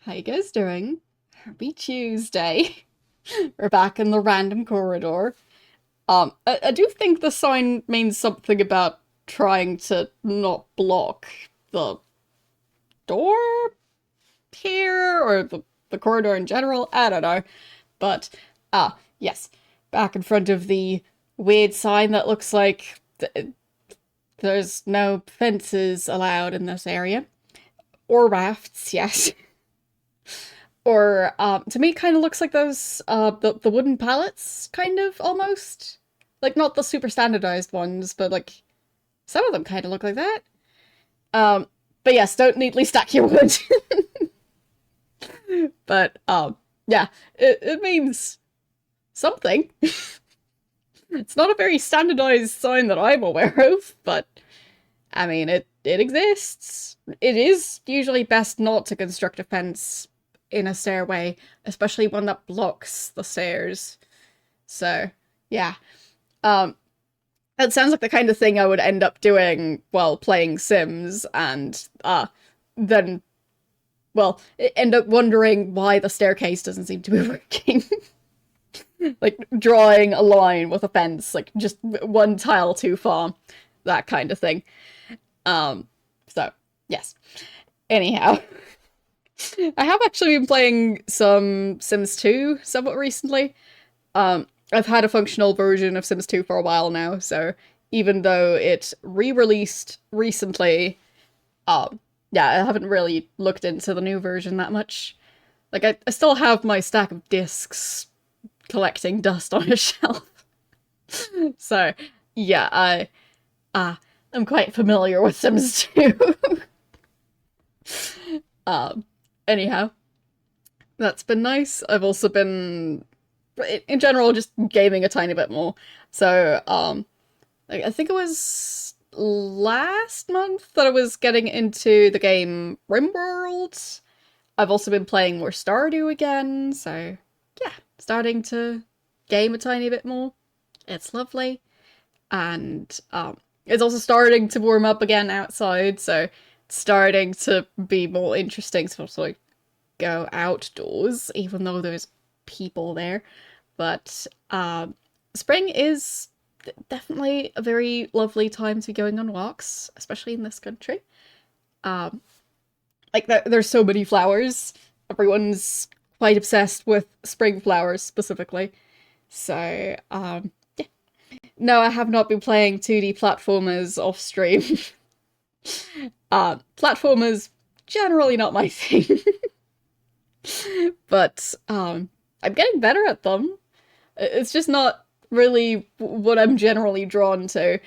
How you guys doing? Happy Tuesday. We're back in the random corridor. I do think the sign means something about trying to not block the door here or the corridor in general. I don't know. But, yes. Back in front of the weird sign that looks like there's no fences allowed in this area. Or rafts, yes. Or, to me, kind of looks like those, the wooden pallets, kind of, almost. Like, not the super standardized ones, but, like, some of them kind of look like that. But yes, don't neatly stack your wood. But, yeah, it means something. It's not a very standardized sign that I'm aware of, but, I mean, it exists. It is usually best not to construct a fence in a stairway, especially one that blocks the stairs. So, yeah. That sounds like the kind of thing I would end up doing while playing Sims, and, then, well, end up wondering why the staircase doesn't seem to be working. Like, drawing a line with a fence, like, just one tile too far. That kind of thing. So, yes. Anyhow. I have actually been playing some Sims 2 somewhat recently. I've had a functional version of Sims 2 for a while now, so even though it re-released recently, yeah, I haven't really looked into the new version that much. Like, I still have my stack of discs collecting dust on a shelf. So, yeah, I'm quite familiar with Sims 2. Anyhow, that's been nice. I've also been, in general, just gaming a tiny bit more. So, I think it was last month that I was getting into the game RimWorld. I've also been playing more Stardew again, so yeah, starting to game a tiny bit more. It's lovely. And, it's also starting to warm up again outside, so it's starting to be more interesting to sort of go outdoors, even though there's people there. But spring is definitely a very lovely time to be going on walks, especially in this country. Like, there's so many flowers. Everyone's quite obsessed with spring flowers specifically. So, yeah. No, I have not been playing 2D platformers off stream. Platformers, generally not my thing. But, I'm getting better at them. It's just not really what I'm generally drawn to.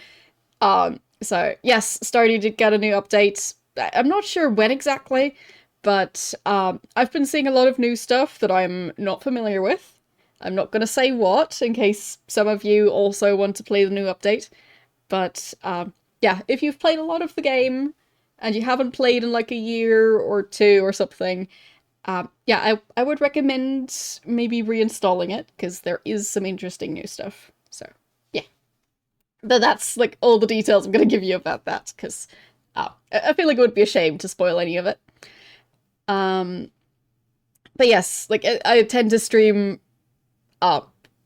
So, yes, Stardew did get a new update. I'm not sure when exactly, but, I've been seeing a lot of new stuff that I'm not familiar with. I'm not gonna say what, in case some of you also want to play the new update. But, yeah, if you've played a lot of the game, and you haven't played in like a year or two or something, yeah, I would recommend maybe reinstalling it, because there is some interesting new stuff. So, yeah. But that's, like, all the details I'm gonna give you about that, because I feel like it would be a shame to spoil any of it. But yes, like, I tend to stream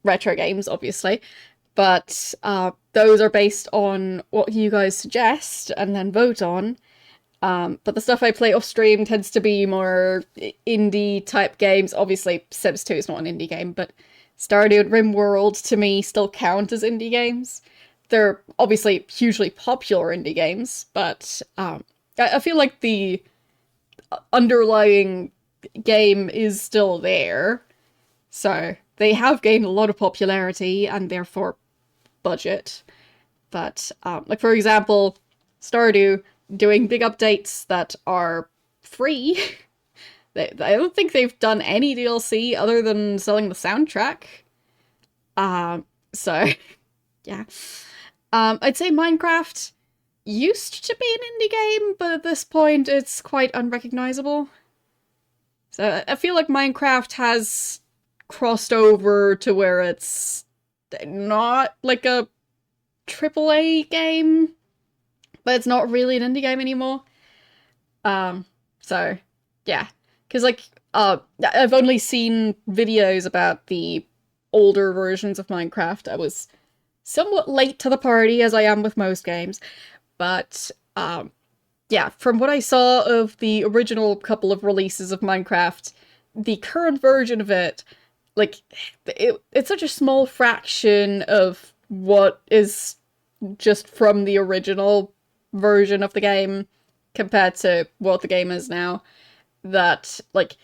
retro games, obviously, but those are based on what you guys suggest and then vote on. But the stuff I play off stream tends to be more indie type games. Obviously, Sims 2 is not an indie game, but Stardew and RimWorld to me still count as indie games. They're obviously hugely popular indie games, but I feel like the underlying game is still there. So they have gained a lot of popularity and therefore budget. But, like, for example, Stardew doing big updates that are free. I don't think they've done any DLC other than selling the soundtrack. So, yeah. I'd say Minecraft used to be an indie game, but at this point it's quite unrecognizable. So I feel like Minecraft has crossed over to where it's not like a AAA game, but it's not really an indie game anymore. So, yeah. Because, like, I've only seen videos about the older versions of Minecraft. I was somewhat late to the party, as I am with most games. But, yeah, from what I saw of the original couple of releases of Minecraft, the current version of it, like, it's such a small fraction of what is just from the original version of the game compared to what the game is now, that, like,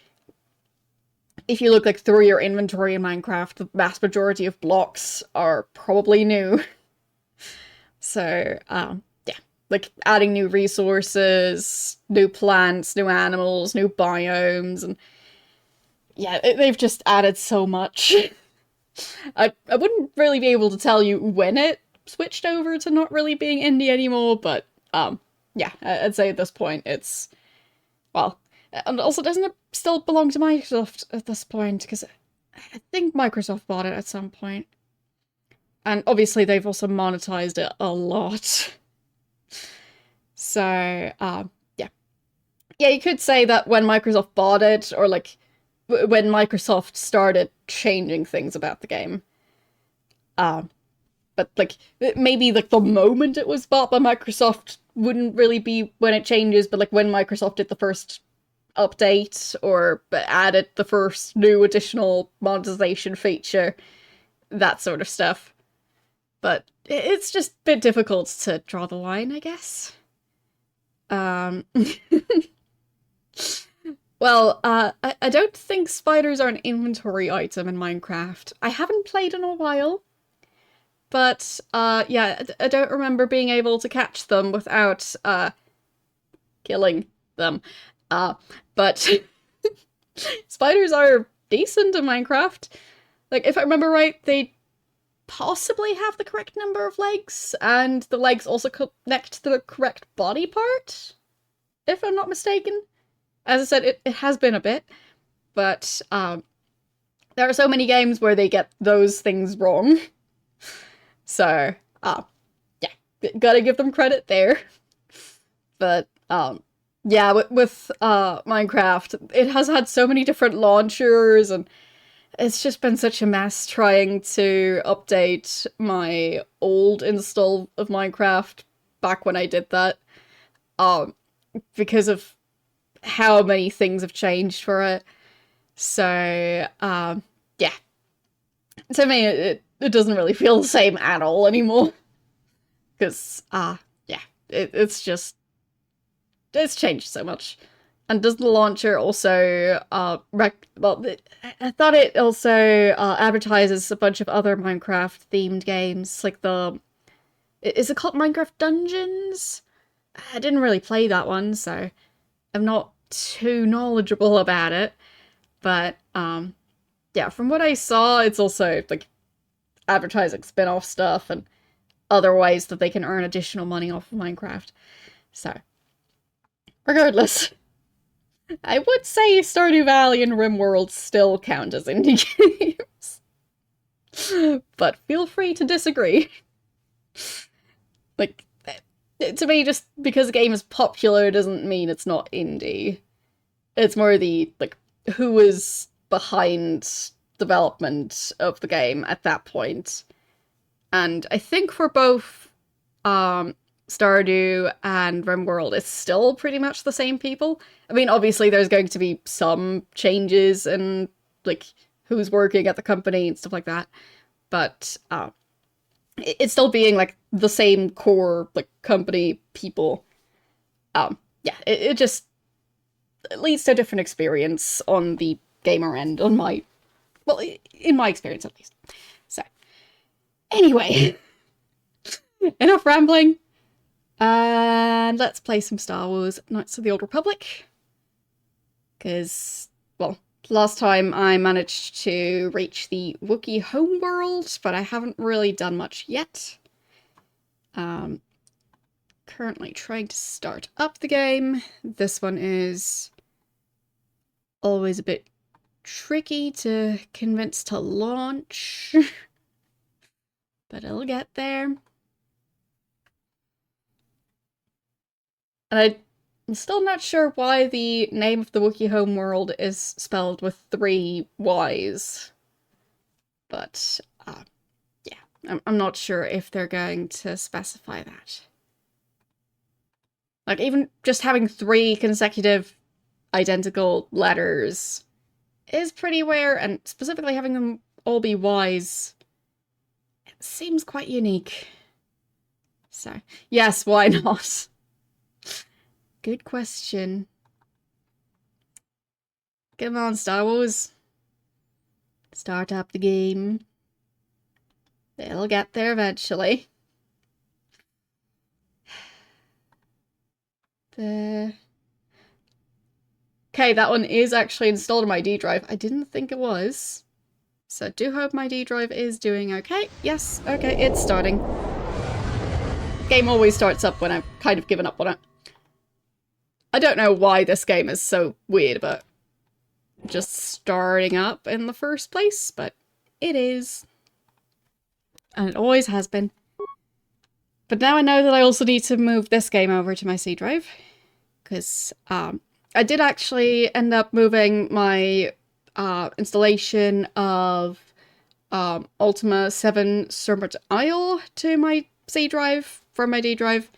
if you look, like, through your inventory in Minecraft, the vast majority of blocks are probably new. So, yeah, like, adding new resources, new plants, new animals, new biomes, and yeah, they've just added so much. I wouldn't really be able to tell you when it switched over to not really being indie anymore, but, yeah, I'd say at this point it's, well, and also doesn't it still belong to Microsoft at this point? Because I think Microsoft bought it at some point. And obviously they've also monetized it a lot. So, yeah. Yeah, you could say that when Microsoft bought it, or like, when Microsoft started changing things about the game. But like, maybe like the moment it was bought by Microsoft wouldn't really be when it changes, but like when Microsoft did the first update or added the first new additional monetization feature, that sort of stuff. But it's just a bit difficult to draw the line, I guess. Um, well, I don't think spiders are an inventory item in Minecraft. I haven't played in a while, but yeah, I don't remember being able to catch them without killing them. But spiders are decent in Minecraft. Like, if I remember right, they possibly have the correct number of legs, and the legs also connect to the correct body part, if I'm not mistaken. As I said, it has been a bit, but there are so many games where they get those things wrong. So, yeah, gotta give them credit there. But, yeah, with Minecraft, it has had so many different launchers, and it's just been such a mess trying to update my old install of Minecraft back when I did that. Because of how many things have changed for it. So, yeah. To me, it doesn't really feel the same at all anymore. Because, yeah, it's just, it's changed so much. And does the launcher also, well, I thought it also advertises a bunch of other Minecraft-themed games, like is it called Minecraft Dungeons? I didn't really play that one, so I'm not too knowledgeable about it. But, yeah, from what I saw, it's also, like, advertising spin-off stuff and other ways that they can earn additional money off of Minecraft. So, regardless, I would say Stardew Valley and RimWorld still count as indie games. But feel free to disagree. Like, to me, just because a game is popular doesn't mean it's not indie. It's more the, like, who is behind development of the game at that point. And I think for both Stardew and RimWorld, it's still pretty much the same people. I mean, obviously there's going to be some changes in, like, who's working at the company and stuff like that. But it's still being, like, the same core, like, company people. Yeah, it just leads to a different experience on the gamer end, on my, well, in my experience at least. So, anyway, enough rambling, and let's play some Star Wars Knights of the Old Republic, because, well, last time I managed to reach the Wookiee homeworld, but I haven't really done much yet. Currently trying to start up the game. This one is always a bit tricky to convince to launch, but it'll get there. And I'm still not sure why the name of the Wookiee homeworld is spelled with 3 Ys. But, yeah, I'm not sure if they're going to specify that. Like, even just having 3 consecutive identical letters is pretty rare, and specifically having them all be Ys, it seems quite unique. So, yes, why not? Good question. Come on, Star Wars. Start up the game. They'll get there eventually. Okay, that one is actually installed on my D drive. I didn't think it was. So I do hope my D drive is doing okay. Yes, okay, it's starting. Game always starts up when I've kind of given up on it. I don't know why this game is so weird about just starting up in the first place, but it is. And it always has been. But now I know that I also need to move this game over to my C drive. Because I did actually end up moving my installation of Ultima 7 Serpent Isle to my C drive from my D drive.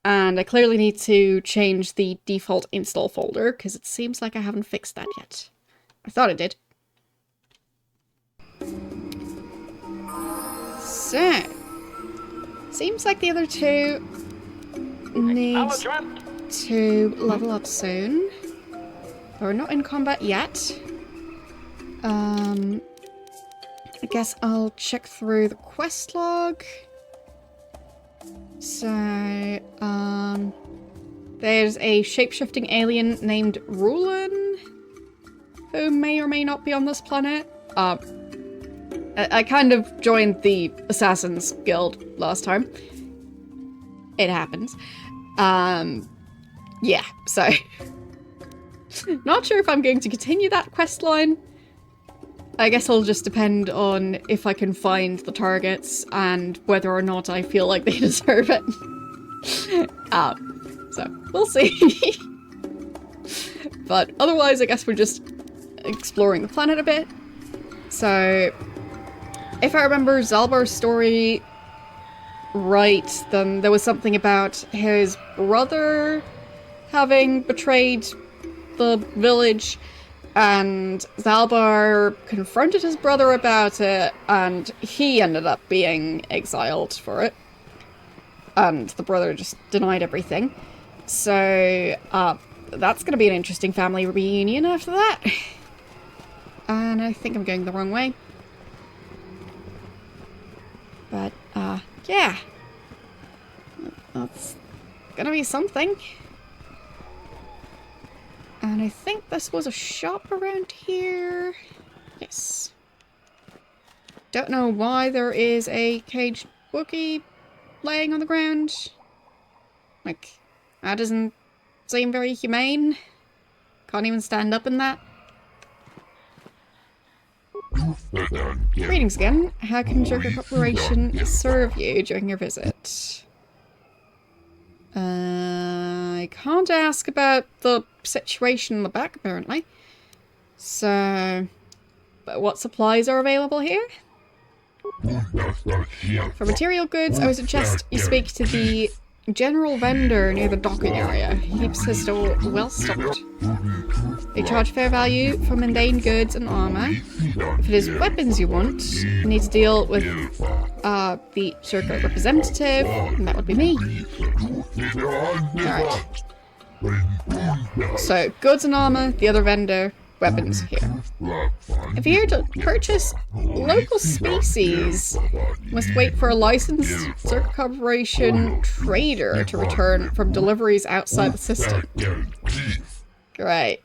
And I clearly need to change the default install folder, because it seems like I haven't fixed that yet. I thought I did. So, seems like the other two need to level up soon. But we're not in combat yet. I guess I'll check through the quest log. So, there's a shape-shifting alien named Rulin, who may or may not be on this planet. I kind of joined the Assassin's Guild last time. It happens. Yeah, so... not sure if I'm going to continue that quest line. I guess it'll just depend on if I can find the targets and whether or not I feel like they deserve it. So, we'll see. But otherwise, I guess we're just exploring the planet a bit. So, if I remember Zalbar's story right, then there was something about his brother having betrayed the village, and Zalbar confronted his brother about it, and he ended up being exiled for it. And the brother just denied everything. So, that's gonna be an interesting family reunion after that. And I think I'm going the wrong way. But, yeah. That's gonna be something. And I think this was a shop around here. Yes. Don't know why there is a caged Wookiee laying on the ground. Like, that doesn't seem very humane. Can't even stand up in that. Greetings again. How can Joker Corporation serve you during your visit? I can't ask about the situation in the back, apparently. So, but what supplies are available here? For material goods, I would suggest you speak to the general vendor near the docking area. He keeps his store well stocked. They charge fair value for mundane goods and armor. If it is weapons you want, you need to deal with the circuit representative, and that would be me. Alright. So, goods and armor, the other vendor, weapons here. If you're here to purchase local species, you must wait for a licensed Circuit Corporation trader to return from deliveries outside the system. Great.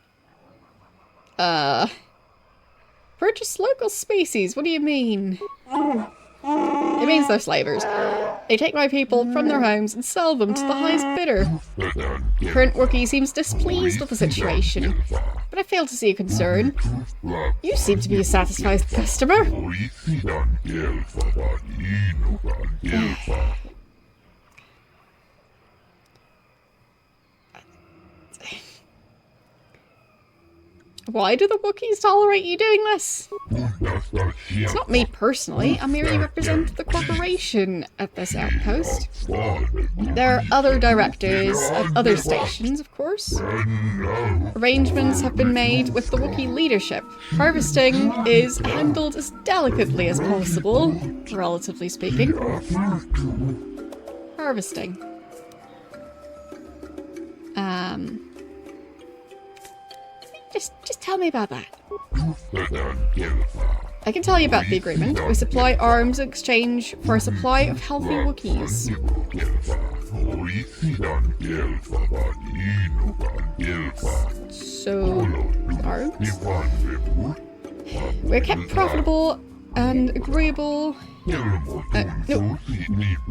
Purchase local species, what do you mean? It means they're slavers. They take my people from their homes and sell them to the highest bidder. Current Wookiee seems displeased with the situation, but I fail to see a concern. You seem to be a satisfied customer. Why do the Wookiees tolerate you doing this? It's not me personally, I merely represent the corporation at this outpost. There are other directors at other stations, of course. Arrangements have been made with the Wookiee leadership. Harvesting is handled as delicately as possible, relatively speaking. Harvesting. Just tell me about that. I can tell you about the agreement. We supply arms in exchange for a supply of healthy Wookiees. So, arms? We're kept profitable and agreeable. No.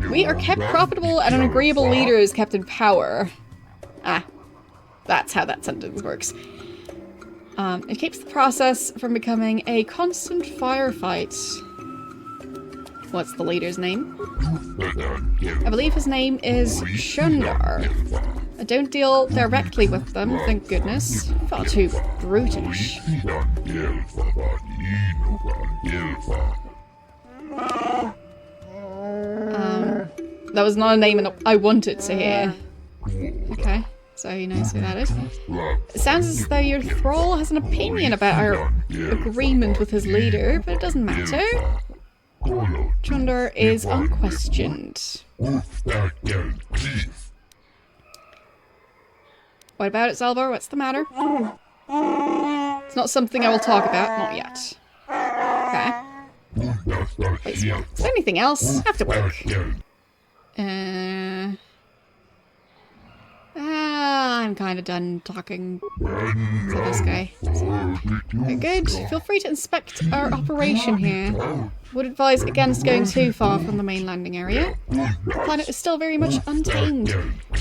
We are kept profitable and an agreeable leader is kept in power. Ah, that's how that sentence works. It keeps the process from becoming a constant firefight. What's the leader's name? I believe his name is Shundar. I don't deal directly with them, thank goodness. Far too brutish. That was not a name I wanted to hear. Okay. So he knows who that is. It sounds as though your thrall has an opinion about our agreement with his leader, but it doesn't matter. Chundar is unquestioned. What about it, Zalvar? What's the matter? It's not something I will talk about, not yet. Okay. Is there anything else? Have to work. I'm kind of done talking to this guy. Very good. Feel free to inspect our operation here. Would advise against going too far from the main landing area. The planet is still very much untamed.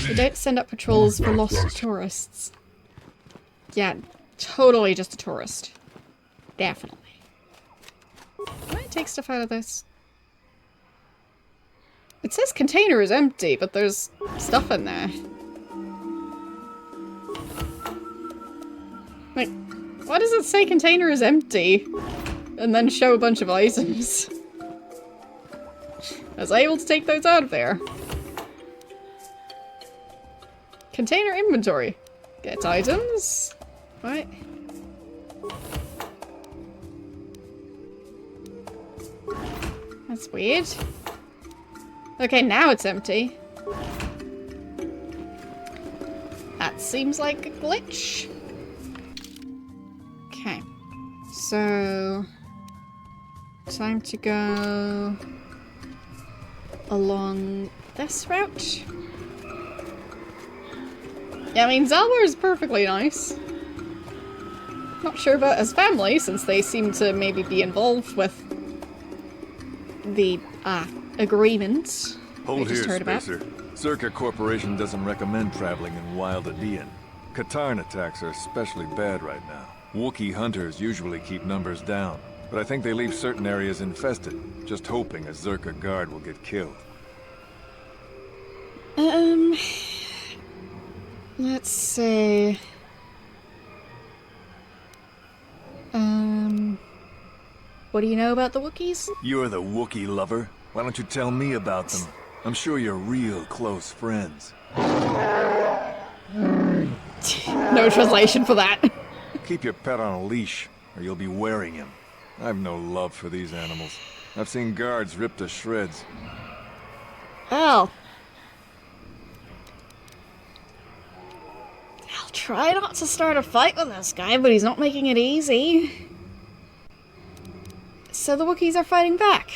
We don't send up patrols for lost tourists. Yeah, totally just a tourist. Definitely. Can I take stuff out of this? It says container is empty, but there's stuff in there. Like, why does it say container is empty? And then show a bunch of items. I was able to take those out of there. Container inventory. Get items. Right. That's weird. Okay, now it's empty. That seems like a glitch. Okay. So... time to go... along this route. Yeah, I mean, Zalbar is perfectly nice. Not sure about his family, since they seem to maybe be involved with the, agreement. Hold here, Spacer. Zerka Corporation doesn't recommend traveling in Wild Adean. Katarn attacks are especially bad right now. Wookiee hunters usually keep numbers down, but I think they leave certain areas infested, just hoping a Zerka guard will get killed. Let's see. What do you know about the Wookiees? You're the Wookiee lover. Why don't you tell me about them? I'm sure you're real close friends. No translation for that. Keep your pet on a leash, or you'll be wearing him. I've no love for these animals. I've seen guards ripped to shreds. Well. I'll try not to start a fight with this guy, but he's not making it easy. So the Wookiees are fighting back?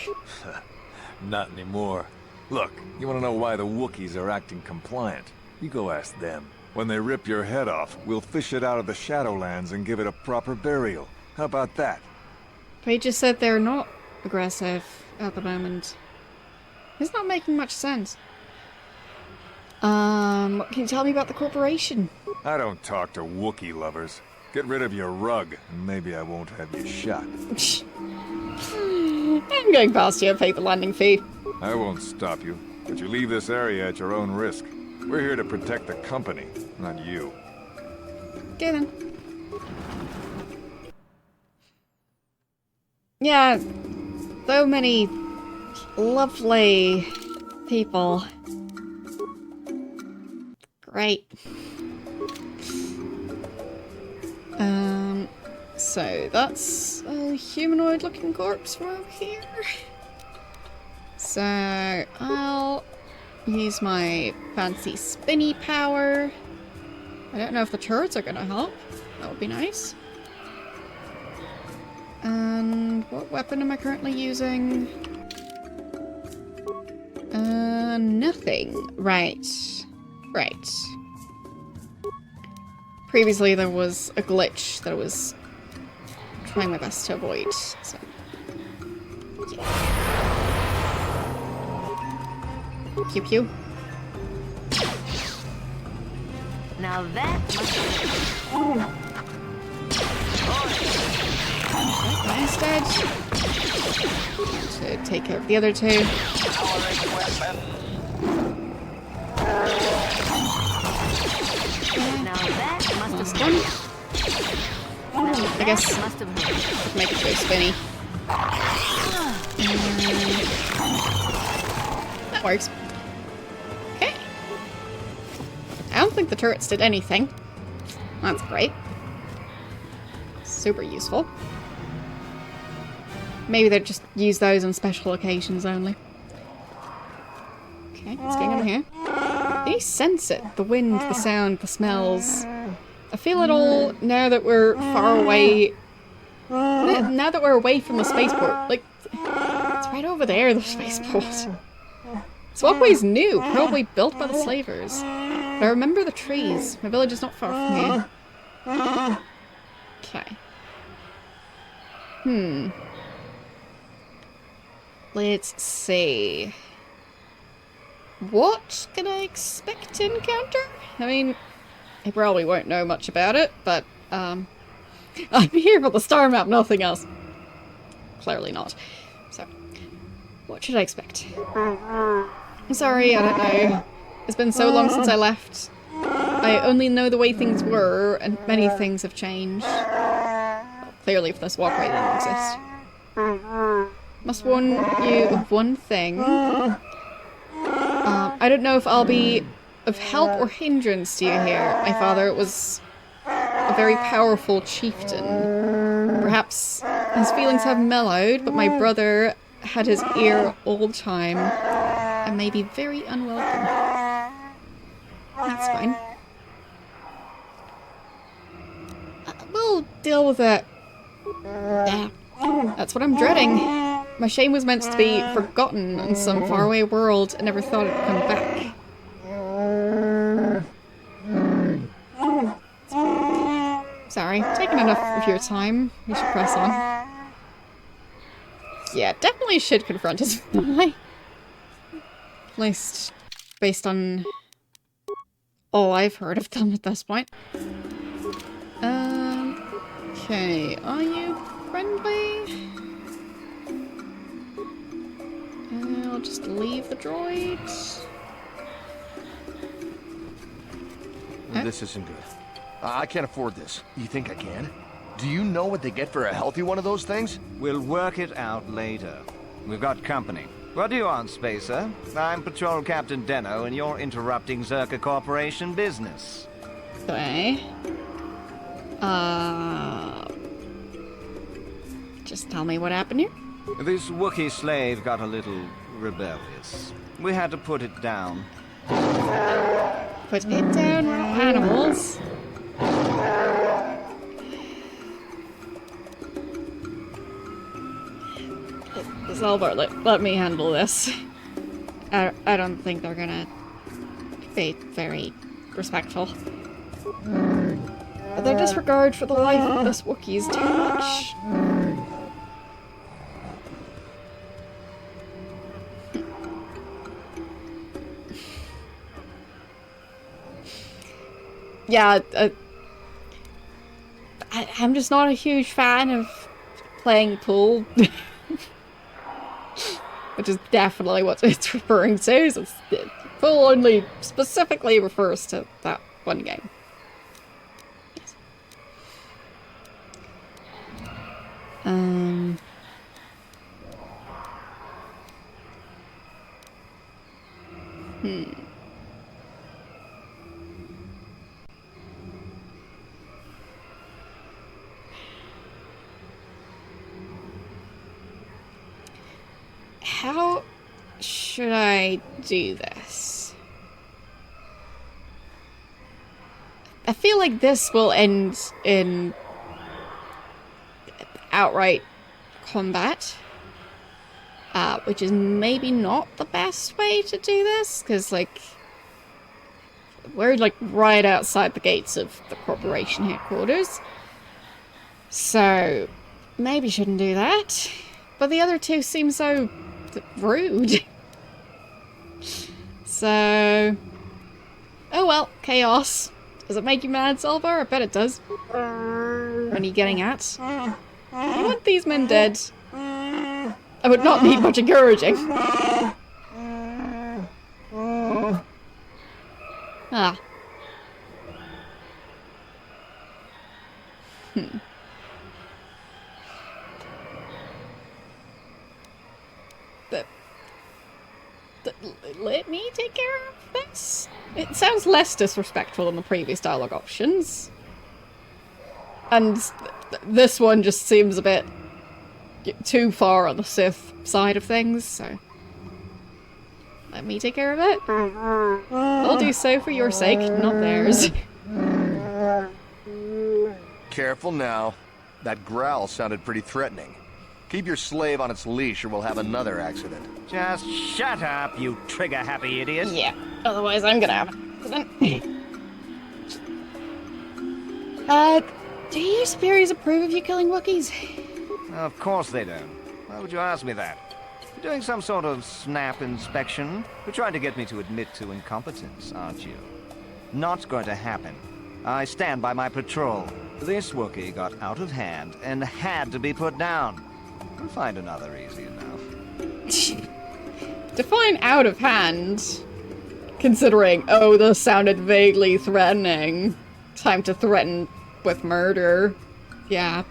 Not anymore. Look, you want to know why the Wookiees are acting compliant? You go ask them. When they rip your head off, we'll fish it out of the Shadowlands and give it a proper burial. How about that? But he just said they're not aggressive at the moment. It's not making much sense. What can you tell me about the corporation? I don't talk to Wookiee lovers. Get rid of your rug, and maybe I won't have you shot. I'm going past you and pay the landing fee. I won't stop you, but you leave this area at your own risk. We're here to protect the company, not you. Okay then. Yeah, so many lovely people. Great. So that's a humanoid-looking corpse from over here. So I'll use my fancy spinny power. I don't know if the turrets are gonna help. That would be nice. And what weapon am I currently using? Nothing. Right. Right. Previously there was a glitch that I was trying my best to avoid, so... yeah. Pew pew. Now that must That guy's dead. To take care of the other two. now that must Last have one. I guess must have hurt. make it go spinny. That works. Okay. I don't think the turrets did anything. That's great. Super useful. Maybe they just use those on special occasions only. Okay, what's going on here? Can you sense it? The wind, the sound, the smells. I feel it all now that we're far away. Now that we're away from the spaceport. Like, it's right over there, the spaceport. This walkway's new, probably built by the slavers. But I remember the trees. My village is not far from here. Okay. Let's see. What can I expect to encounter? I mean, I probably won't know much about it, but, I'm here for the star map, nothing else. Clearly not. So, what should I expect? I'm sorry, I don't know. It's been so long since I left. I only know the way things were, and many things have changed. Well, clearly, if this walkway didn't exist. Must warn you of one thing. I don't know if I'll be of help or hindrance to you here. My father was a very powerful chieftain. Perhaps his feelings have mellowed, but my brother had his ear all the time and may be very unwelcome. That's fine. We'll deal with it. Yeah, that's what I'm dreading. My shame was meant to be forgotten in some faraway world. I never thought it'd come back. Sorry, taking enough of your time. We should press on. Yeah, definitely should confront his family. At least based on all I've heard of them at this point. Okay, are you friendly? I'll just leave the droid. This isn't good. I can't afford this. You think I can? Do you know what they get for a healthy one of those things? We'll work it out later. We've got company. What do you want, Spacer? I'm Patrol Captain Deno, and you're interrupting Zerka Corporation business. Okay. Just tell me what happened here. This Wookiee slave got a little rebellious. We had to put it down. Put it down, animals. Zelbar, let me handle this. I don't think they're gonna be very respectful. Their disregard for the life of this Wookiee is too much. Yeah, I'm just not a huge fan of playing pool. Which is definitely what it's referring to. So pool only specifically refers to that one game. Yes. How should I do this? I feel like this will end in outright combat, which is maybe not the best way to do this, because, like, we're, like, right outside the gates of the corporation headquarters. So, maybe shouldn't do that. But the other two seem so rude. So... oh well, chaos. Does it make you mad, Silver? I bet it does. What are you getting at? I want these men dead. I would not need much encouraging. Ah. Let me take care of this? It sounds less disrespectful than the previous dialogue options. And this one just seems a bit too far on the Sith side of things, so... let me take care of it. I'll do so for your sake, not theirs. Careful now. That growl sounded pretty threatening. Keep your slave on its leash or we'll have another accident. Just shut up, you trigger-happy idiot. Yeah, otherwise I'm gonna have an accident. Do your superiors approve of you killing Wookiees? Of course they don't. Why would you ask me that? You're doing some sort of snap inspection? You're trying to get me to admit to incompetence, aren't you? Not going to happen. I stand by my patrol. This Wookiee got out of hand and had to be put down. We'll find another easy enough. Define out of hand, considering, oh, this sounded vaguely threatening. Time to threaten with murder. Yeah.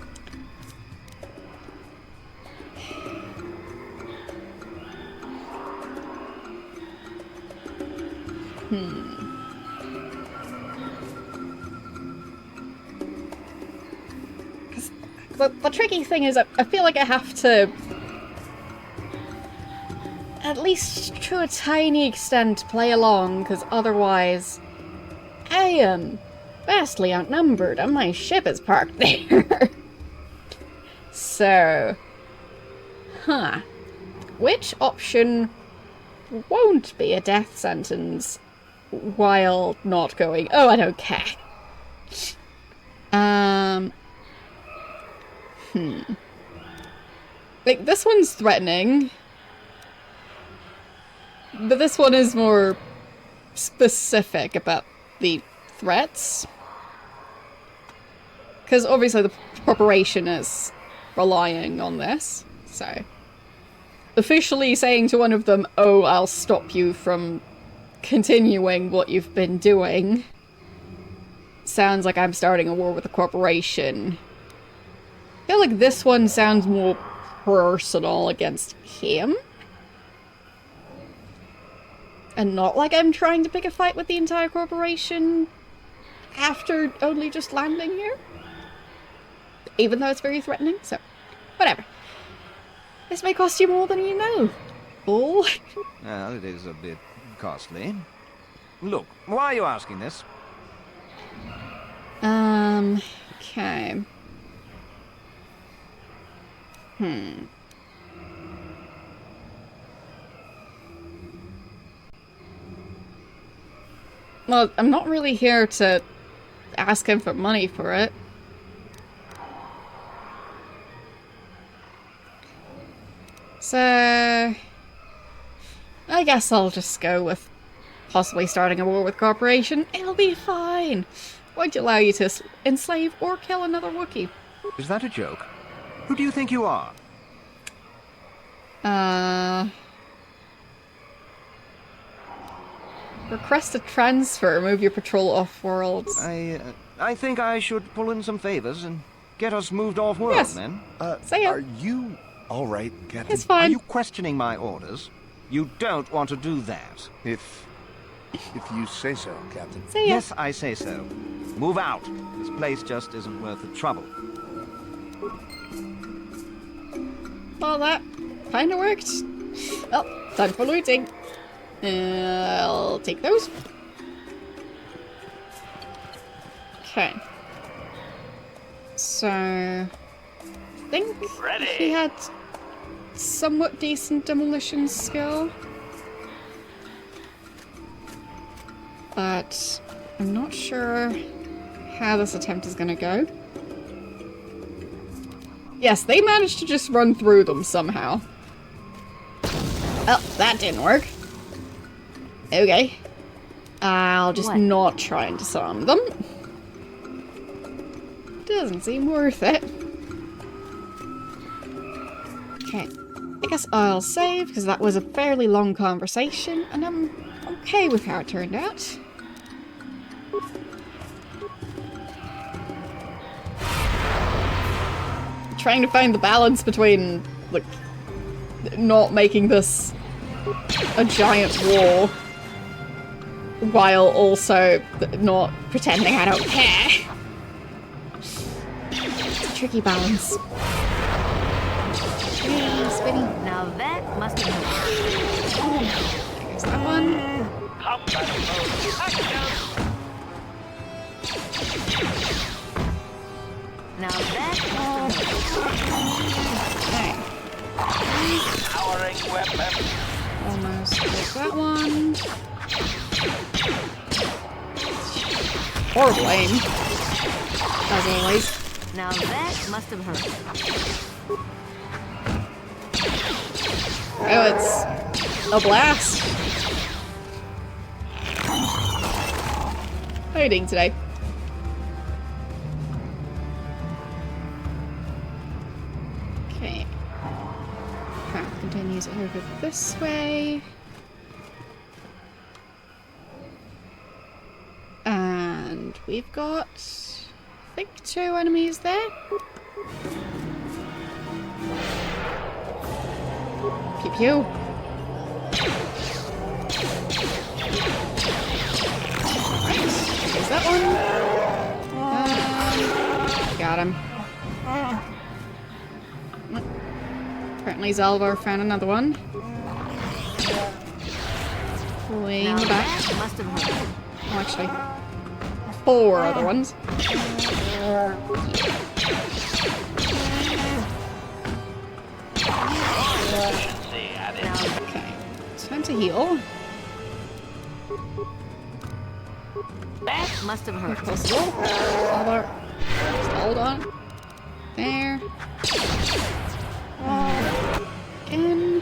The tricky thing is, I feel like I have to, at least to a tiny extent, play along, because otherwise I am vastly outnumbered and my ship is parked there. So, which option won't be a death sentence while not going, oh, I don't care? Like, this one's threatening, but this one is more specific about the threats. Because obviously the corporation is relying on this, so... officially saying to one of them, oh, I'll stop you from continuing what you've been doing, sounds like I'm starting a war with the corporation. I feel like this one sounds more personal against him. And not like I'm trying to pick a fight with the entire corporation after only just landing here. Even though it's very threatening, so whatever. This may cost you more than you know. Bull. Well, it is a bit costly. Look, why are you asking this? Okay. Well, I'm not really here to ask him for money for it. So, I guess I'll just go with possibly starting a war with corporation. It'll be fine. Won't allow you to enslave or kill another Wookiee. Is that a joke? Who do you think you are? Request a transfer. Move your patrol off-world. I think I should pull in some favors and get us moved off-world, Yes. then. Say it. Are you alright, Captain? It's Are fine. you questioning my orders? You don't want to do that. If If you say so, Captain. See ya. Yes, I say so. Move out. This place just isn't worth the trouble. Well, that kind of worked. Well, time for looting. I'll take those. Okay. So, I think he had somewhat decent demolition skill. But I'm not sure how this attempt is going to go. Yes, they managed to just run through them somehow. Oh, that didn't work. Okay. I'll just not try and disarm them. Doesn't seem worth it. Okay. I guess I'll save, because that was a fairly long conversation, and I'm okay with how it turned out. Trying to find the balance between, like, not making this a giant war while also not pretending I don't care. It's a tricky balance. Spinny. Now that must have been. There's that one. Now that must Okay. Powering weapon. Almost like that one. Horrible aim. As always. Now that must have hurt. Oh, it's a blast. How are you doing today? Okay. Path continues over this way. And we've got, I think, 2 enemies there. Pew pew. There's that one. Got him. Apparently Zalvar found another one. Way in Now the back. that must have hurt. Oh, actually, 4 other ones. Okay, time to heal. That must have hurt. If possible. Zalvar, just hold on. There. In. And...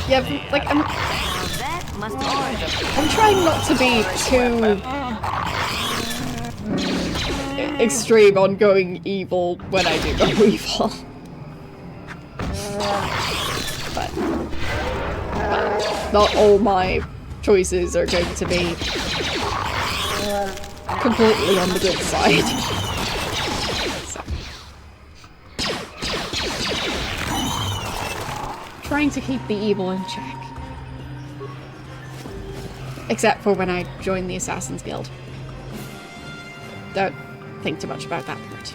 Yeah, like, Now that must have hurt. I'm trying not to be too extreme on going evil when I do go evil. But not all my choices are going to be completely on the good side. So. Trying to keep the evil in check. Except for when I join the Assassin's Guild. Don't think too much about that part.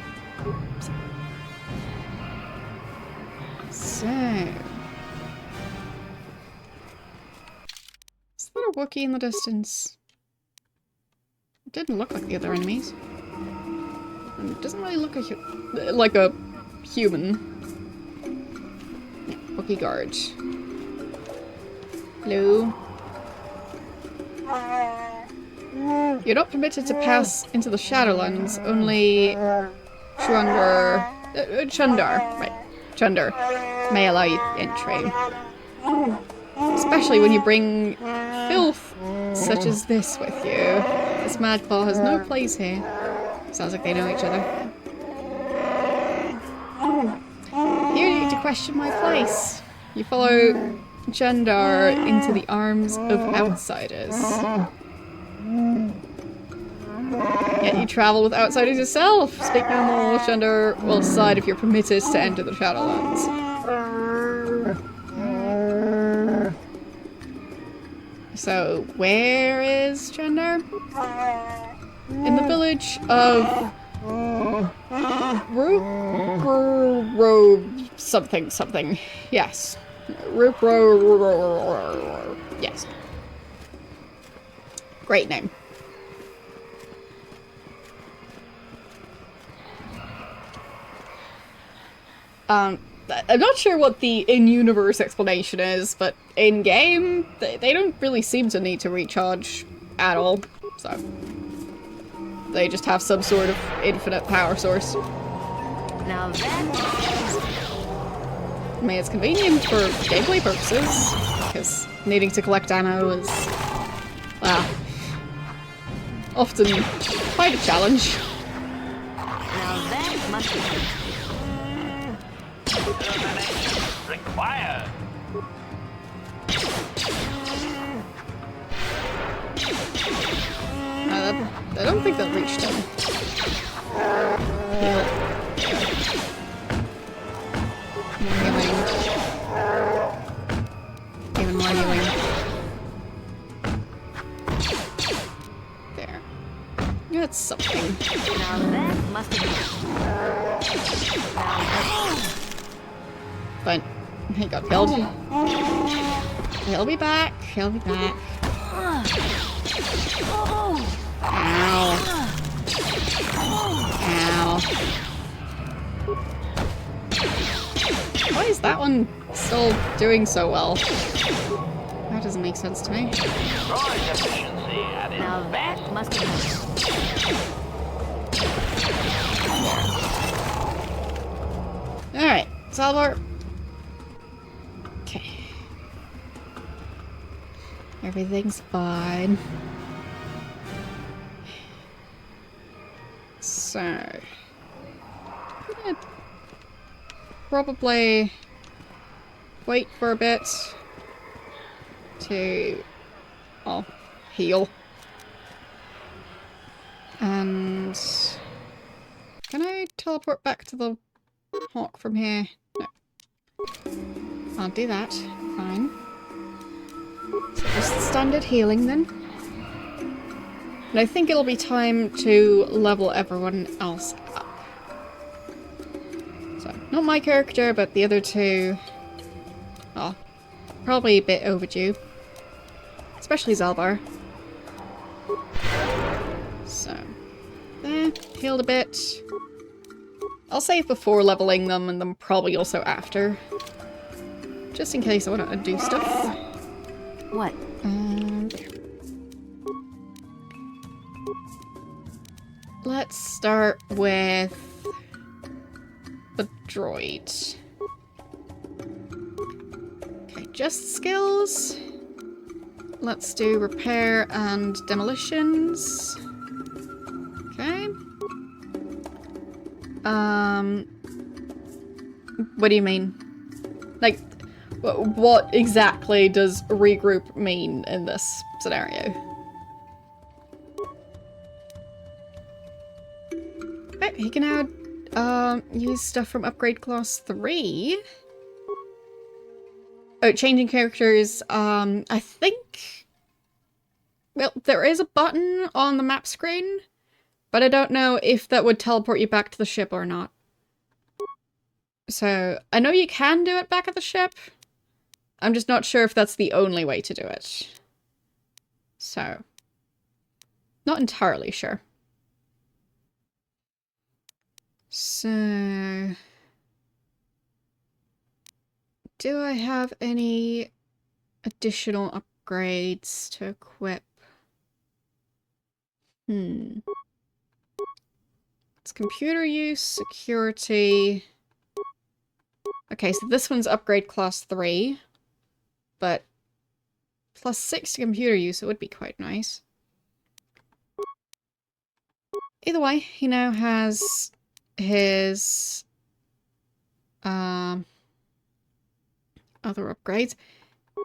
So... Is there a Wookiee in the distance? It didn't look like the other enemies. And it doesn't really look like a human. Yeah, Wookiee guard. Hello? You're not permitted to pass into the Shadowlands, only Chunder may allow you entry. Especially when you bring filth such as this with you. This Madclaw has no place here. Sounds like they know each other. You need to question my place. You follow Jandar into the arms of outsiders. Yet you travel with outsiders yourself. Speak no more. Chunder will decide if you're permitted to enter the Shadowlands. So, where is Chunder? In the village of something something. Yes. Yes. Great name. I'm not sure what the in-universe explanation is, but in-game, they don't really seem to need to recharge at all, so... They just have some sort of infinite power source. Now that... I mean, it's convenient for gameplay purposes, because needing to collect ammo is... well... often quite a challenge. Now that must be... Required. I don't think that reached him. More healing. Even more healing. There. That's something. Now that must be... But he got killed. He'll be back. He'll be back. Ow. Ow. Why is that one still doing so well? That doesn't make sense to me. Now that must be... Alright, Salvor. Okay. Everything's fine. So... I'm gonna probably wait for a bit to... oh, heal. And... can I teleport back to the hawk from here? No. I'll do that. Fine. So just standard healing then. And I think it'll be time to level everyone else up. So, not my character, but the other two... oh, probably a bit overdue. Especially Zalbar. So, there. Healed a bit. I'll save before leveling them, and then probably also after. Just in case I want to undo stuff. What? Let's start with the droid. Okay, just skills. Let's do repair and demolitions. Okay. What do you mean? Like, what exactly does regroup mean in this scenario? Okay, he can now use stuff from upgrade class 3. Oh, changing characters, I think... well, there is a button on the map screen, but I don't know if that would teleport you back to the ship or not. So, I know you can do it back at the ship. I'm just not sure if that's the only way to do it. So, not entirely sure. So, do I have any additional upgrades to equip? It's computer use, security. Okay, so this one's upgrade class 3, but plus 6 to computer use, it would be quite nice. Either way, he now has his other upgrades.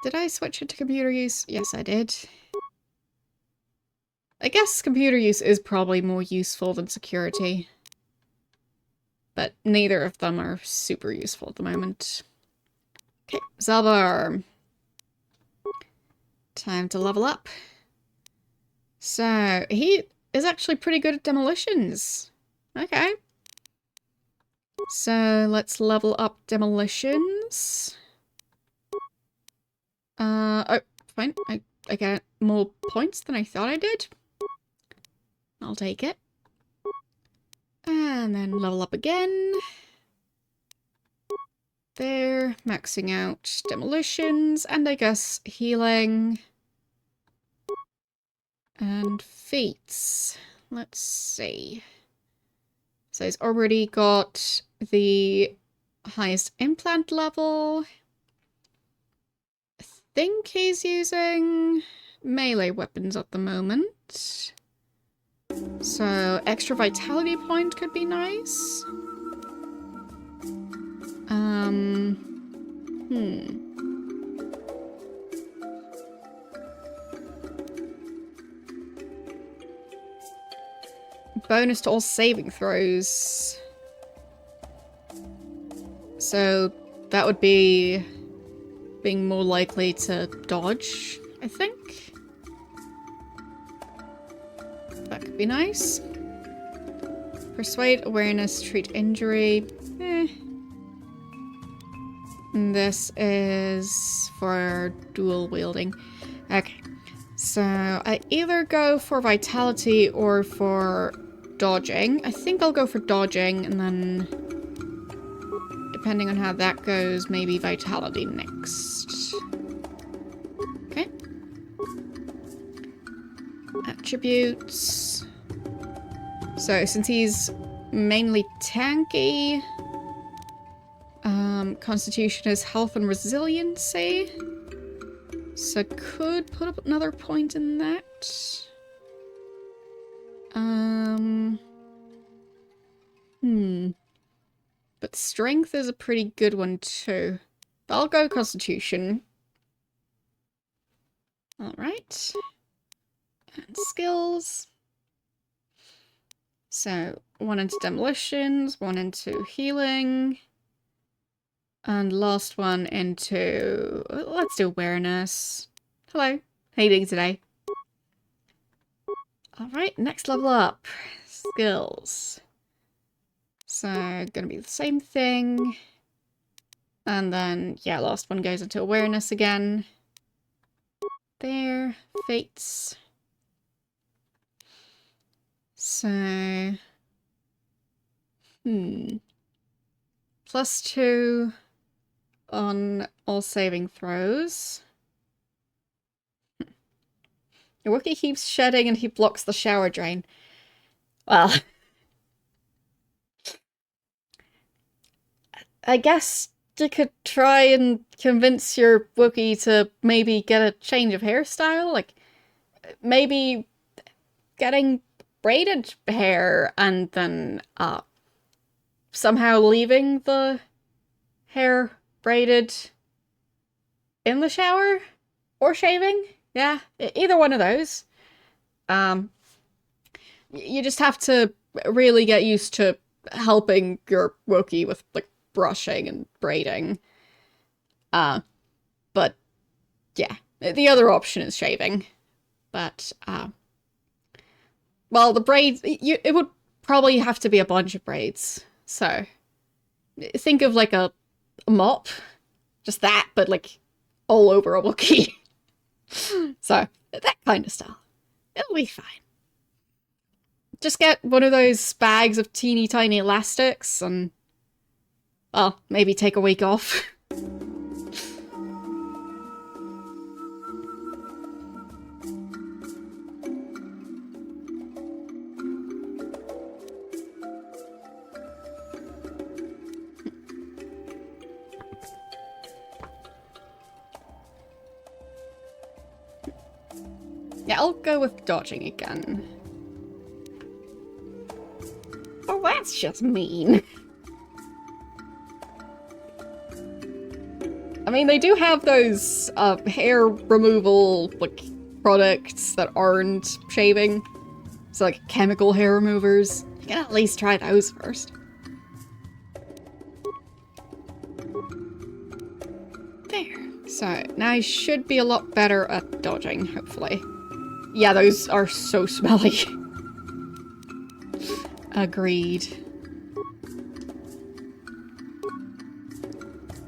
Did I switch it to computer use? Yes, I did. I guess computer use is probably more useful than security. But neither of them are super useful at the moment. Okay, Zalbar. Time to level up. So, he is actually pretty good at demolitions. Okay. So, let's level up demolitions. Oh, fine. I get more points than I thought I did. I'll take it. And then level up again. There, maxing out demolitions, and I guess healing. And feats. Let's see. So he's already got the highest implant level. I think he's using melee weapons at the moment. So extra vitality point could be nice. Bonus to all saving throws. So that would be being more likely to dodge, I think. That could be nice. Persuade, awareness, treat injury. And this is for dual wielding. Okay. So I either go for vitality or for dodging. I think I'll go for dodging, and then depending on how that goes, maybe vitality next. Okay. Attributes. So since he's mainly tanky, Constitution is health and resiliency. So could put up another point in that. But strength is a pretty good one too. But I'll go Constitution. Alright. And skills. So, one into demolitions, one into healing. And last one into... let's do awareness. Hello. How you doing today? Alright, next level up. Skills. So, gonna be the same thing. And then, yeah, last one goes into awareness again. There. Fates. So... +2 on all saving throws. Your Wookiee keeps shedding and he blocks the shower drain. Well... I guess you could try and convince your Wookiee to maybe get a change of hairstyle. Like, maybe getting braided hair and then somehow leaving the hair braided in the shower or shaving. Yeah, either one of those. You just have to really get used to helping your Wookiee with like brushing and braiding. But yeah, the other option is shaving. But well, the braids, it would probably have to be a bunch of braids. So think of like a mop, just that, but like all over a Wookiee. So that kind of style. It'll be fine. Just get one of those bags of teeny tiny elastics and, well, maybe take a week off. Yeah, I'll go with dodging again. Oh, that's just mean. I mean, they do have those hair removal like products that aren't shaving. So like chemical hair removers. You can at least try those first. There. So now I should be a lot better at dodging, hopefully. Yeah, those are so smelly. Agreed.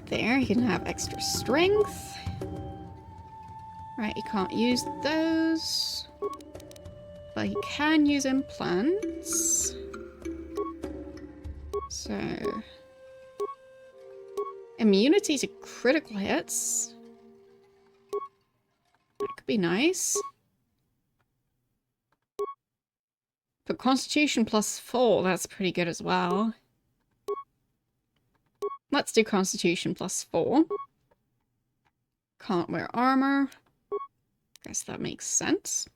There, you can have extra strength. Right, you can't use those. But you can use implants. So... immunity to critical hits. That could be nice. But Constitution +4, that's pretty good as well. Let's do Constitution +4. Can't wear armor. Guess that makes sense.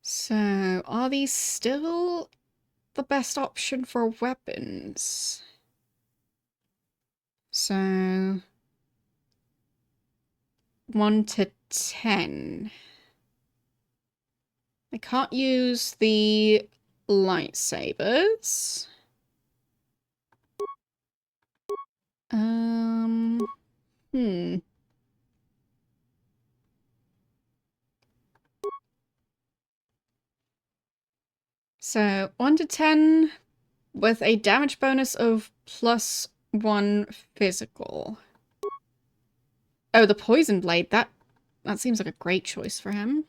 So, are these still the best option for weapons? So... 1 to 10. I can't use the lightsabers. So, 1 to 10 with a damage bonus of +1 physical. Oh, the poison blade. That seems like a great choice for him.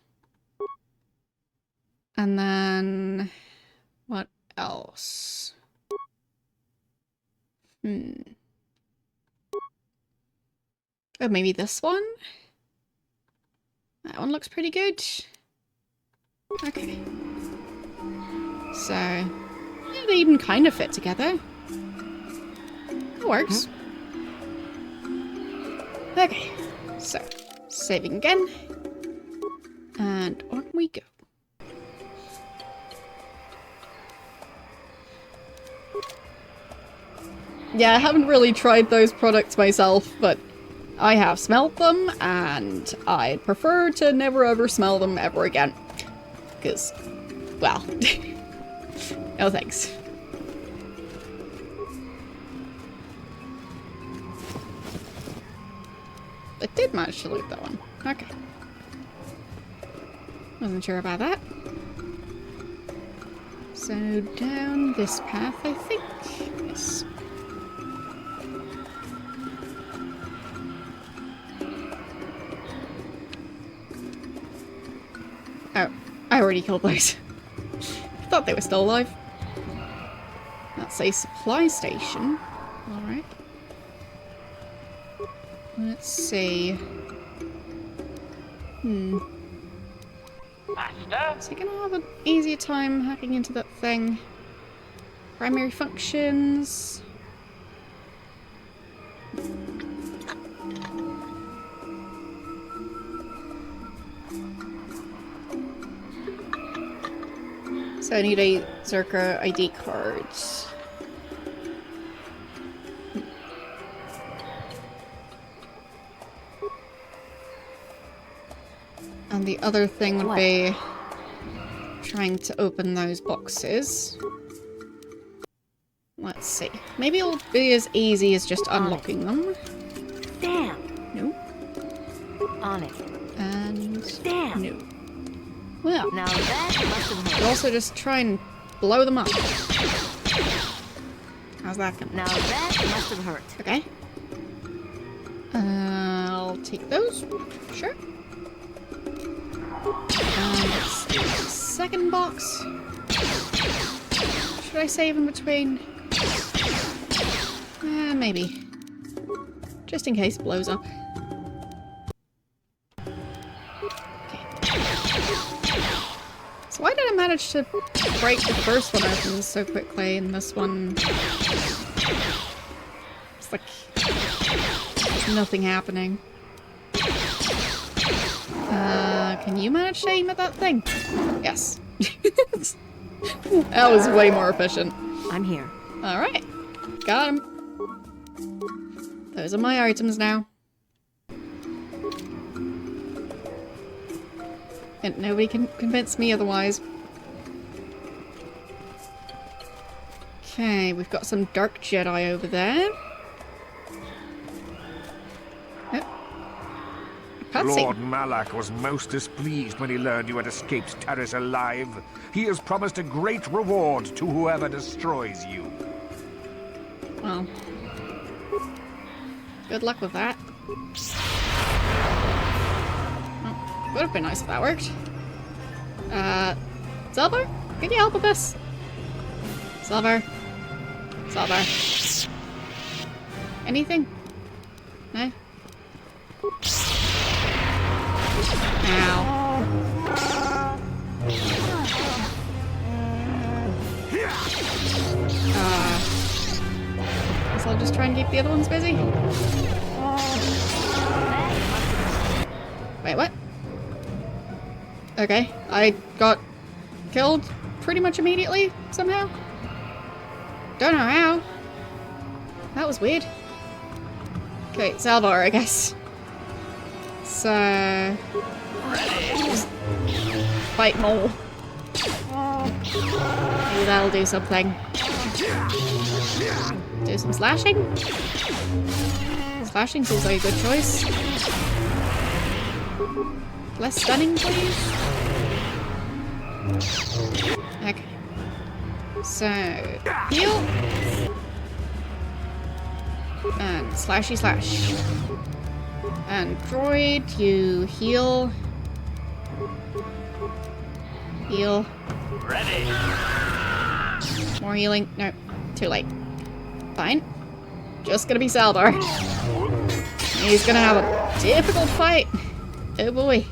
And then... what else? Oh, maybe this one? That one looks pretty good. Okay. So... yeah, they even kind of fit together. That works. Okay. So, saving again. And on we go. Yeah, I haven't really tried those products myself, but I have smelled them, and I'd prefer to never ever smell them ever again. Because, well, no thanks. I did manage to loot that one. Okay. Wasn't sure about that. So, down this path, I think. Yes. Oh, I already killed those. I thought they were still alive. That's a supply station. Alright. Let's see. Master? Is he gonna have an easier time hacking into that thing? Primary functions. So I need a Zerka ID card. And the other thing would be trying to open those boxes. Let's see. Maybe it'll be as easy as just unlocking them. Damn. No. On it. And Damn. no. Well, Now that must have but hurt. also just try and blow them up. How's that going? Now that must have hurt. Okay. I'll take those. Sure. Let's do the second box. Should I save in between? Maybe. Just in case it blows up. So why did I manage to break the first one open so quickly and this one... it's like... nothing happening. Can you manage to aim at that thing? Yes. That was way more efficient. I'm here. Alright. Got him. Those are my items now. And nobody can convince me otherwise. Okay, we've got some Dark Jedi over there. Lord Malak was most displeased when he learned you had escaped Taris alive. He has promised a great reward to whoever destroys you. Well, good luck with that. Oh, would have been nice if that worked. Silver? Can you help with this? Silver? Silver? Anything? No? Ow. Guess I'll just try and keep the other ones busy. Wait, what? Okay, I got killed pretty much immediately, somehow. Don't know how. That was weird. Okay, Salvar, I guess. So... just fight more. Maybe that'll do something. Do some slashing? Slashing seems like a good choice. Less stunning, please? Okay. So, heal. And slashy slash. And droid, you heal. Heal. Ready. More healing. No, too late. Fine. Just gonna be Saldar. He's gonna have a difficult fight. Oh boy.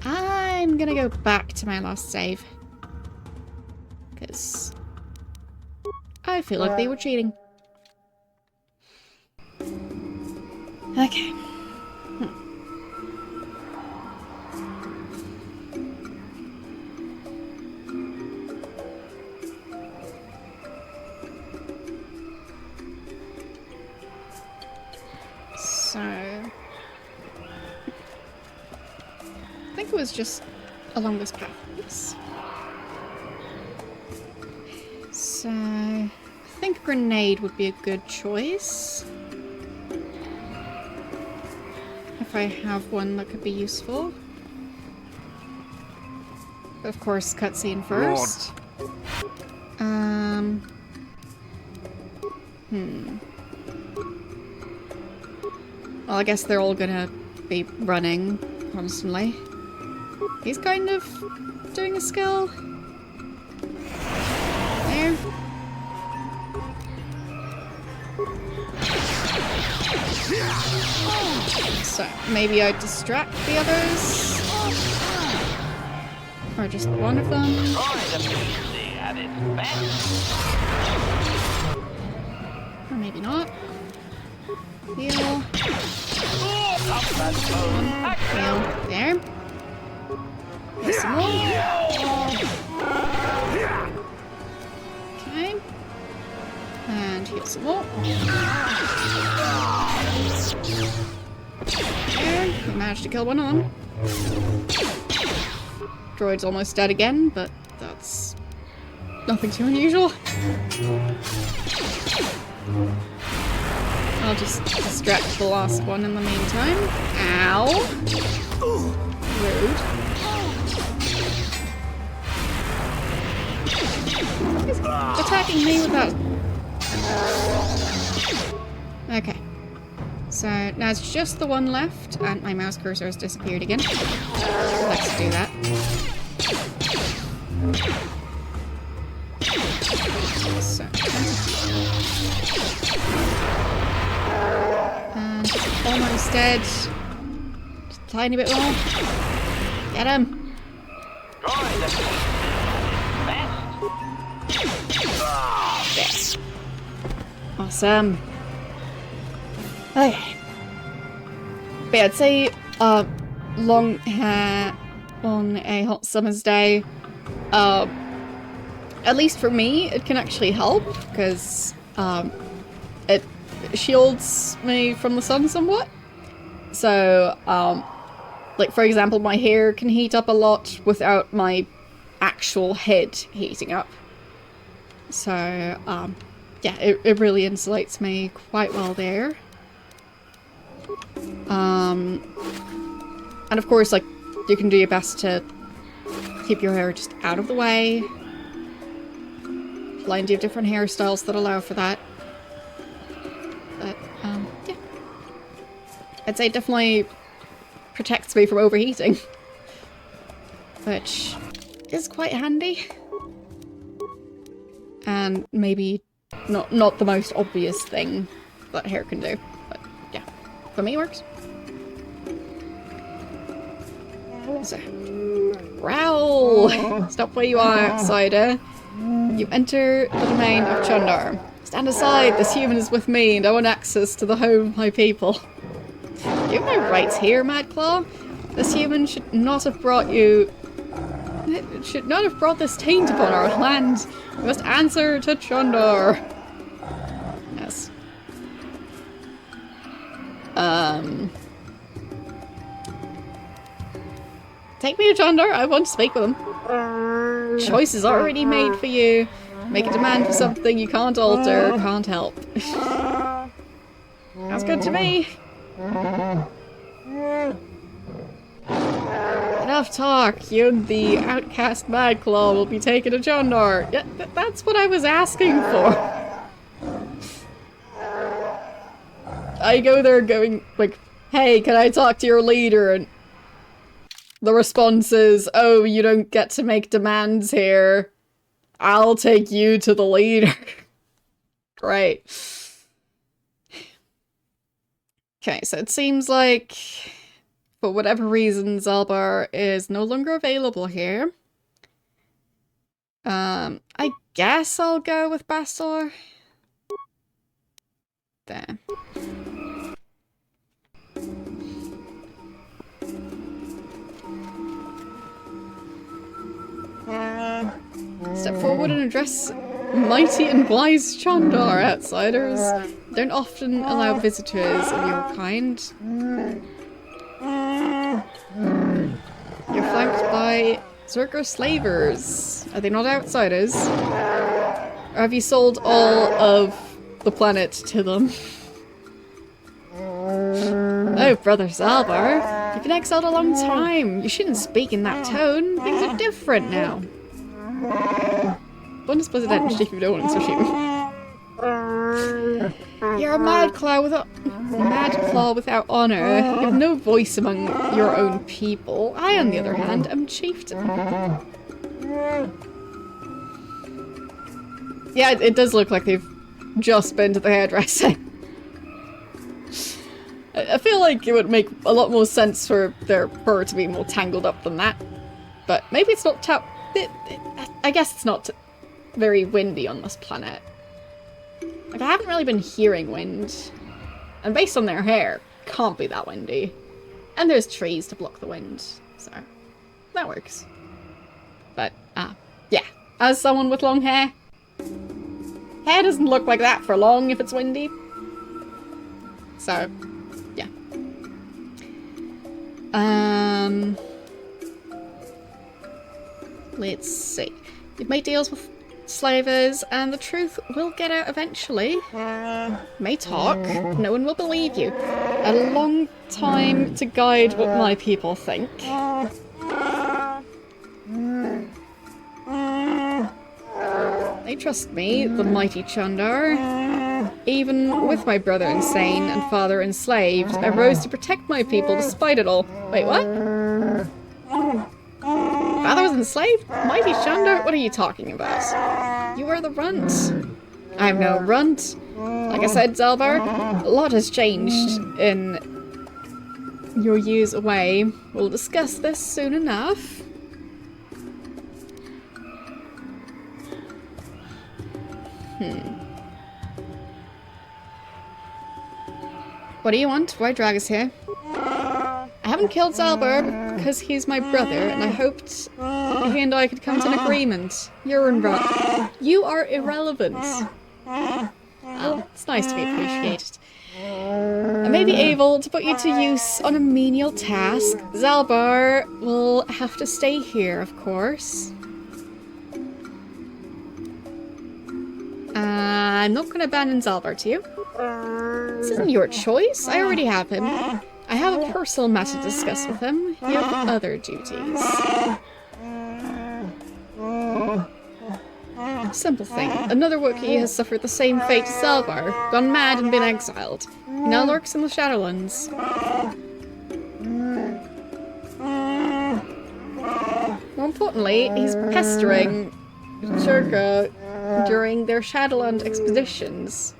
I'm gonna go back to my last save. Because I feel like they were cheating. Okay. So... I think it was just along this path. Yes. So... I think grenade would be a good choice. If I have one that could be useful. Of course, cutscene first. Well, I guess they're all gonna be running constantly. He's kind of doing a skill. There. So, maybe I distract the others? Or just one of them? Or maybe not. Heal. Heal. There. Heal some more. Okay. And heal some more. There, we managed to kill one of them. Droid's almost dead again, but that's nothing too unusual. I'll just distract the last one in the meantime. Ow! Rude. He's attacking me with that. Okay. So now it's just the one left, and my mouse cursor has disappeared again. Let's do that. So, and almost dead. Just a tiny bit more. Get him. There. Awesome. Okay. But yeah, I'd say long hair on a hot summer's day, at least for me, it can actually help, because it shields me from the sun somewhat. So, Like, for example, my hair can heat up a lot without my actual head heating up. So, yeah, it really insulates me quite well there. And of course, like, you can do your best to keep your hair just out of the way. Plenty of different hairstyles that allow for that. But, yeah. I'd say it definitely protects me from overheating. Which is quite handy. And maybe not the most obvious thing that hair can do. But, yeah. For me, it works. So, growl! Stop where you are, outsider. You enter the domain of Chundar. Stand aside, this human is with me, and I want access to the home of my people. You have no rights here, Madclaw. This human should not have brought you... should not have brought this taint upon our land. You must answer to Chundar. Yes. Take me to Chundar, I want to speak with him. Choice is already made for you. Make a demand for something you can't alter, can't help. Sounds good to me. Enough talk. You and the outcast Madclaw will be taken to Chundar. Yeah, that's what I was asking for. I go there going, like, hey, can I talk to your leader? And the response is, oh, you don't get to make demands here. I'll take you to the leader. Great. Okay, so it seems like, for whatever reason, Zalbar is no longer available here. I guess I'll go with Bastor. There. Step forward and address mighty and wise Chundar, outsiders. Don't often allow visitors of your kind. You're flanked by Zerker slavers. Are they not outsiders? Or have you sold all of the planet to them? Oh, Brother Zalbar. You've been exiled a long time. You shouldn't speak in that tone. Things are different now. Bundespräsident, stich wieder ohne zu schieben. You're a Madclaw without honor. You have no voice among your own people. I, on the other hand, am chieftain. Yeah, it does look like they've just been to the hairdresser. I feel like it would make a lot more sense for their fur to be more tangled up than that. But maybe it's not I guess it's not very windy on this planet. Like, I haven't really been hearing wind. And based on their hair, can't be that windy. And there's trees to block the wind, so that works. But, yeah. As someone with long hair, hair doesn't look like that for long if it's windy. So, yeah. Let's see. You've made deals with slavers, and the truth will get out eventually. May talk, no one will believe you. A long time to guide what my people think. They trust me, the mighty Chundar. Even with my brother insane and father enslaved, I rose to protect my people despite it all. Wait, what? Father was enslaved? Mighty Chundar? What are you talking about? You are the runt. I'm no runt. Like I said, Zalbar, a lot has changed in your years away. We'll discuss this soon enough. What do you want? Why drag us here? I haven't killed Zalbar because he's my brother, and I hoped he and I could come to an agreement. You are irrelevant. Oh, it's nice to be appreciated. I may be able to put you to use on a menial task. Zalbar will have to stay here, of course. I'm not going to abandon Zalbar to you. This isn't your choice. I already have him. I have a personal matter to discuss with him. You have other duties. Simple thing. Another Wookiee has suffered the same fate as Zalbar, gone mad and been exiled. He now lurks in the Shadowlands. More importantly, he's pestering Churka during their Shadowland expeditions.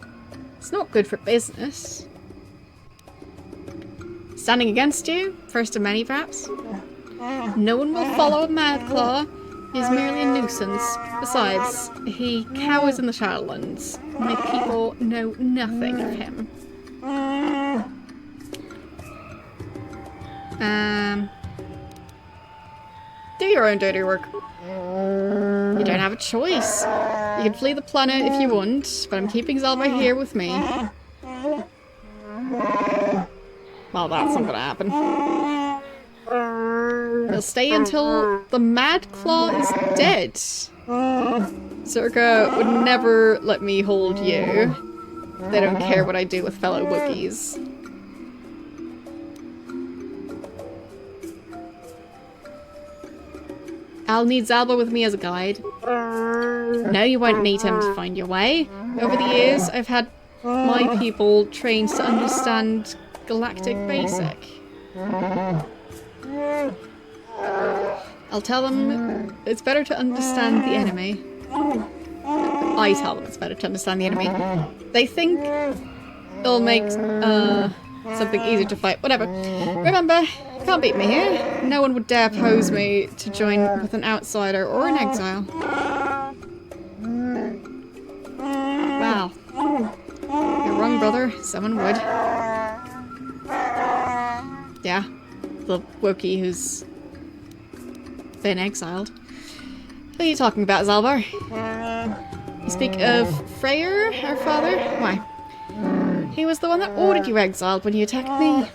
It's not good for business. Standing against you, first of many perhaps. No one will follow a Madclaw. He's merely a nuisance. Besides, he cowers in the Shadowlands. My people know nothing of him. Do your own dirty work. You don't have a choice. You can flee the planet if you want, but I'm keeping Zalbar here with me. Well, that's not gonna happen. He'll stay until the Madclaw is dead. Circa would never let me hold you. They don't care what I do with fellow Wookiees. I'll need Zalbar with me as a guide. No, you won't need him to find your way. Over the years, I've had my people trained to understand Galactic Basic. I'll tell them it's better to understand the enemy. I tell them it's better to understand the enemy. They think it'll make something easier to fight. Whatever. Remember, you can't beat me here. No one would dare oppose me to join with an outsider or an exile. Wow. You're wrong, brother. Someone would. Yeah. The Wookiee who's been exiled. What are you talking about, Zalbar? You speak of Freyr, our father? Why? He was the one that ordered you exiled when you attacked me.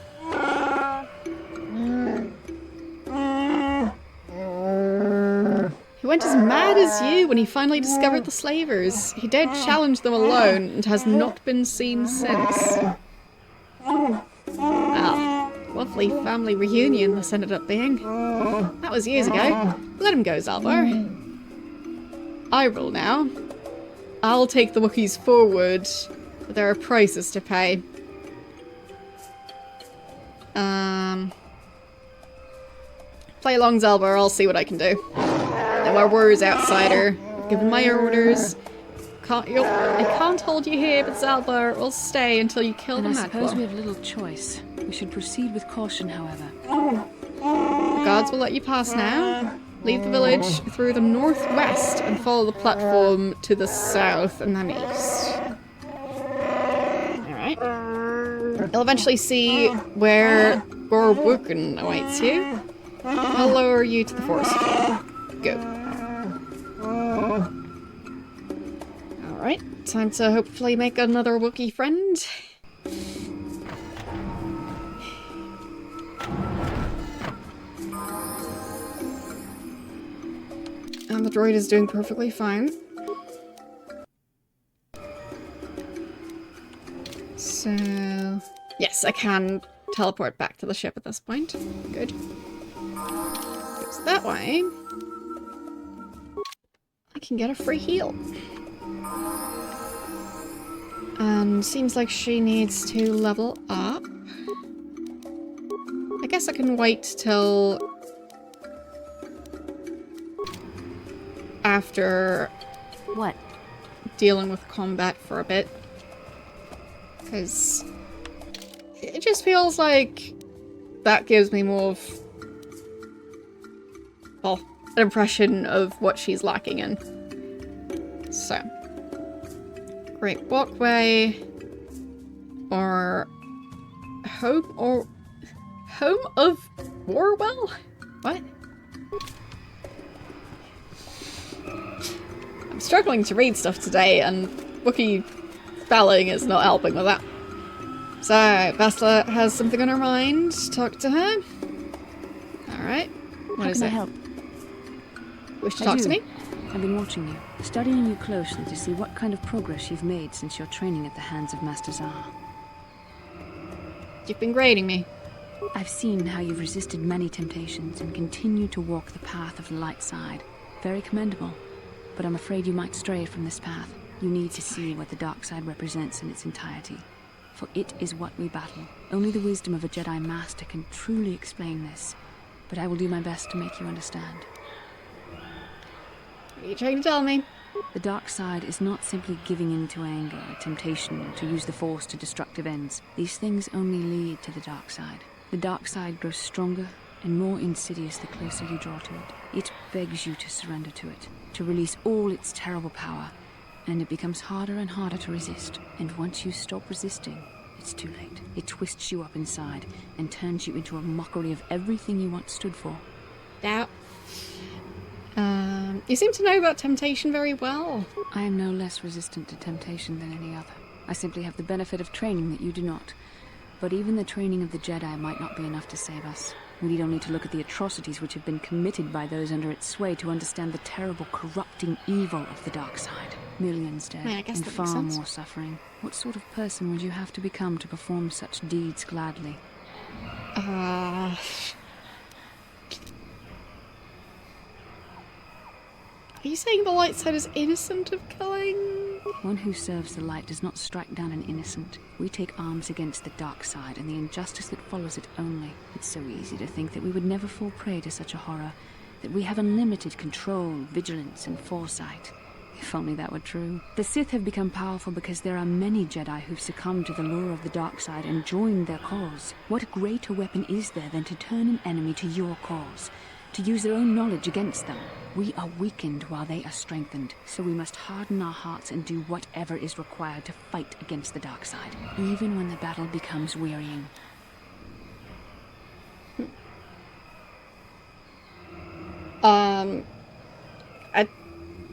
He went as mad as you when he finally discovered the slavers. He dared challenge them alone and has not been seen since. Well, lovely family reunion this ended up being. That was years ago. Let him go, Zalbar. I rule now. I'll take the Wookiees forward, but there are prices to pay. Play along, Zalbar. I'll see what I can do. No more words, outsider. Given my orders, I can't hold you here, but Zalbar will stay until you kill the Madclaw. I suppose we have little choice. We should proceed with caution, however. The guards will let you pass now. Leave the village through the northwest and follow the platform to the south and then east. Alright. You'll eventually see where Gorbukin awaits you. I'll lower you to the forest floor. Go. Alright, time to hopefully make another Wookiee friend. And the droid is doing perfectly fine. So... yes, I can teleport back to the ship at this point. Good. Goes that way. I can get a free heal. And seems like she needs to level up. I guess I can wait till after What? dealing with combat for a bit. Because it just feels like that gives me more of, well, an impression of what she's lacking in. So, Great Walkway, or Home of Warwell? What? I'm struggling to read stuff today, and Wookiee spelling is not helping with that. So, Bastila has something on her mind. Talk to her. Alright. What is How it? can I help? Wish to I talk do. to me? I've been watching you, studying you closely to see what kind of progress you've made since your training at the hands of Master Zahar. You've been grading me. I've seen how you've resisted many temptations and continue to walk the path of the light side. Very commendable. But I'm afraid you might stray from this path. You need to see what the dark side represents in its entirety. For it is what we battle. Only the wisdom of a Jedi Master can truly explain this. But I will do my best to make you understand. What are you trying to tell me? The dark side is not simply giving in to anger or temptation or to use the force to destructive ends. These things only lead to the dark side. The dark side grows stronger and more insidious the closer you draw to it. It begs you to surrender to it, to release all its terrible power, and it becomes harder and harder to resist. And once you stop resisting, it's too late. It twists you up inside and turns you into a mockery of everything you once stood for. Doubt. You seem to know about temptation very well. I am no less resistant to temptation than any other. I simply have the benefit of training that you do not. But even the training of the Jedi might not be enough to save us. We need only to look at the atrocities which have been committed by those under its sway to understand the terrible, corrupting evil of the dark side. Millions dead, I guess and that far makes sense. more suffering. What sort of person would you have to become to perform such deeds gladly? Are you saying the light side is innocent of killing? One who serves the light does not strike down an innocent. We take arms against the dark side and the injustice that follows it only. It's so easy to think that we would never fall prey to such a horror, that we have unlimited control, vigilance, and foresight. If only that were true. The Sith have become powerful because there are many Jedi who've succumbed to the lure of the dark side and joined their cause. What greater weapon is there than to turn an enemy to your cause? To use their own knowledge against them? We are weakened while they are strengthened, so we must harden our hearts and do whatever is required to fight against the dark side, even when the battle becomes wearying. I'm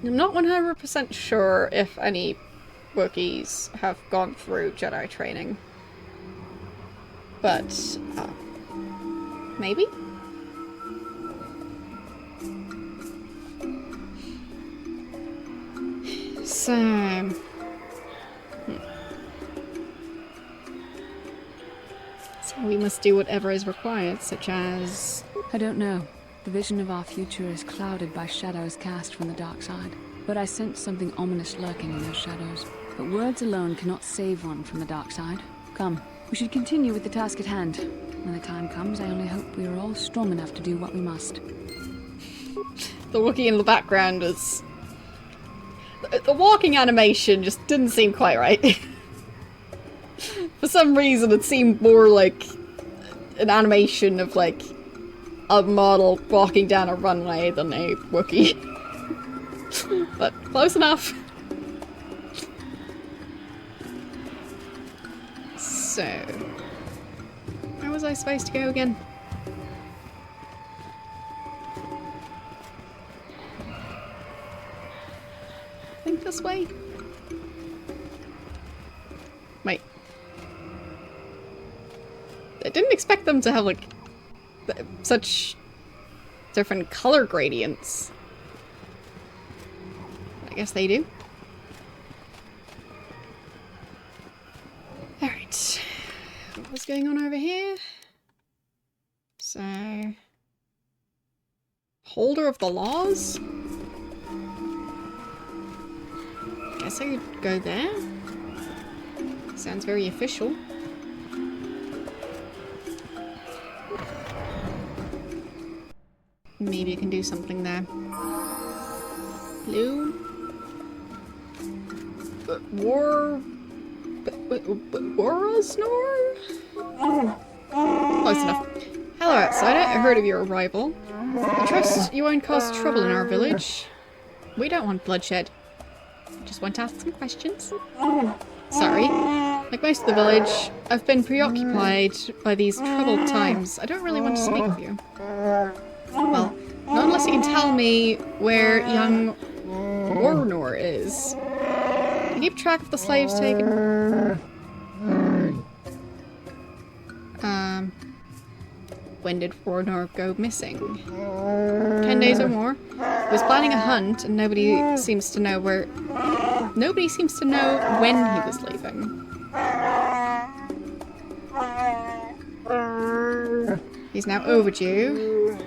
not 100% sure if any Wookiees have gone through Jedi training. But, maybe? So... So we must do whatever is required, such as... I don't know. The vision of our future is clouded by shadows cast from the dark side. But I sense something ominous lurking in those shadows. But words alone cannot save one from the dark side. Come, we should continue with the task at hand. When the time comes, I only hope we are all strong enough to do what we must. The Wookiee in the background is... The walking animation just didn't seem quite right. For some reason it seemed more like an animation of like a model walking down a runway than a Wookiee. But close enough. So... where was I supposed to go again? I think this way? Wait. I didn't expect them to have, like, such different color gradients. I guess they do. Alright. What's going on over here? So... Holder of the laws? Guess I could go there. Sounds very official. Maybe I can do something there. Hello? Warosnor? Close enough. Hello, outsider. I heard of your arrival. I trust you won't cause trouble in our village. We don't want bloodshed. I just want to ask some questions. Sorry. Like most of the village, I've been preoccupied by these troubled times. I don't really want to speak with you. Well, not unless you can tell me where young Warnor is. Keep track of the slaves taken. When did Fornor go missing? 10 days or more. He was planning a hunt, and nobody seems to know when he was leaving. He's now overdue.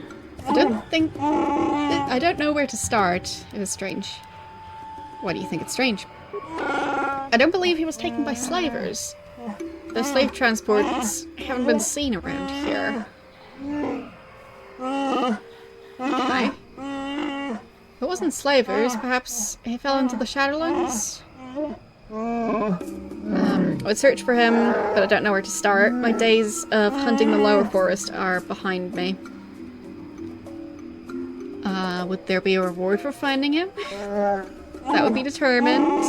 I don't know where to start. It was strange. Why do you think it's strange? I don't believe he was taken by slavers. The slave transports haven't been seen around here. Okay. If it wasn't slavers, perhaps he fell into the Shadowlands? I would search for him, but I don't know where to start. My days of hunting the lower forest are behind me. Would there be a reward for finding him? That would be determined.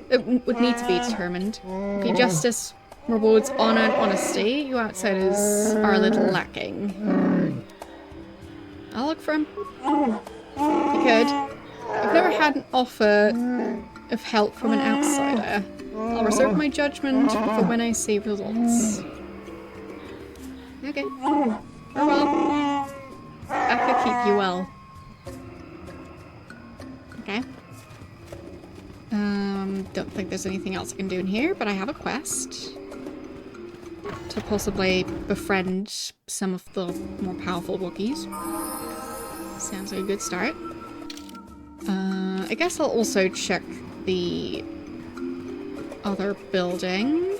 It would need to be determined. Be justice rewards honor and honesty. You outsiders are a little lacking. I'll look for him. If you could. I've never had an offer of help from an outsider. I'll reserve my judgment for when I see results. Okay. Farewell. I could keep you well. Okay. Don't think there's anything else I can do in here, but I have a quest to possibly befriend some of the more powerful Wookiees. Sounds like a good start. I guess I'll also check the other building,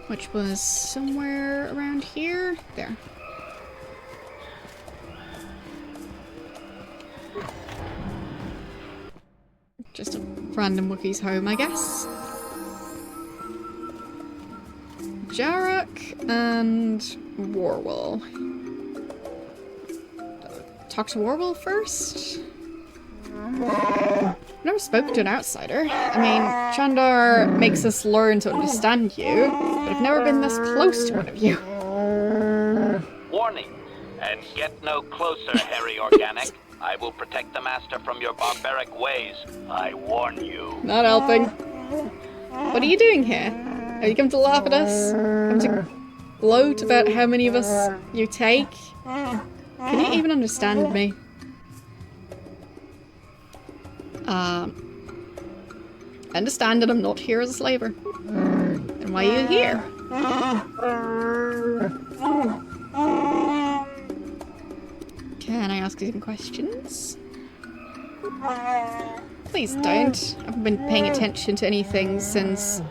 which was somewhere around here. There. Just a random Wookiee's home, I guess. Jarrok and Warwell. Talk to Warwell first? I've never spoken to an outsider. I mean, Chandar makes us learn to understand you, but I've never been this close to one of you. Warning, and get no closer, hairy organic. I will protect the master from your barbaric ways. I warn you. Not helping. What are you doing here? Have you come to laugh at us? Come to gloat about how many of us you take? Can you even understand me? Understand that I'm not here as a slaver. Then why are you here? Can I ask you some questions? Please don't. I haven't been paying attention to anything since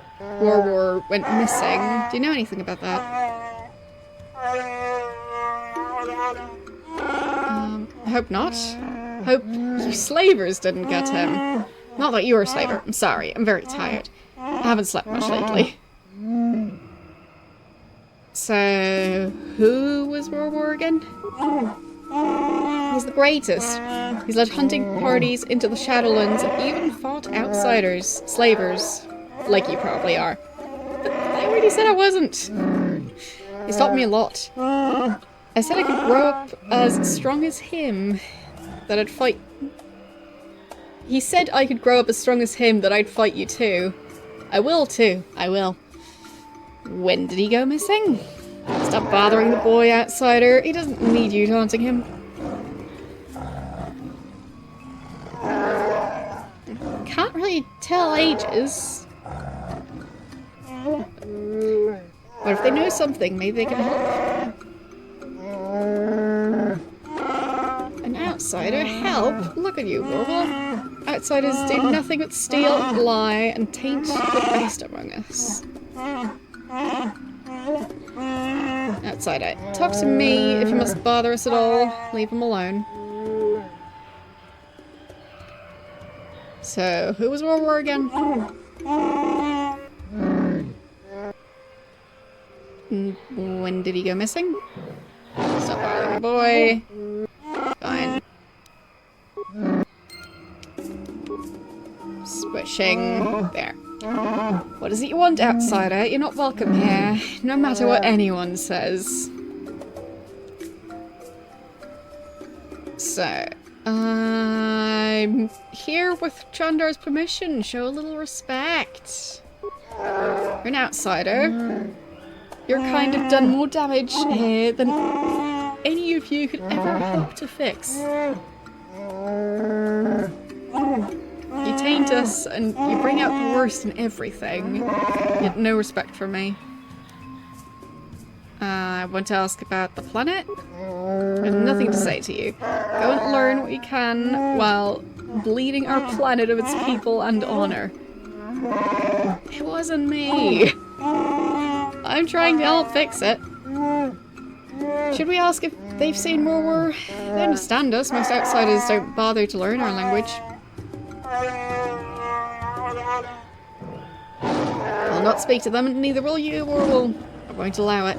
War went missing. Do you know anything about that? I hope not. Hope you slavers didn't get him. Not that you were a slaver. I'm sorry. I'm very tired. I haven't slept much lately. So, who was War again? He's the greatest. He's led hunting parties into the Shadowlands and even fought outsiders, slavers, like you probably are. But I already said I wasn't. He's taught me a lot. I said I could grow up as strong as him, that I'd fight. He said I could grow up as strong as him, that I'd fight you too. I will too. I will. When did he go missing? Stop bothering the boy, outsider. He doesn't need you taunting him. Can't really tell ages. But if they know something, maybe they can help. An outsider? Help? Look at you, Warble. Outsiders do nothing but steal, lie, and taint the best among us. Outsider, talk to me if you must bother us at all. Leave him alone. So, who was War again? When did he go missing? Stop bothering the boy. Fine. Switching. There. What is it you want, outsider? You're not welcome here, no matter what anyone says. So, I'm here with Chandar's permission. Show a little respect. You're an outsider. Your kind have done more damage here than any of you could ever hope to fix. You taint us, and you bring out the worst in everything. Yet no respect for me. I want to ask about the planet. I have nothing to say to you. Go and learn what you can while bleeding our planet of its people and honor. It wasn't me. I'm trying to help fix it. Should we ask if they've seen more war? They understand us. Most outsiders don't bother to learn our language. I'll not speak to them, and neither will you, or I won't allow it.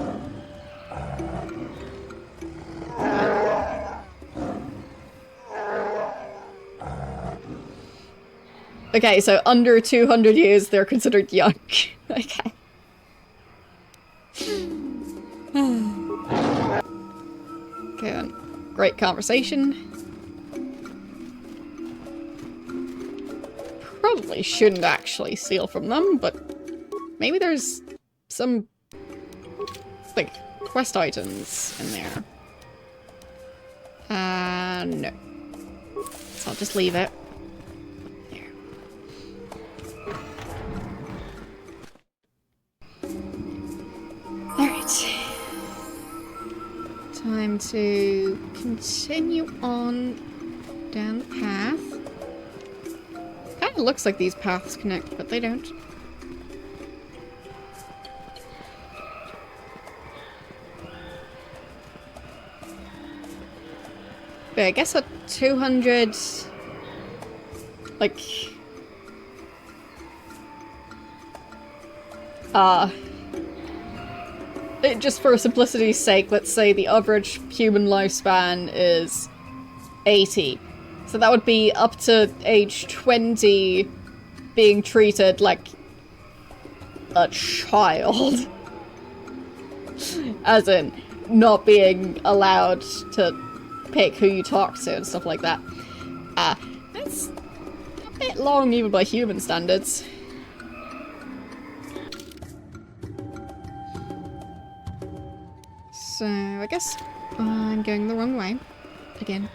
Okay, so under 200 years, they're considered young. Okay. Okay, great conversation. Probably shouldn't actually steal from them, but maybe there's some, like, quest items in there. No. So I'll just leave it. There. Alright. Time to continue on down the path. Kinda looks like these paths connect, but they don't. But I guess at 200... like... just for simplicity's sake, let's say the average human lifespan is 80. So that would be up to age 20 being treated like a child. As in, not being allowed to pick who you talk to and stuff like that. That's a bit long even by human standards. So, I guess I'm going the wrong way. Again.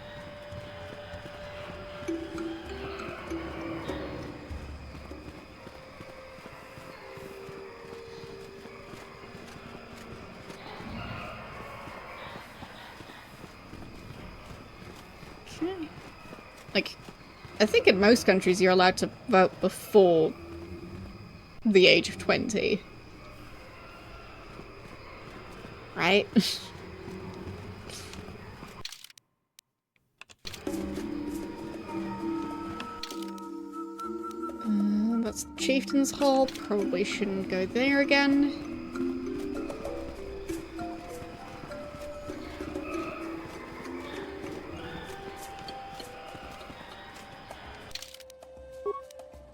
Okay. Like, I think in most countries you're allowed to vote before the age of 20. Right? That's Chieftain's Hall. Probably shouldn't go there again.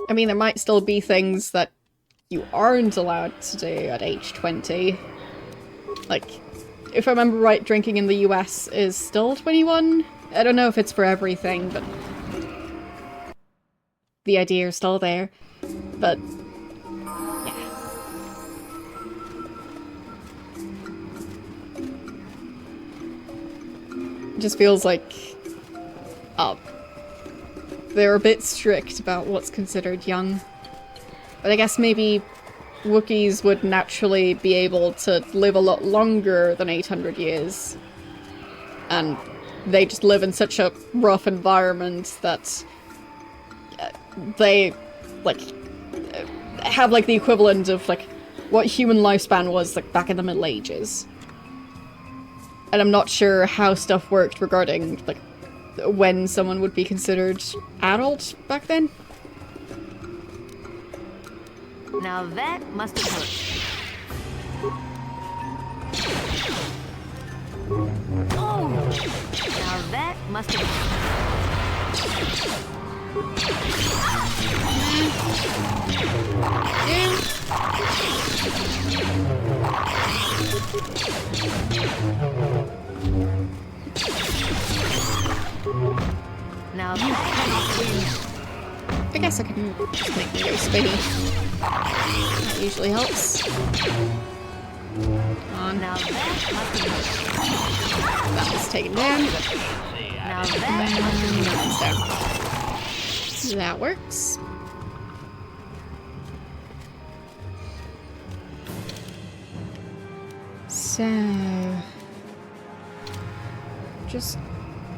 I mean, there might still be things that you aren't allowed to do at age 20. Like, if I remember right, drinking in the US is still 21? I don't know if it's for everything, but the idea is still there. But, yeah. It just feels like, they're a bit strict about what's considered young. But I guess maybe Wookiees would naturally be able to live a lot longer than 800 years. And they just live in such a rough environment that they, like, have, like, the equivalent of, like, what human lifespan was, like, back in the Middle Ages. And I'm not sure how stuff worked regarding, like, when someone would be considered adult back then. Now that must have hurt. Oh! Now that must have Now I guess I can just make me go spinny. That usually helps. On. Now that must be That was taken down. Now that must be That one's down. That works. So... just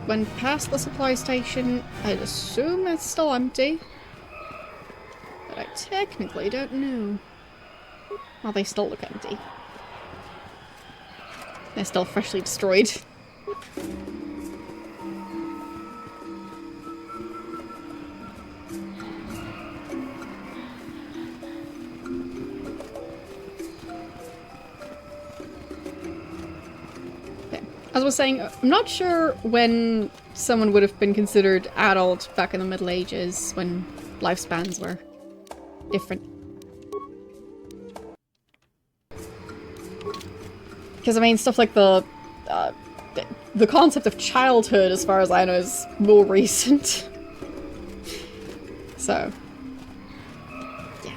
went past the supply station. I'd assume it's still empty. But I technically don't know. Well, they still look empty. They're still freshly destroyed. As I was saying, I'm not sure when someone would have been considered adult back in the Middle Ages, when lifespans were different. Because, I mean, stuff like the concept of childhood, as far as I know, is more recent. So, yeah.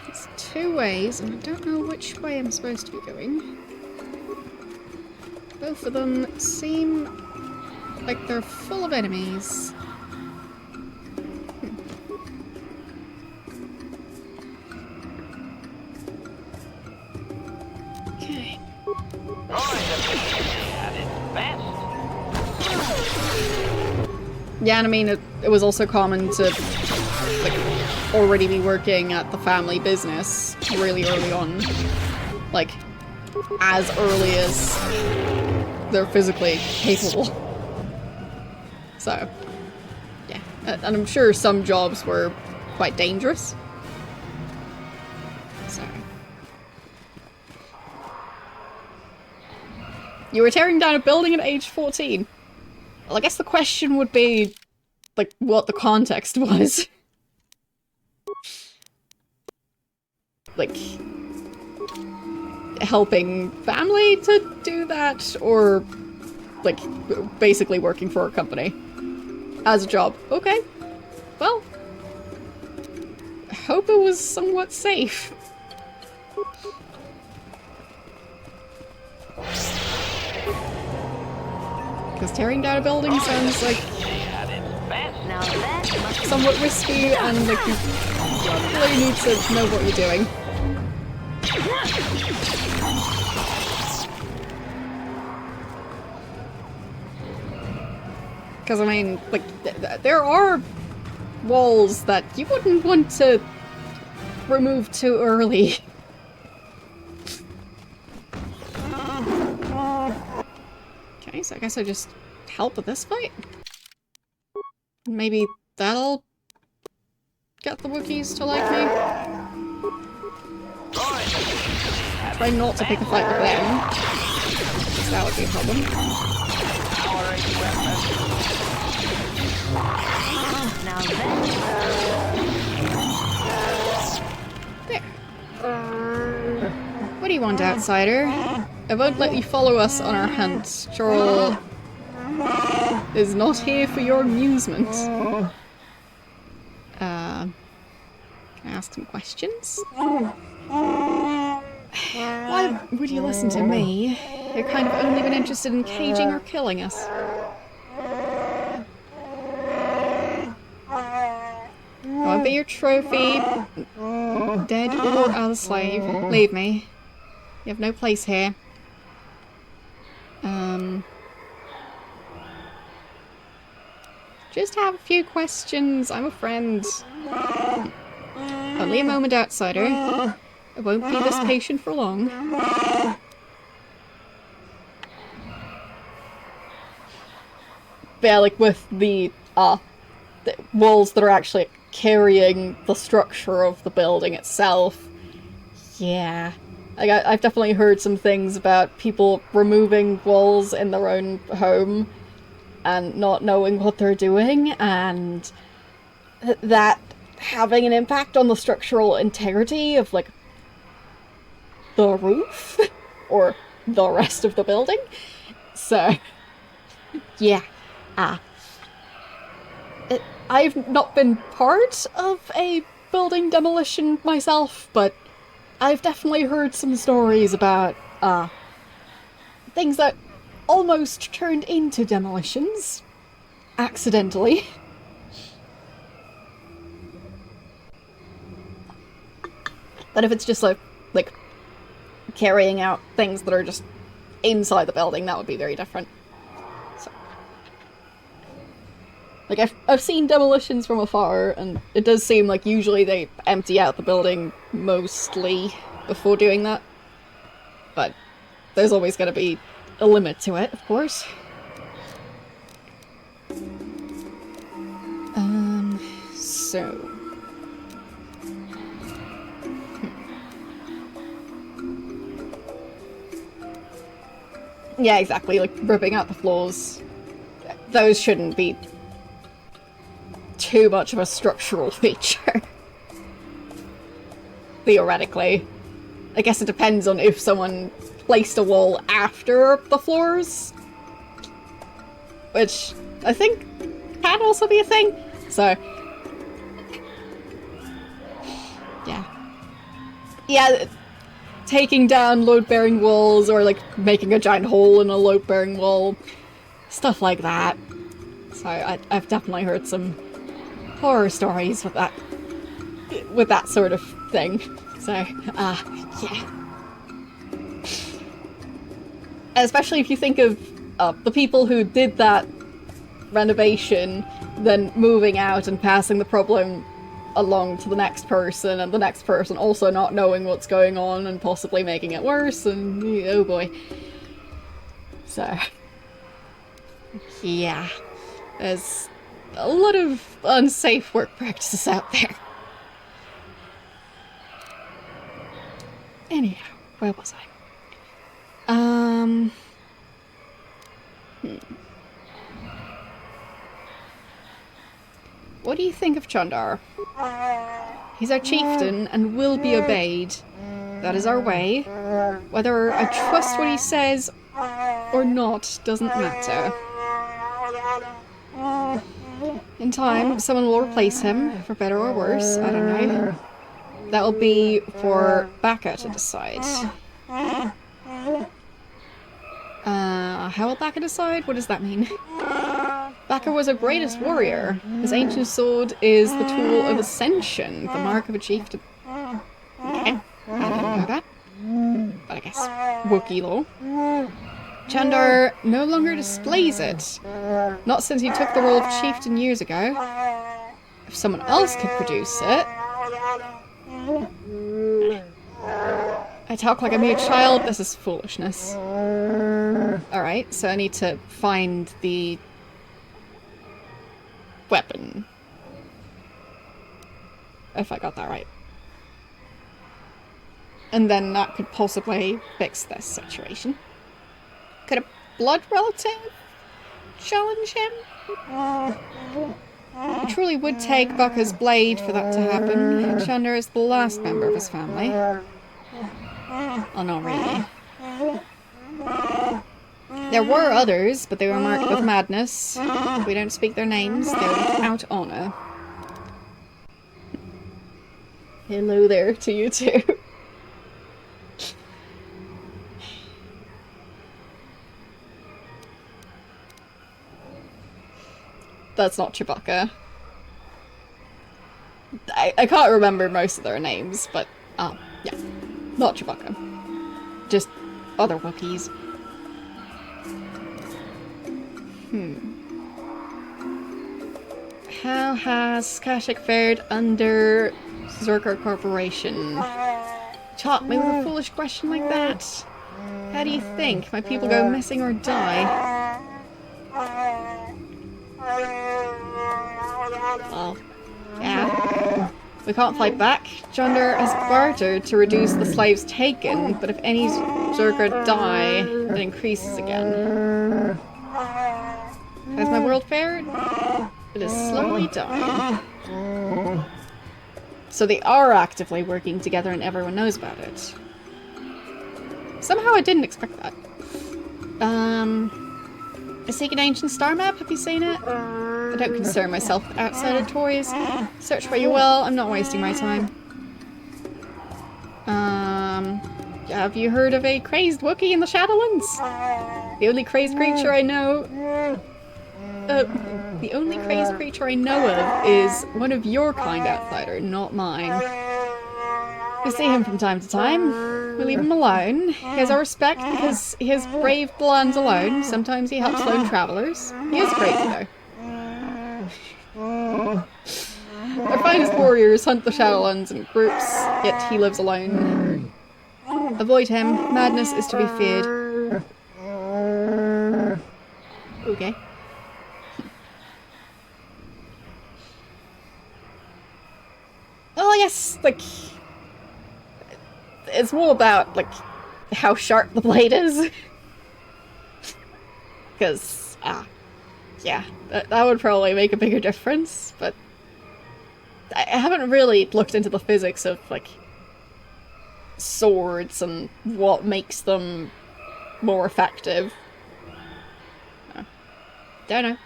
There's two ways, and I don't know which way I'm supposed to be going. Both of them seem like they're full of enemies. Okay. Yeah, and I mean, it was also common to, like, already be working at the family business really early on. Like, as early as they're physically capable. So, yeah. And I'm sure some jobs were quite dangerous. So. You were tearing down a building at age 14. Well, I guess the question would be, like, what the context was. Like, helping family to do that, or, like, basically working for a company as a job. Okay. Well, I hope it was somewhat safe. Because tearing down a building sounds like Now that must be somewhat risky, and like you really need to know what you're doing. Because I mean, like, there are walls that you wouldn't want to remove too early. Okay, so I guess I just help with this fight. Maybe that'll get the Wookiees to like me. Try not to pick a fight with them, because that would be a problem. now that There. What do you want, outsider? I won't let you follow us on our hunt. Chorl is not here for your amusement. Can I ask some questions? Why would you listen to me? You're kind of only been interested in caging or killing us. I won't be your trophy, dead or as a slave. Leave me. You have no place here. Just have a few questions. I'm a friend. Only a moment, outsider. I won't be this patient for long. Yeah, like with the walls that are actually carrying the structure of the building itself. Yeah. Like, I've definitely heard some things about people removing walls in their own home and not knowing what they're doing, and that having an impact on the structural integrity of, like, the roof or the rest of the building. So, yeah. I've not been part of a building demolition myself, but I've definitely heard some stories about, things that almost turned into demolitions. Accidentally. But if it's just like carrying out things that are just inside the building, that would be very different. So, like, I've seen demolitions from afar, and it does seem like usually they empty out the building mostly before doing that. But there's always going to be a limit to it, of course. So... Yeah, exactly, like, ripping out the floors. Those shouldn't be too much of a structural feature. Theoretically. I guess it depends on if someone placed a wall after the floors. Which I think can also be a thing. So... yeah. Yeah, taking down load-bearing walls, or like making a giant hole in a load-bearing wall, stuff like that. So I've definitely heard some horror stories with that sort of thing. So, yeah. Especially if you think of the people who did that renovation, then moving out and passing the problem along to the next person, and the next person also not knowing what's going on and possibly making it worse, and oh boy. So, yeah, there's a lot of unsafe work practices out there. Anyhow, where was I? What do you think of Chandar? He's our chieftain and will be obeyed. That is our way. Whether I trust what he says or not doesn't matter. In time, someone will replace him, for better or worse, I don't know. That will be for Baka to decide. How will Baka decide? What does that mean? Baka was our greatest warrior. His ancient sword is the tool of ascension, the mark of a chieftain. Okay, I didn't know that. But I guess Wookiee law. Chandar no longer displays it. Not since he took the role of chieftain years ago. If someone else could produce it... I talk like a mere child. This is foolishness. Alright, so I need to find the weapon. If I got that right. And then that could possibly fix this situation. Could a blood relative challenge him? It truly would take Baka's blade for that to happen. Chandar is the last member of his family. Oh, no, really. There were others, but they were marked with madness. We don't speak their names, they're without honor. Hello there to you too. That's not Chewbacca. I can't remember most of their names, but, yeah. Not Chewbacca. Just other Wookiees. How has Kashyyyk fared under Zerker Corporation? Taught me with a foolish question like that. How do you think? My people go missing or die? Well, yeah. We can't fight back. Chandar has bartered to reduce the slaves taken, but if any Zerker die, it increases again. Has my world fared? It is slowly dying. So they are actively working together and everyone knows about it. Somehow I didn't expect that. I seek an ancient star map, have you seen it? I don't concern myself with outsider toys. Search where you will, I'm not wasting my time. Have you heard of a crazed Wookiee in the Shadowlands? The only crazed creature I know... the only crazed creature I know of is one of your kind, outsider, not mine. We see him from time to time. We leave him alone. He has our respect because he has braved the lands alone. Sometimes he helps lone travelers. He is crazy, though. Our finest warriors hunt the Shadowlands in groups, yet he lives alone. Avoid him. Madness is to be feared. Okay. Well, I guess, like... It's more about, like, how sharp the blade is. Because, yeah, that would probably make a bigger difference, but... I haven't really looked into the physics of, like, swords and what makes them more effective. Don't know.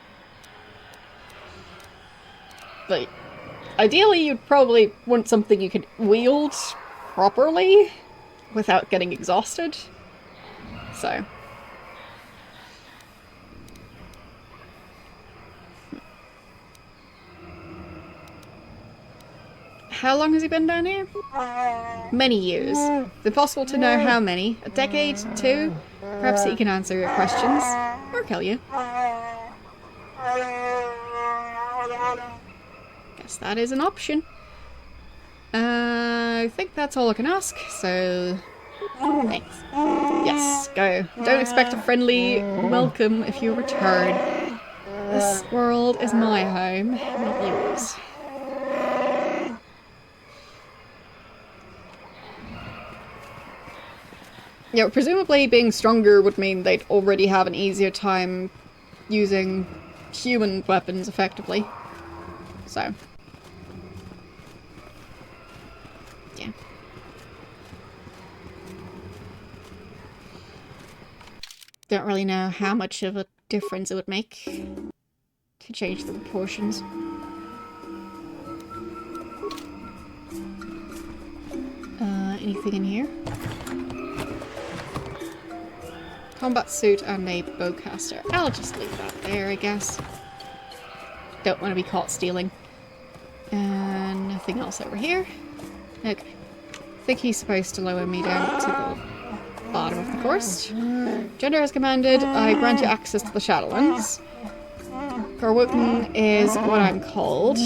But ideally, you'd probably want something you could wield properly without getting exhausted. So. How long has he been down here? Many years. Is it possible to know how many? A decade? 2? Perhaps he can answer your questions. Or kill you. Guess that is an option. I think that's all I can ask, so... Thanks. Yes, go. Don't expect a friendly welcome if you return. This world is my home, not yours. Yeah, presumably being stronger would mean they'd already have an easier time using human weapons effectively. So. Yeah. Don't really know how much of a difference it would make to change the proportions. Anything in here? Combat suit and a bowcaster. I'll just leave that there, I guess. Don't want to be caught stealing. And nothing else over here. Okay. I think he's supposed to lower me down to the bottom of the course. Gender has commanded, I grant you access to the Shadowlands. Garwoken is what I'm called.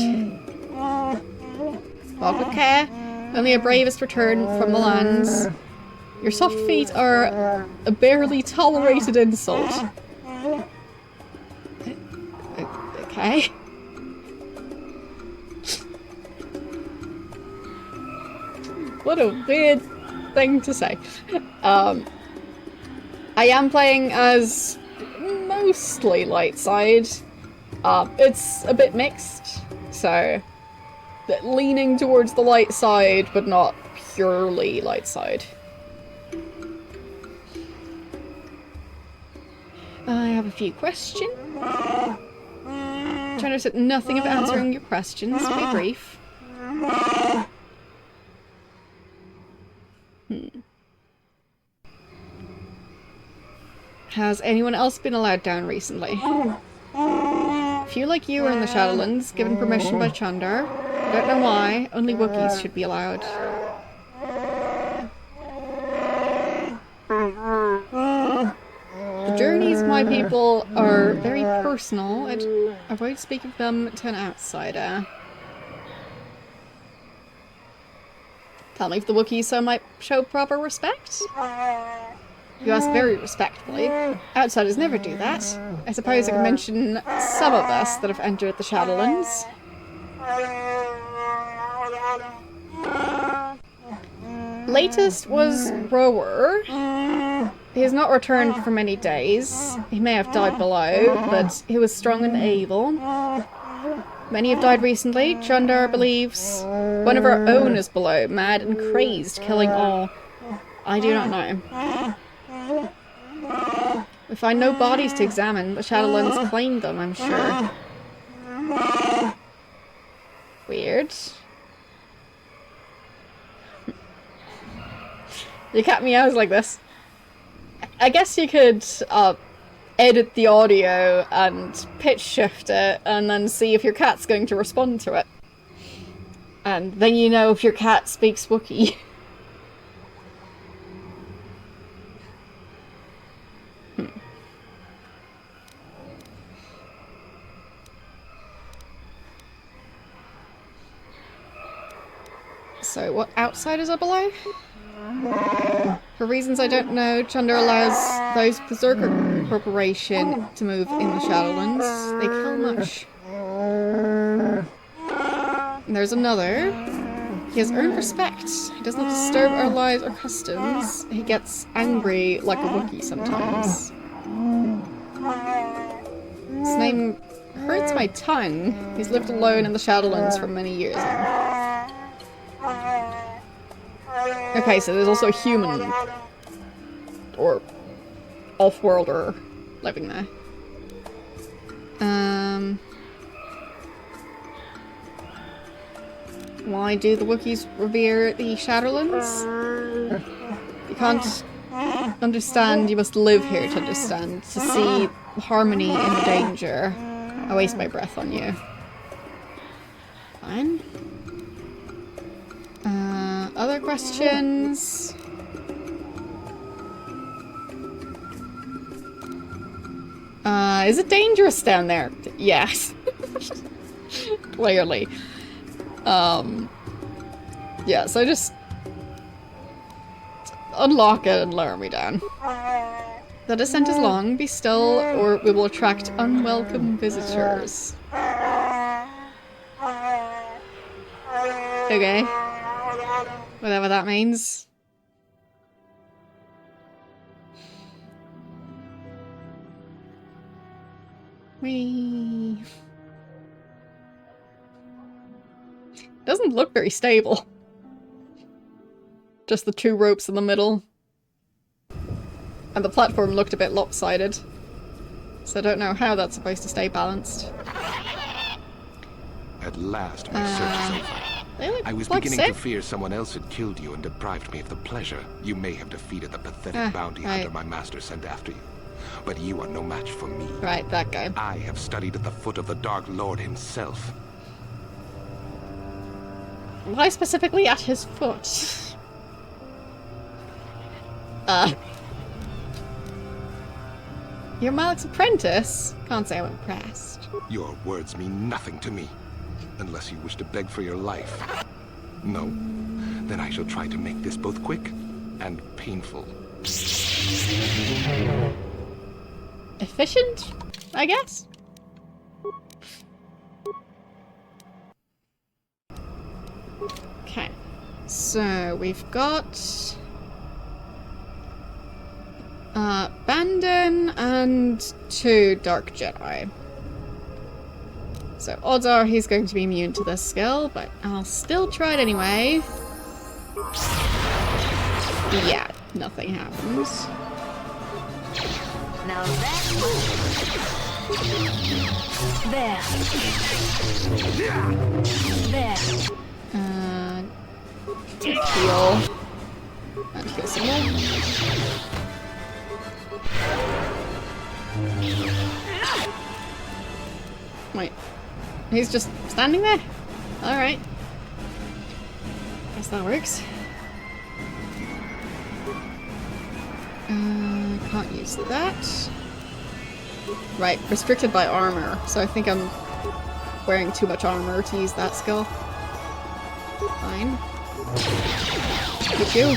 Walk with care. Only a bravest return from the lands. Your soft feet are a barely tolerated insult. Okay. What a weird thing to say. I am playing as mostly light side. It's a bit mixed, so leaning towards the light side, but not purely light side. I have a few questions. Trying to say nothing of answering your questions. Be brief. Has anyone else been allowed down recently? Few like you are in the Shadowlands, given permission by Chandar. I don't know why. Only Wookiees should be allowed. The journeys of my people are very personal, and I won't speak of them to an outsider. Tell me if the Wookiees might show proper respect? You ask very respectfully. Outsiders never do that. I suppose I can mention some of us that have entered the Shadowlands. Latest was Rower. He has not returned for many days. He may have died below, but he was strong and able. Many have died recently. Chandar believes one of our own is below, mad and crazed, killing all. I do not know. We find no bodies to examine. The Shadowlands claimed them, I'm sure. Weird. Your cat meows like this. I guess you could edit the audio and pitch shift it and then see if your cat's going to respond to it. And then you know if your cat speaks Wookiee. So what outsiders are below? For reasons I don't know, Chunder allows those Berserker Corporation to move in the Shadowlands. They kill much. And there's another. He has earned respect. He does not disturb our lives or customs. He gets angry like a Wookiee sometimes. His name hurts my tongue. He's lived alone in the Shadowlands for many years now. Okay, so there's also a human or off-worlder living there. Why do the Wookiees revere the Shadowlands? You can't understand, you must live here to understand, to see harmony in the danger. I waste my breath on you. Fine. Other questions? Is it dangerous down there? Yes. Clearly. Yeah, so just unlock it and lower me down. The descent is long, be still, or we will attract unwelcome visitors. Okay. Whatever that means. Whee. Doesn't look very stable. Just the two ropes in the middle. And the platform looked a bit lopsided. So I don't know how that's supposed to stay balanced. At last, my search is over. I was beginning to fear someone else had killed you and deprived me of the pleasure. You may have defeated the pathetic bounty hunter my master sent after you. But you are no match for me. Right, that guy. I have studied at the foot of the Dark Lord himself. Why specifically at his foot? You're Malik's apprentice? Can't say I'm impressed. Your words mean nothing to me. Unless you wish to beg for your life. No? Then I shall try to make this both quick and painful. Efficient, I guess? Okay. So, we've got... Bandon and 2 Dark Jedi. So odds are he's going to be immune to this skill, but I'll still try it anyway. Yeah, nothing happens. Now that's there. There. Heal. And heal some more. Wait. He's just standing there? Alright. Guess that works. Can't use that. Right, restricted by armor. So I think I'm wearing too much armor to use that skill. Fine. Look at you.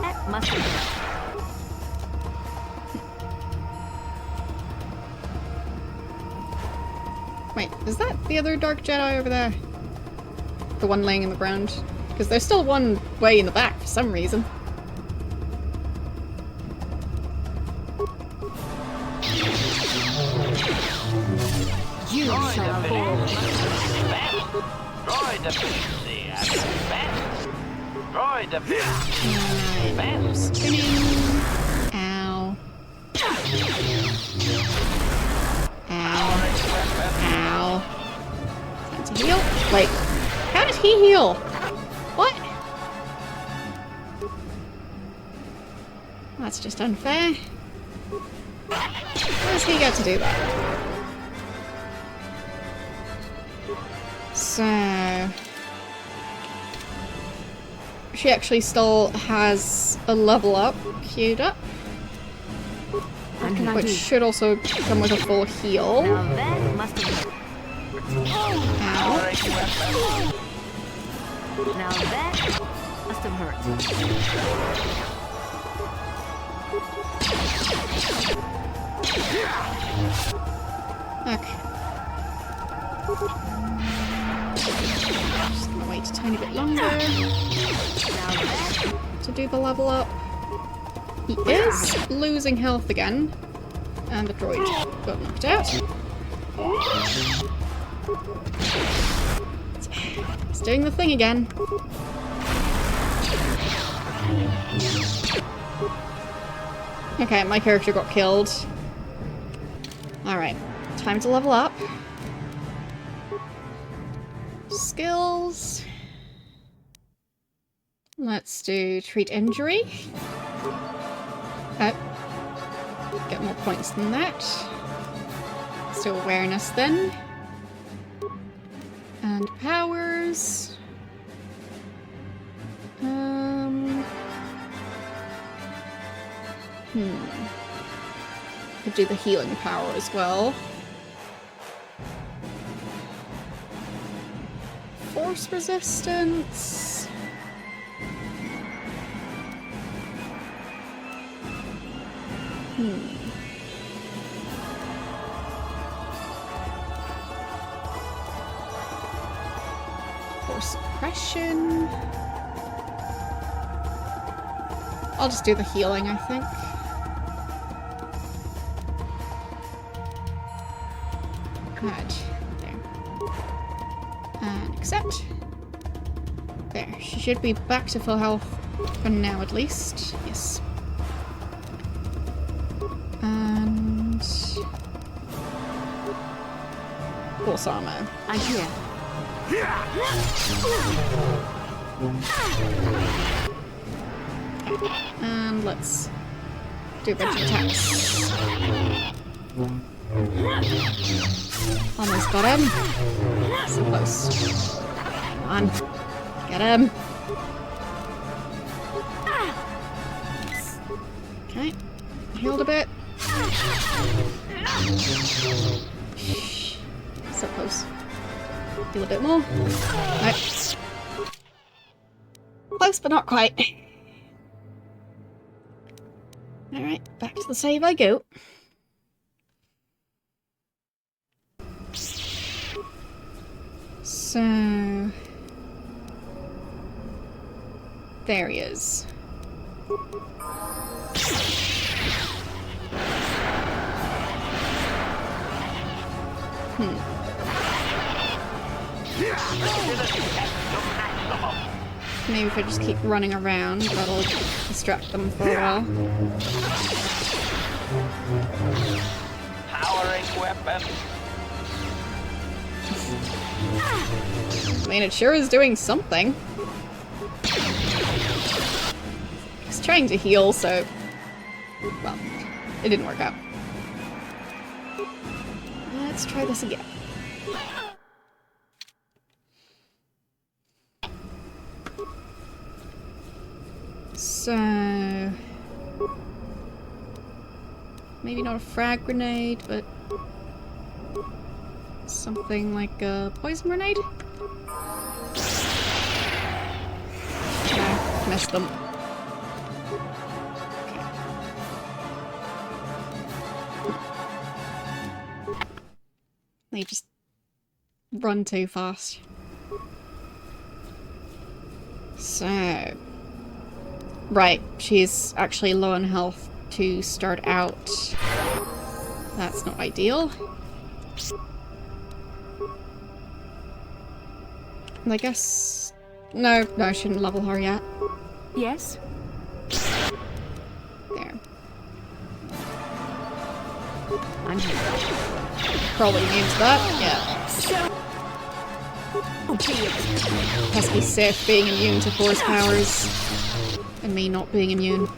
That must be. Wait, is that the other Dark Jedi over there? The one laying in the ground? Because there's still one way in the back for some reason. You shall fall. Droid efficiency at its best. Droid efficiency at its best. Spinning. Ow. Wait, how did he heal? What? That's just unfair. How does he get to do that? So... she actually still has a level up queued up. Which should also come with a full heal. Now that must have... Ow. Now that must have hurt. Okay. Just gonna wait a tiny bit longer to do the level up. He is losing health again, and the droid got knocked out. It's doing the thing again. Okay, my character got killed. Alright, time to level up. Skills. Let's do treat injury. Oh. Get more points than that. Let's do awareness then. And powers. Could do the healing power as well. Force resistance. Force suppression. I'll just do the healing, I think. Good. There. And accept. There. She should be back to full health for now, at least. Yes. And... force armor. I'm here. And let's do a bunch of attacks. Almost got him. So close. Come on. Get him. Okay. Healed a bit. So close. Do a bit more. Right. Close, but not quite. Alright, back to the save I go. So... there he is. Maybe if I just keep running around, that'll distract them for a while. Powering weapon. I mean, it sure is doing something. It's trying to heal, so... well, it didn't work out. Let's try this again. So... maybe not a frag grenade, but... something like a poison grenade? No, missed them. Okay. They just run too fast. So... right, she's actually low on health to start out. That's not ideal. I guess... no, I shouldn't level her yet. Yes? There. I'm here. Probably needs that, yeah. Pesky Sif being immune to force powers. And me not being immune.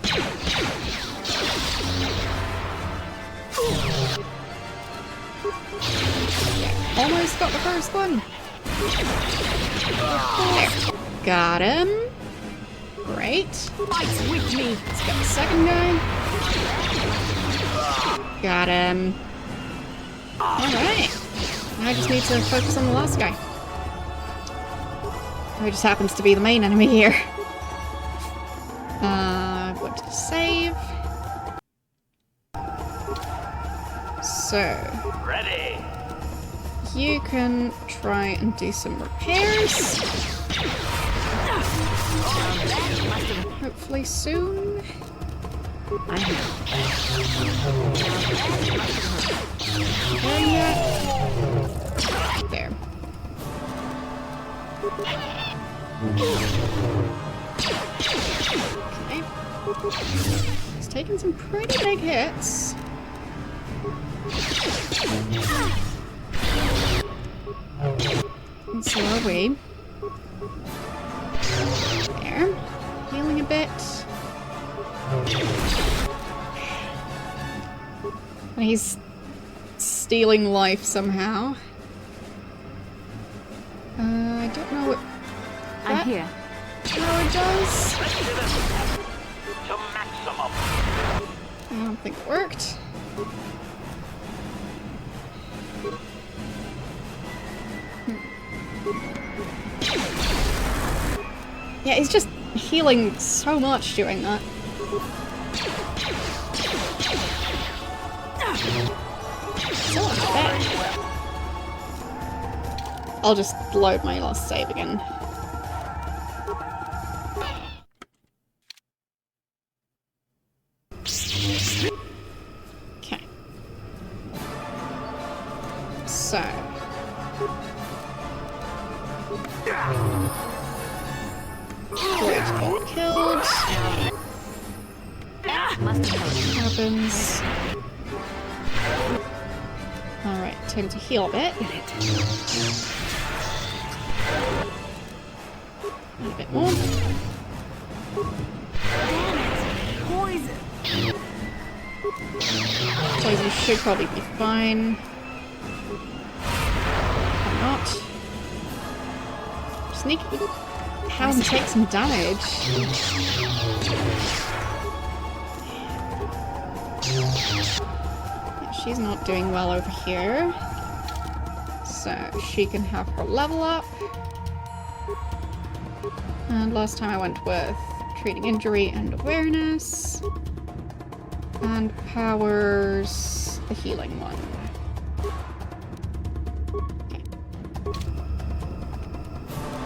Yeah, almost got the first one. There. Got him. Great. Fight with me. Let's get the second guy. Got him. Alright. Now I just need to focus on the last guy. Who just happens to be the main enemy here. What to save. So. Ready. You can try and do some repairs. Hopefully soon. There. Okay. He's taking some pretty big hits. And so are we. There. Healing a bit. And he's stealing life somehow. I don't know what I'm here. power does. To maximum. I don't think it worked. Yeah, he's just healing so much doing that. So unfair. I'll just load my last save again. Okay. So. Great, got killed. Happens. Alright, time to heal a bit. And a bit more. Poison should probably be fine. Or not. Sneak. Have him take some damage. Yeah, she's not doing well over here. So she can have her level up. And last time I went with treating injury and awareness. And powers the healing one. Okay.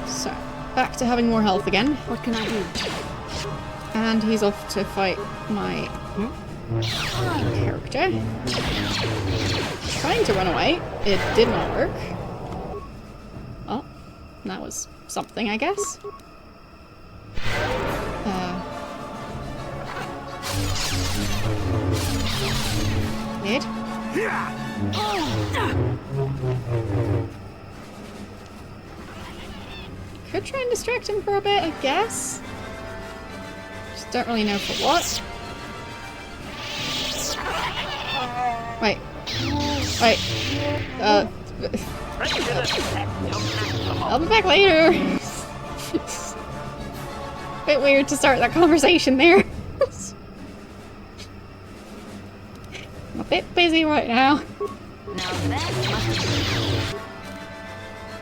So, back to having more health again. What can I do? And he's off to fight my character. Trying to run away. It did not work. Well, that was something, I guess. Mid. Could try and distract him for a bit, I guess. Just don't really know for what. Wait. Wait. I'll be back later. Bit weird to start that conversation there. I'm a bit busy right now.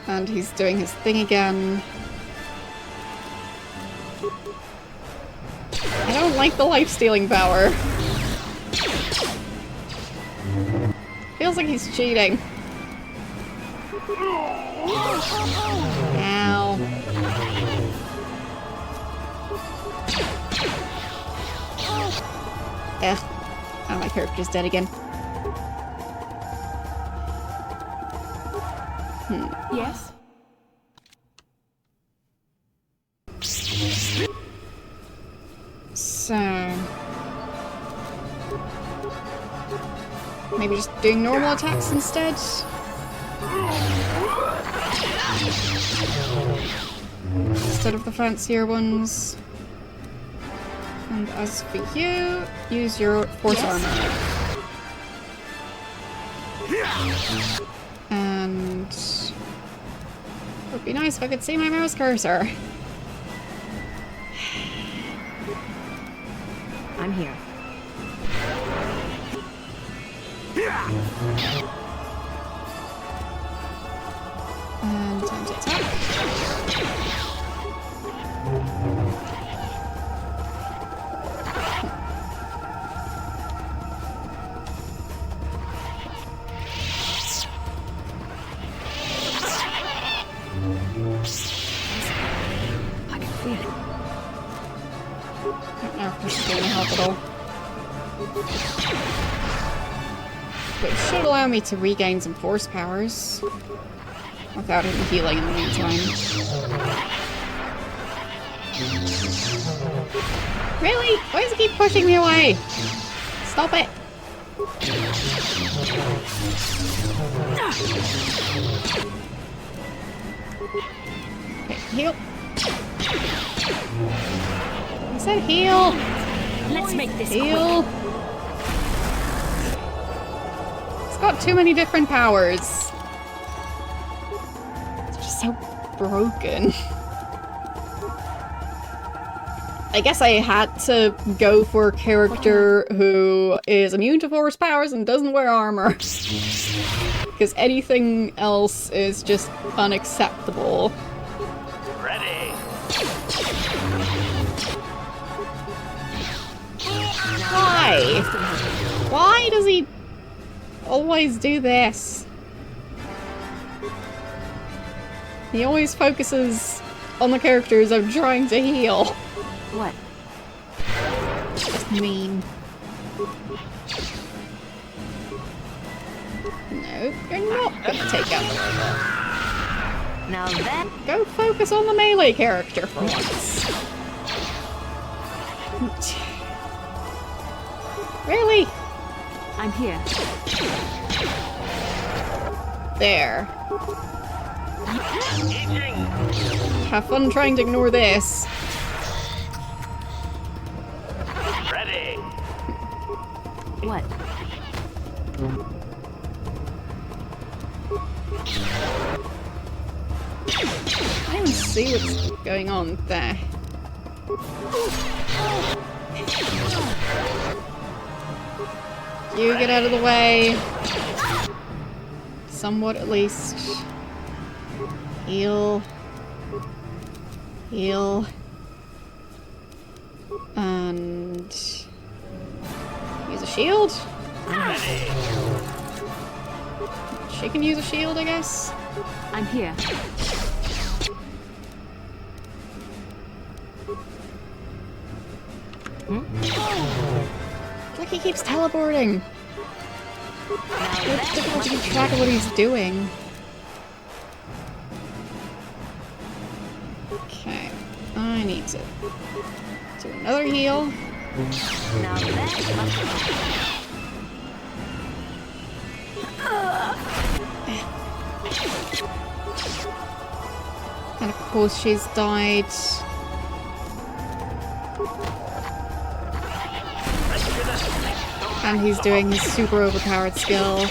And he's doing his thing again. I don't like the life-stealing power. Feels like he's cheating. Ow. Ugh. Oh, my character's dead again. Yes? So... maybe just doing normal attacks instead? instead of the fancier ones. And as for you, use your force armor. And it would be nice if I could see my mouse cursor. I'm here. And time to attack. I can feel it. I don't know if this is going to help at all. But it should allow me to regain some force powers without him healing in the meantime. Really? Why does it keep pushing me away? Stop it! Okay, heal. I said heal! Let's make this Heal! It's got too many different powers. It's just so broken. I guess I had to go for a character who is immune to force powers and doesn't wear armor. Because anything else is just unacceptable. Ready. Why? Why does he always do this? He always focuses on the characters I'm trying to heal. What? Just mean. No, you're not gonna take out the robot. Now that... Go focus on the melee character for once. Really? I'm here. There. Have fun trying to ignore this. Ready. What? I don't see what's going on there. You get out of the way. Somewhat at least. Heal. Heal. And use a shield. She can use a shield, I guess. I'm here. Like he keeps teleporting. It's difficult to keep track of what he's doing. Okay, I need to do another heal. Now that must... And of course she's died. And he's doing his super overpowered skill.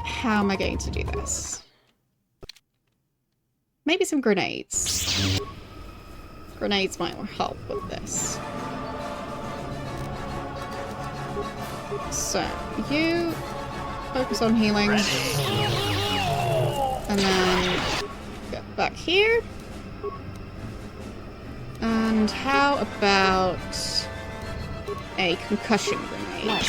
How am I going to do this? Maybe some grenades. Grenades might help with this. So, you focus on healing. And then get back here. And how about a concussion grenade?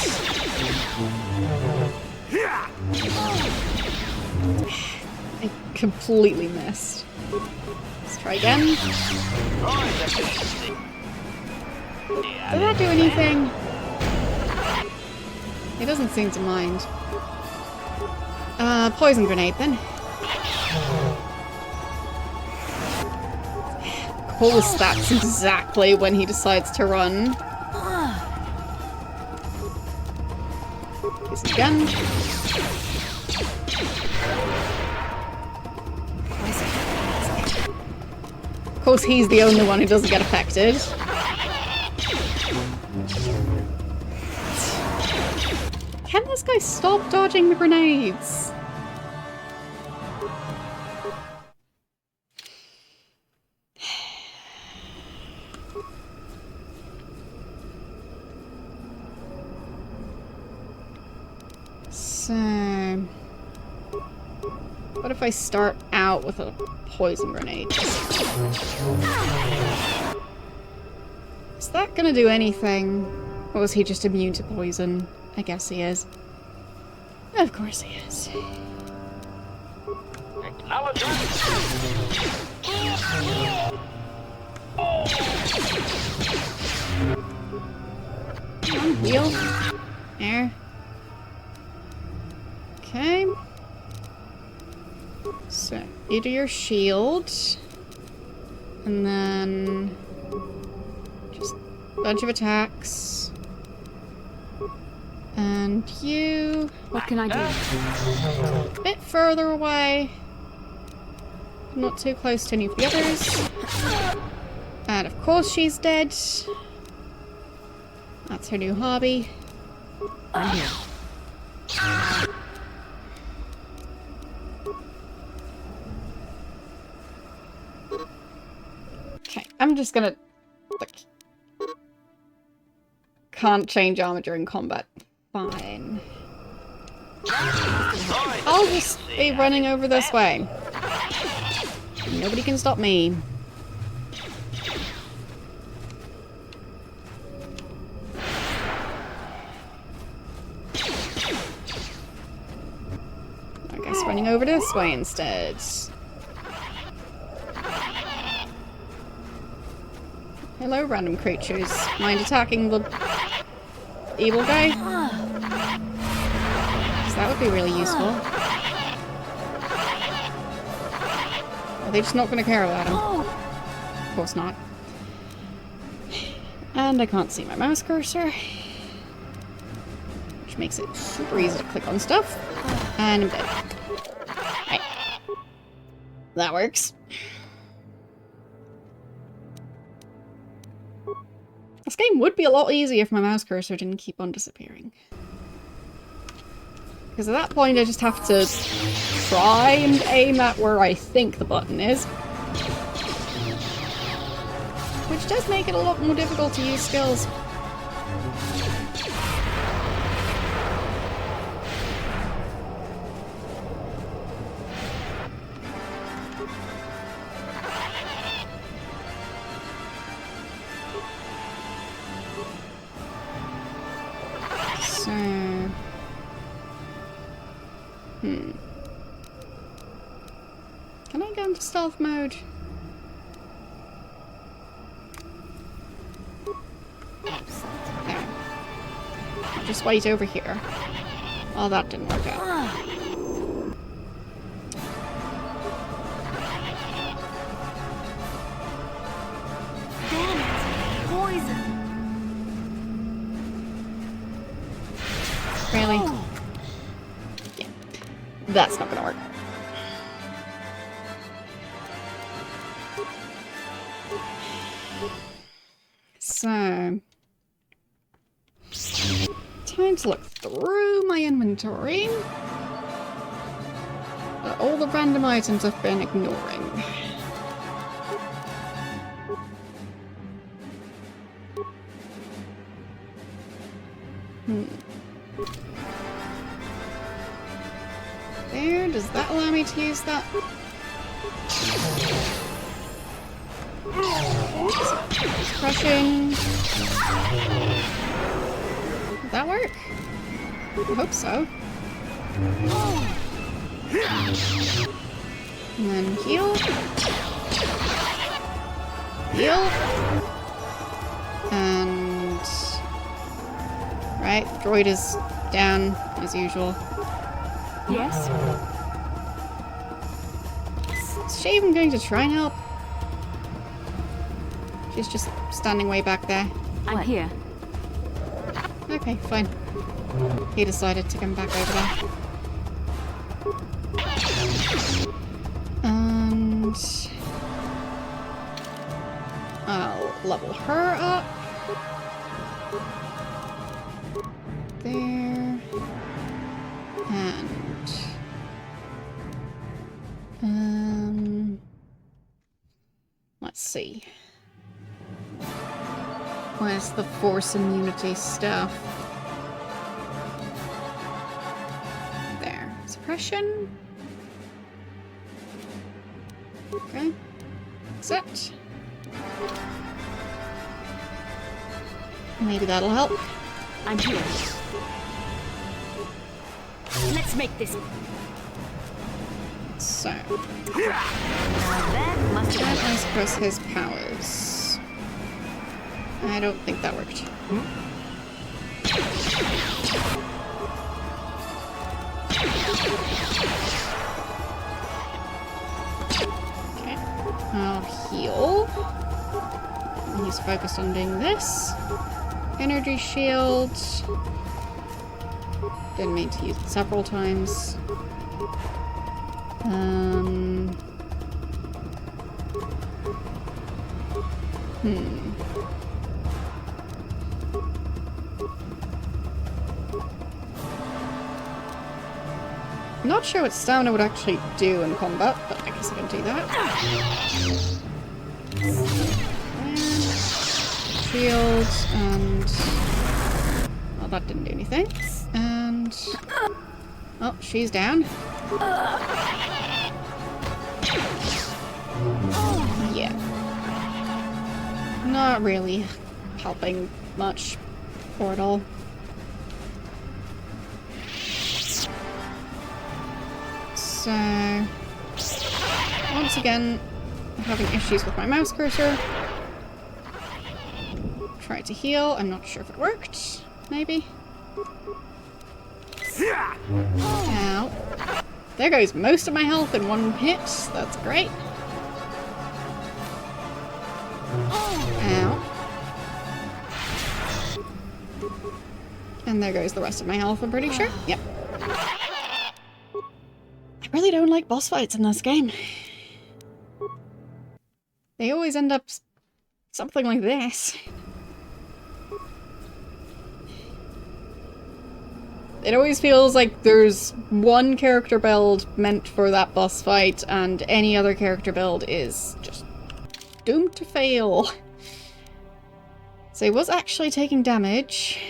I completely missed. Let's try again. Did that do anything? He doesn't seem to mind. Poison grenade then. Of course, that's exactly when he decides to run. Use the gun. Of course, he's the only one who doesn't get affected. Can this guy stop dodging the grenades? So, what if I start out with a poison grenade? Is that gonna do anything? Or is he just immune to poison? I guess he is. Of course he is. Come on, heal. There. Okay. So, you do your shield. And then just a bunch of attacks. And you... What can I do? A bit further away. Not too close to any of the others. And of course she's dead. That's her new hobby. I'm here. Okay, I'm just gonna... Like, can't change armor during combat. Fine. I'll just be running over this way. Nobody can stop me. I guess running over this way instead. Hello, random creatures. Mind attacking the evil guy? 'Cause that would be really useful. Are they just not going to care about him? Of course not. And I can't see my mouse cursor. Which makes it super easy to click on stuff. And I'm dead. Right. That works. This game would be a lot easier if my mouse cursor didn't keep on disappearing. Because at that point I just have to try and aim at where I think the button is. Which does make it a lot more difficult to use skills. Can I go into stealth mode? There. I'll just wait over here. Oh, that didn't work out. Damn it! Poison! Really? Yeah. That's not gonna work. So, time to look through my inventory. All the random items I've been ignoring. There, does that allow me to use that? Crushing. Did that work? I hope so. And then heal. Heal. And... right, droid is down, as usual. Yes? Is she even going to try and help? She's just standing way back there. I'm here. Okay, fine. he decided to come back over there. And I'll level her up. There. And let's see. Where's the force immunity stuff? There. Suppression. Okay. Accept. Maybe that'll help. I'm here. Let's make this. So. That must Can have I suppress his powers? I don't think that worked. Okay. I'll heal. He's focused on doing this. Energy shield. Didn't mean to use it several times. Not sure what stamina would actually do in combat, but I guess I can do that. And shield, and... well, that didn't do anything. And... oh, she's down. Yeah. Not really helping much, or at all. So, once again, I'm having issues with my mouse cursor. Try to heal. I'm not sure if it worked. Maybe. Ow. There goes most of my health in one hit. That's great. Ow. And there goes the rest of my health, I'm pretty sure. Yep. I really don't like boss fights in this game. They always end up something like this. It always feels like there's one character build meant for that boss fight and any other character build is just doomed to fail. So he was actually taking damage.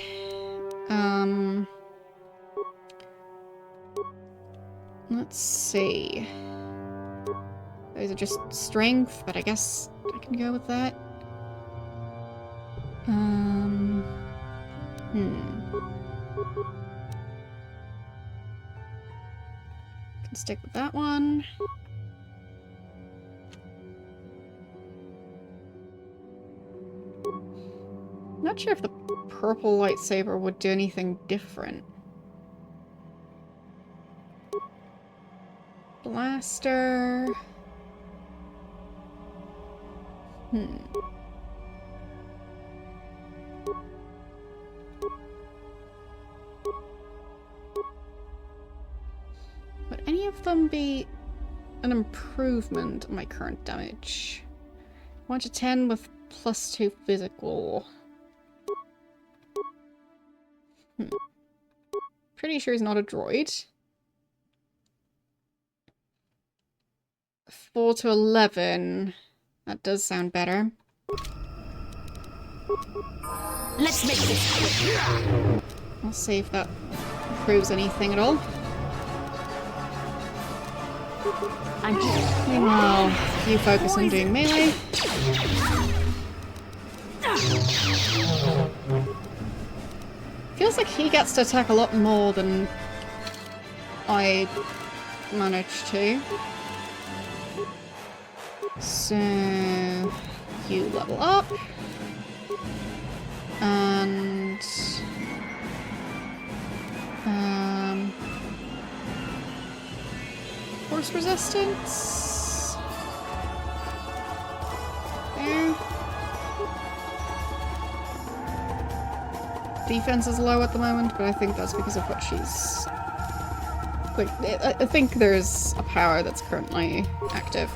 Let's see. Those are just strength, but I guess I can go with that. Can stick with that one. Not sure if the purple lightsaber would do anything different. Blaster. Would any of them be an improvement on my current damage? 1 to 10 with +2 physical. Pretty sure he's not a droid. 4 to 11. That does sound better. Let's make this quick. I'll see if that improves anything at all. I'm here. Meanwhile, you focus on doing melee. Feels like he gets to attack a lot more than I managed to. So you level up. And force resistance. There. defense is low at the moment, but I think that's because of what she's... Like, I think there's a power that's currently active.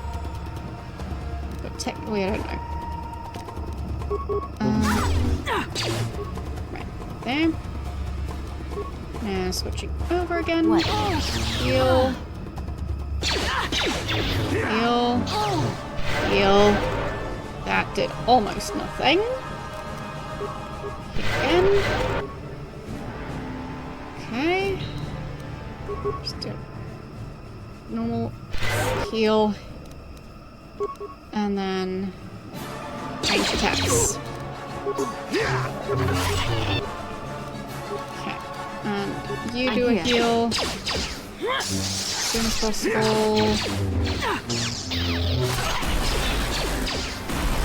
But technically, I don't know. Right there. Now switching over again. What? Heal. Heal. Heal. That did almost nothing. Again. Okay. Just do normal heal. And then range attacks. Okay. And you do a heal as soon as possible.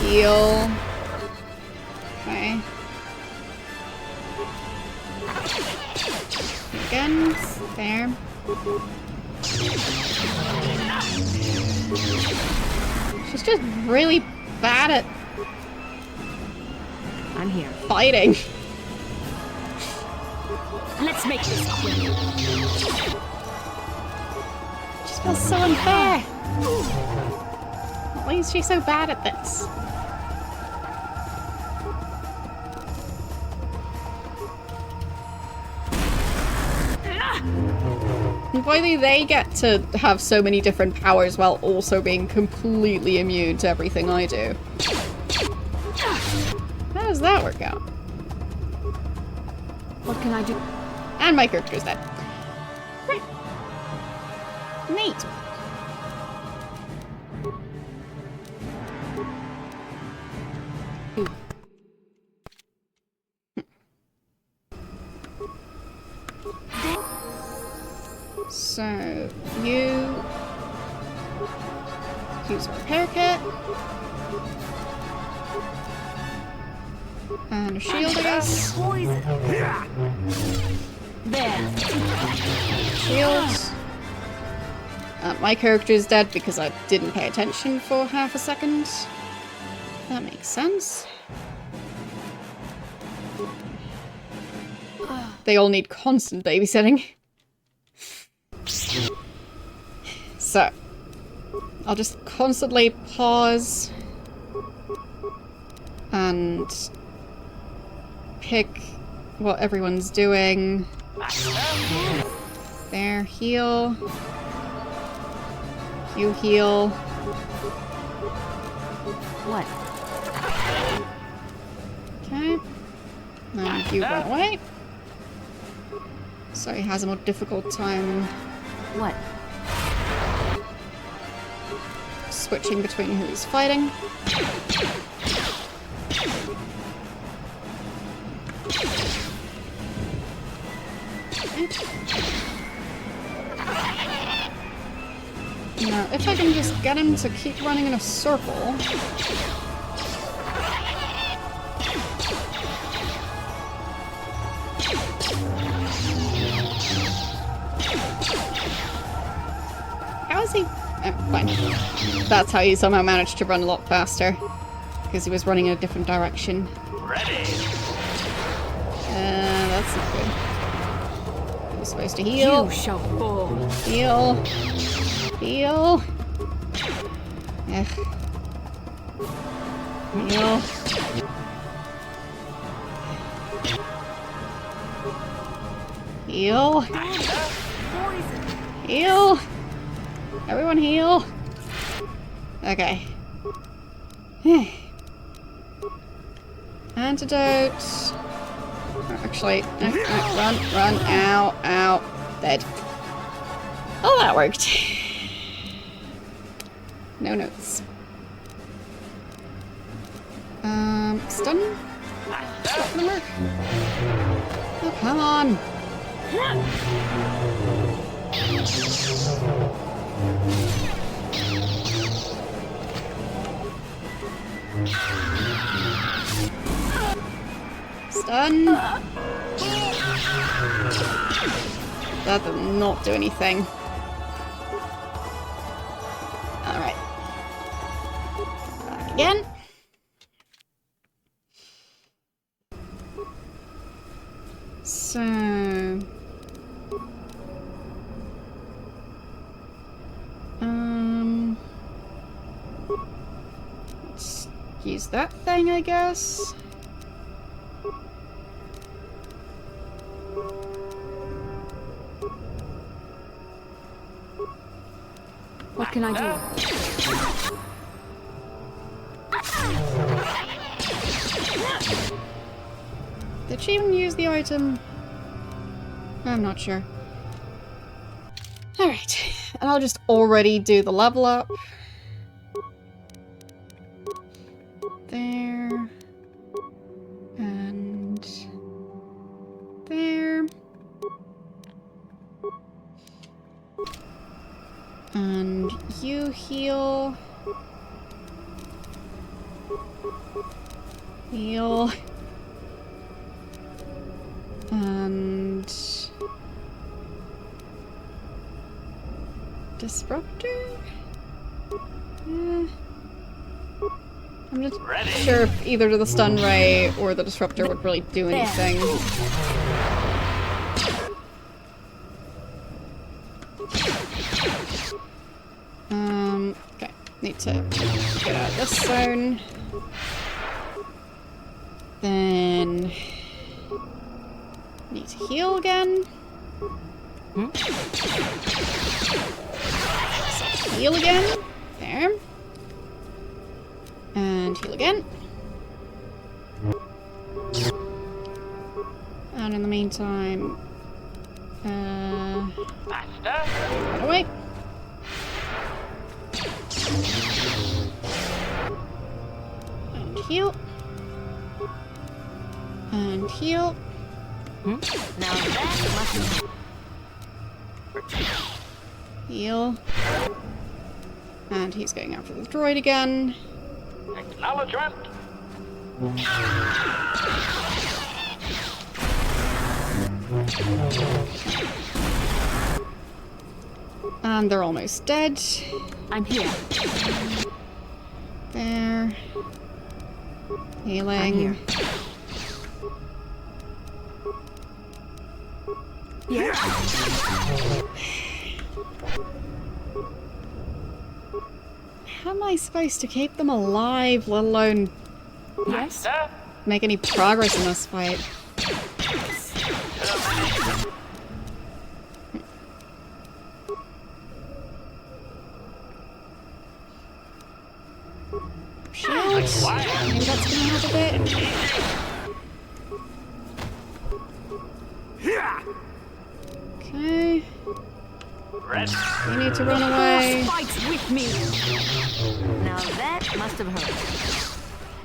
Heal. Okay. Again. There. She's just really bad at... I'm here. Fighting. Let's make this quick. Just feels so unfair. Why is she so bad at this? And why do they get to have so many different powers while also being completely immune to everything I do? How does that work out? What can I do? And my character's dead. Right. Neat. So, you use a repair kit. And a shield, I guess. There. Shields. My character is dead because I didn't pay attention for half a second. That makes sense. They all need constant babysitting. So, I'll just constantly pause and pick what everyone's doing. There, heal. You heal. What? Okay. And you run away. So he has a more difficult time What? switching between who he's fighting. Now, if I can just get him to keep running in a circle... How is he... Oh, fine. That's how he somehow managed to run a lot faster. Because he was running in a different direction. Ready. That's not good. He was supposed to heal. You shall fall. Heal. Heal. Ugh. Heal. Heal. Heal. Everyone heal. Okay. Antidote. Oh, actually, no, run, ow, ow, dead. Oh, that worked. No notes. Stun? Is that gonna work? Oh, come on. Stun. That did not do anything. Alright. Back again. Let's use that thing, I guess. What can I do? Did she even use the item? I'm not sure. Alright, and I'll just already do the level up. There. And there. And you heal. Heal. And disruptor? I'm just not sure if either the stun ray or the disruptor would really do anything. Okay, need to get out of this zone. Then need to heal again. Heal again. There. And heal again. And in the meantime, run away. And heal. And heal. Now that must Heal. And he's going after the droid again. Acknowledgement. And they're almost dead. I'm here. There. Healing. I'm here. Yeah. How am I supposed to keep them alive, let alone Yes. make any progress in this fight? Shield? Maybe that's gonna help a bit. Okay. You need to run away. Fight with me. Now that must have hurt.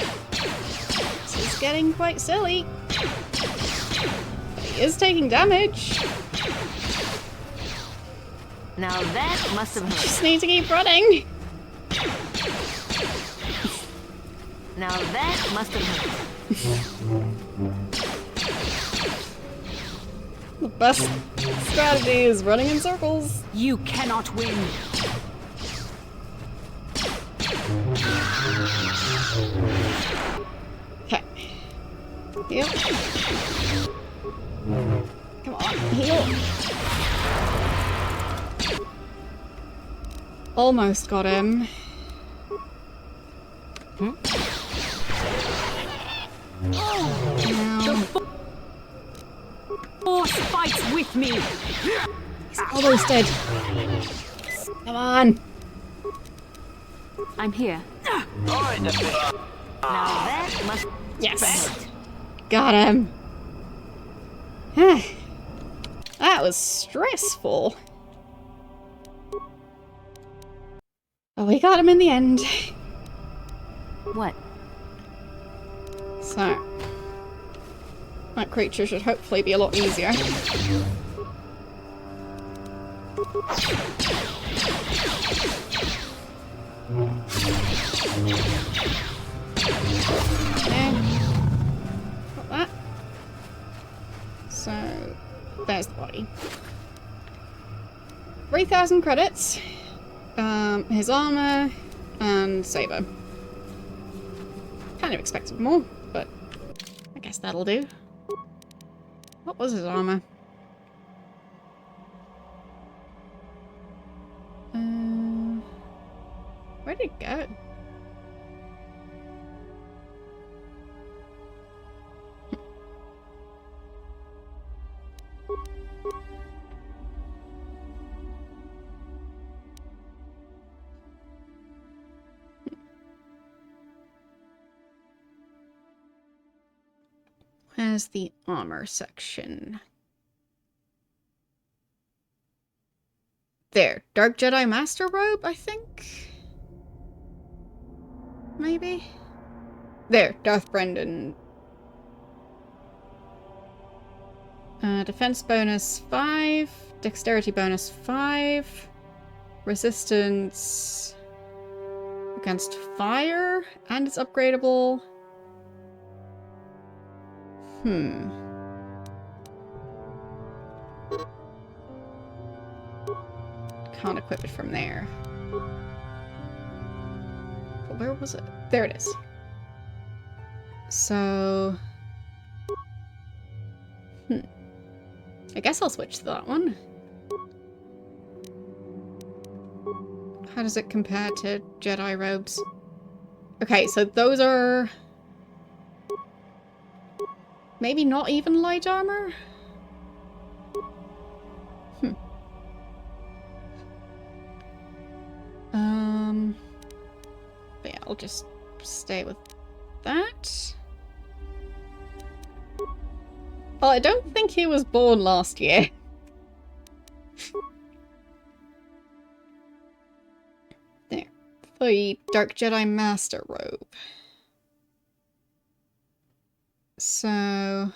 This is getting quite silly. But he is taking damage. Now that must have hurt. Just need to keep running. Now that must have hurt. The best strategy is running in circles. You cannot win. Okay. Heal. Come on, heal. Almost got him. Now, Force fights with me. he's almost dead. Come on. I'm here. Droid efficient. Now that must have Yes. hurt. Got him. That was stressful. But we got him in the end. What? So, that creature should hopefully be a lot easier. Okay. Got that. So, there's the body. 3,000 credits. His armor and saber. Kind of expected more, but I guess that'll do. What was his armor? Where did it go? Where's the armor section? There. Dark Jedi Master Robe, I think? Maybe? There. Darth Brendan. Defense bonus 5. Dexterity bonus 5. Resistance against fire. And it's upgradable. Can't equip it from there. But where was it? There it is. So... I guess I'll switch to that one. How does it compare to Jedi robes? Okay, so those are... maybe not even light armor? But yeah, I'll just stay with that. Well, I don't think he was born last year. There. The Dark Jedi Master Robe. So...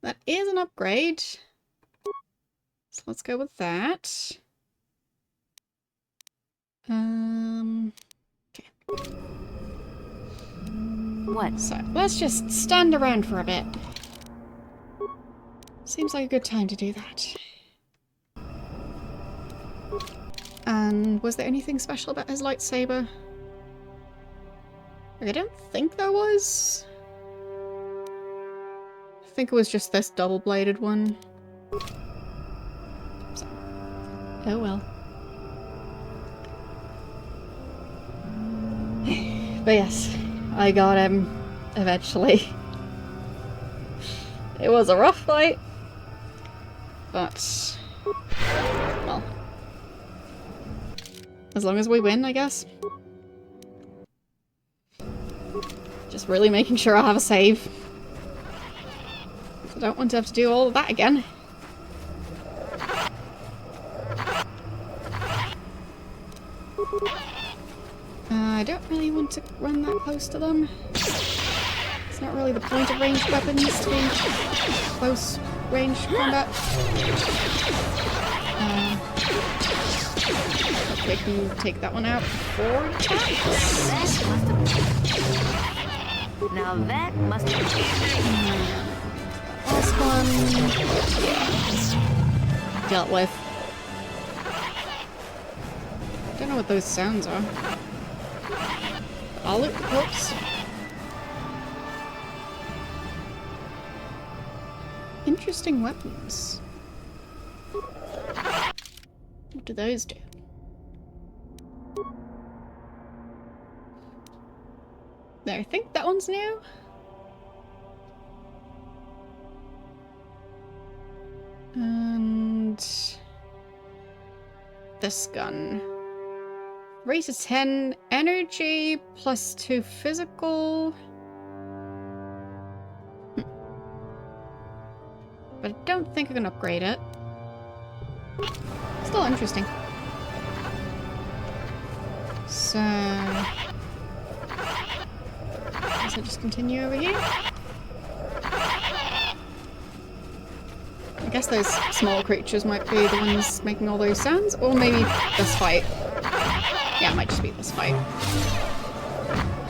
that is an upgrade. So let's go with that. Okay. What? So, let's just stand around for a bit. Seems like a good time to do that. And was there anything special about his lightsaber? I don't think there was. I think it was just this double-bladed one. So, oh well. But yes, I got him eventually. It was a rough fight, but well, as long as we win, I guess. Just really making sure I have a save. I don't want to have to do all of that again. I don't really want to run that close to them. It's not really the point of ranged weapons to be close range combat. Hopefully I can take that one out before it attacks. Now that must have Last one. Yeah. Dealt with. Don't know what those sounds are. I'll loot the corpse. Interesting weapons. What do those do? There, I think that one's new. And this gun. Raise to 10 energy plus 2 physical. But I don't think I can upgrade it. Still interesting. So guess I'll just continue over here. I guess those small creatures might be the ones making all those sounds, or maybe this fight. Yeah, it might just be this fight.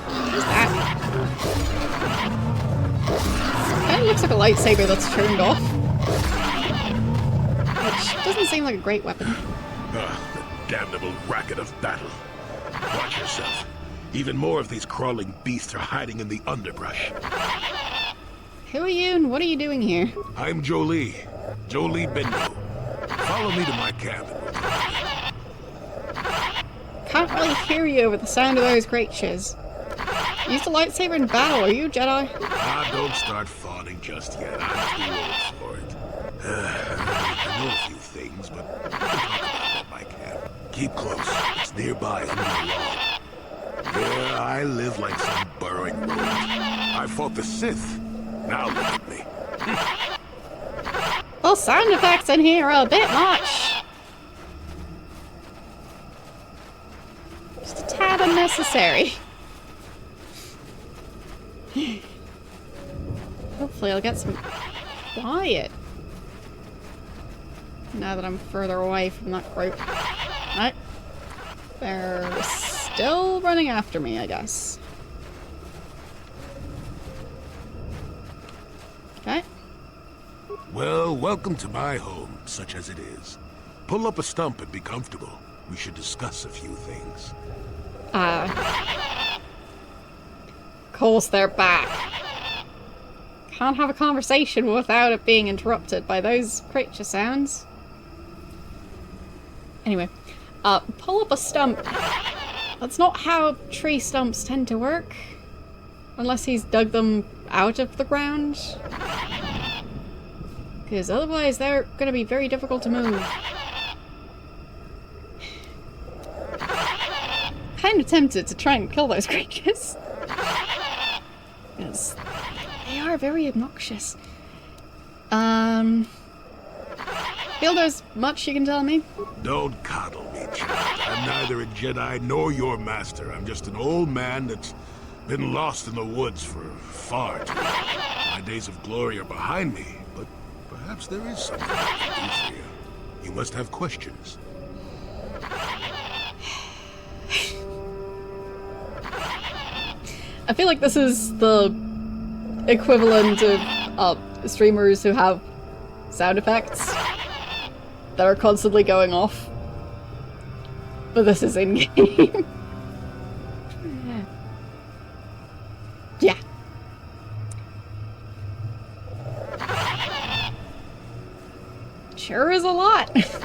What is that? Kind of looks like a lightsaber that's turned off. which doesn't seem like a great weapon. Ah, the damnable racket of battle. Watch yourself. Even more of these crawling beasts are hiding in the underbrush. Who are you and what are you doing here? I'm Jolie. Jolie Bindo. Follow me to my cabin. Can't really hear you over the sound of those creatures. Use the lightsaber in battle, are you a Jedi? Ah, don't start fawning just yet. I'm too old for it. I know a few things, but we can talk about that at my cabin. Keep close. It's nearby under the log. Yeah, I live like some burrowing rodent. I fought the Sith. Now look at me. Well, sound effects in here are a bit much. Just a tad unnecessary. Hopefully I'll get some quiet. Now that I'm further away from that group. Right. They're still running after me, I guess. Okay. Well, welcome to my home, such as it is. Pull up a stump and be comfortable. We should discuss a few things. Of course they're back. Can't have a conversation without it being interrupted by those creature sounds. Anyway, pull up a stump. That's not how tree stumps tend to work. Unless he's dug them out of the ground. Because otherwise they're going to be very difficult to move. Kind of tempted to try and kill those creatures. Because they are very obnoxious. Feel there's much you can tell me? Don't coddle me, child. I'm neither a Jedi nor your master. I'm just an old man that's been lost in the woods for far too long. My days of glory are behind me, but perhaps there is something I can do for you. You must have questions. I feel like this is the equivalent of streamers who have sound effects that are constantly going off. But this is in-game. Yeah. Sure is a lot. If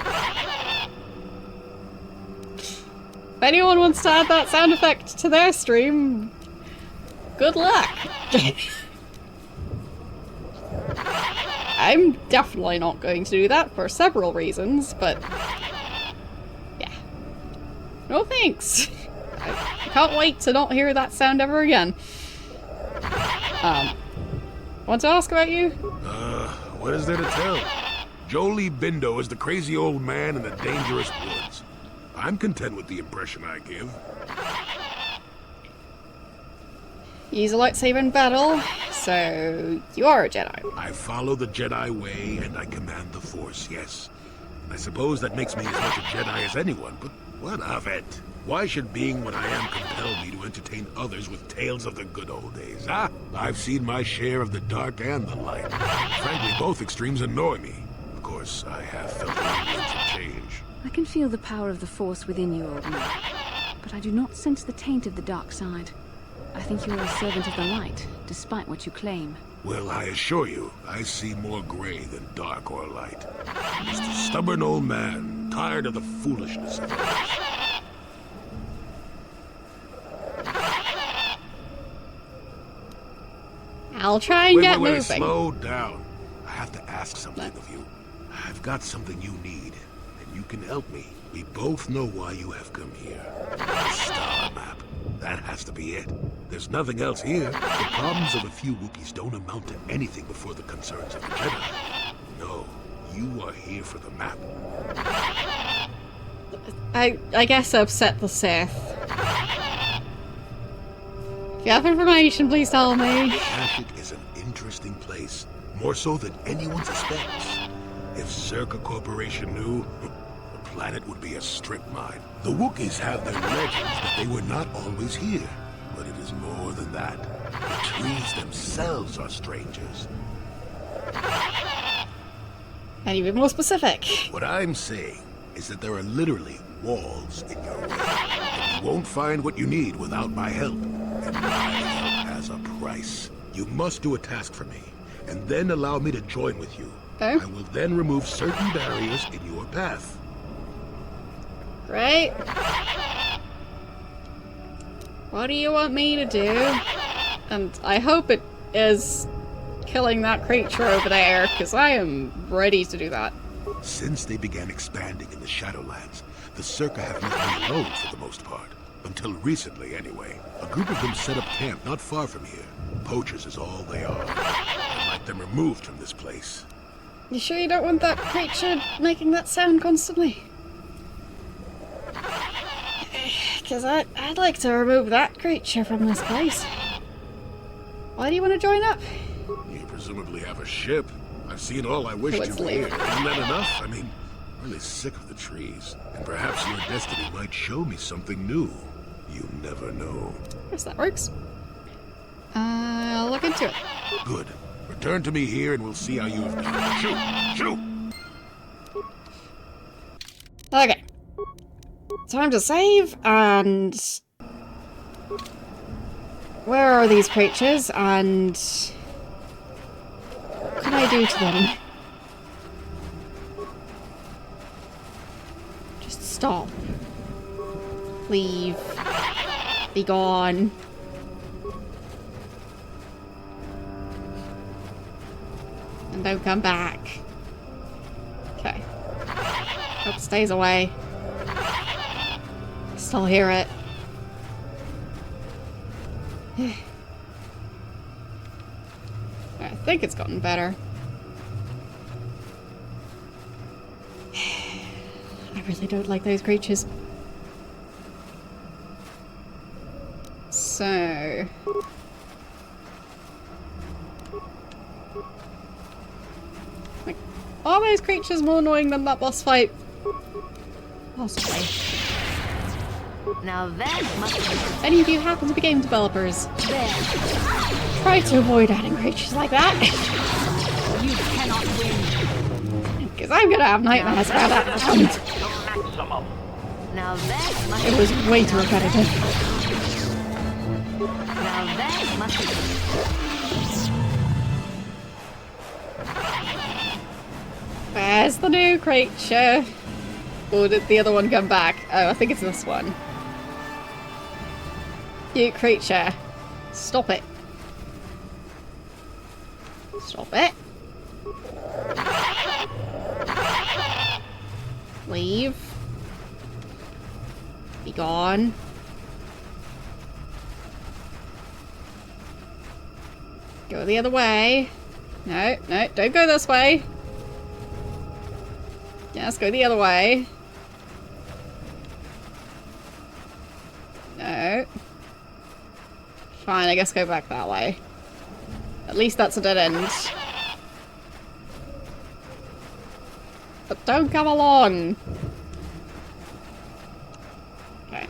anyone wants to add that sound effect to their stream, good luck. I'm definitely not going to do that for several reasons, but yeah. No thanks. I can't wait to not hear that sound ever again. Want to ask about you? What is there to tell? Jolie Bindo is the crazy old man in the dangerous woods. I'm content with the impression I give. Use a lightsaber in battle, so you are a Jedi. I follow the Jedi way and I command the Force, yes. I suppose that makes me as much a Jedi as anyone, but what of it? Why should being what I am compel me to entertain others with tales of the good old days, huh? I've seen my share of the dark and the light. Frankly, both extremes annoy me. Of course, I have felt rumblings of change. I can feel the power of the Force within you, old man. But I do not sense the taint of the dark side. I think you are a servant of the light, despite what you claim. Well, I assure you, I see more gray than dark or light. Just a stubborn old man, tired of the foolishness of others. I'll try and get moving. Slow down. I have to ask something of you. I've got something you need, and you can help me. We both know why you have come here. The star map. That has to be it. There's nothing else here. The problems of a few Wookiees don't amount to anything before the concerns of the Jedi. No, you are here for the map. I guess I've upset the Sith. If you have information, please tell me. Kashyyyk is an interesting place, more so than anyone suspects. If Zerka Corporation knew, the planet would be a strip mine. The Wookiees have their legends that they were not always here, but it is more than that. The trees themselves are strangers. Can you be more specific? What I'm saying is that there are literally walls in your way. And you won't find what you need without my help. And my help has a price. You must do a task for me, and then allow me to join with you. Okay. I will then remove certain barriers in your path. Great. What do you want me to do? And I hope it is killing that creature over there, because I am ready to do that. Since they began expanding in the Shadowlands, the Circa have left me alone for the most part. Until recently, anyway. A group of them set up camp not far from here. Poachers is all they are. I'd like them removed from this place. You sure you don't want that creature making that sound constantly? Because I'd like to remove that creature from this place. Why do you want to join up? You presumably have a ship. I've seen all I wish Let's to leave. here. Isn't that enough? I mean, I'm really sick of the trees. And perhaps your destiny might show me something new. You never know. Yes, that works. I'll look into it. Good. Return to me here and we'll see how you have done. Shoot! Shoot! Okay. Time to save, and... Where are these creatures, and... What can I do to them? Just stop. Leave. Be gone. And don't come back. Okay. Hope it stays away. Still hear it. I think it's gotten better. I really don't like those creatures. So... Like, are those creatures more annoying than that boss fight? Possibly. Now that must If any of you happen to be game developers, there. try to avoid adding creatures like that. You cannot win. Because I'm gonna have nightmares about that round. Maximum. Now that must It was way too repetitive. Now that must Where's the new creature? Or did the other one come back? Oh, I think it's this one. Cute creature. Stop it. Stop it. Leave. Be gone. Go the other way. No, no, don't go this way. Yes, go the other way. No. Fine, I guess go back that way. At least that's a dead end. But don't come along! Okay.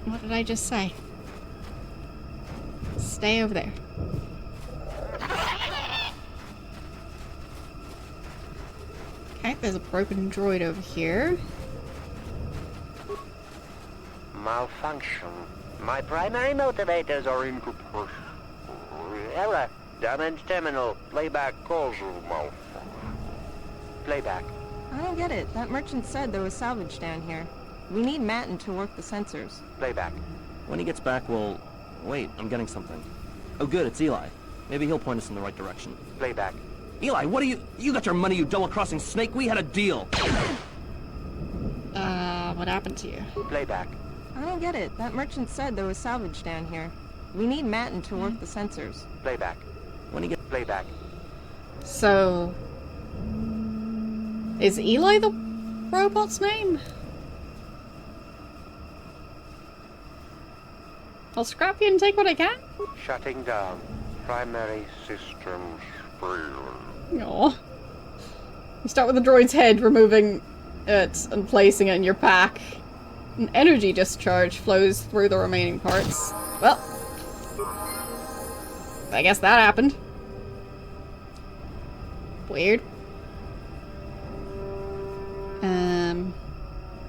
What did I just say? Stay over there. Okay, there's a broken droid over here. Malfunction. My primary motivators are incorporeal. Error. Damage terminal. Playback causal malfunction. Playback. I don't get it. That merchant said there was salvage down here. We need Matin to work the sensors. Playback. When he gets back, we'll... Wait, I'm getting something. Oh good, it's Eli. Maybe he'll point us in the right direction. Playback. Eli, what are you... You got your money, you double-crossing snake? We had a deal! What happened to you? Playback. I don't get it. That merchant said there was salvage down here. We need Matin to work the sensors. Playback. When he gets... Playback. So... Is Eli the robot's name? I'll scrap you and take what I can? Shutting down. Primary systems failure. Aww. You start with the droid's head, removing it and placing it in your pack. An energy discharge flows through the remaining parts. Well, I guess that happened. Weird.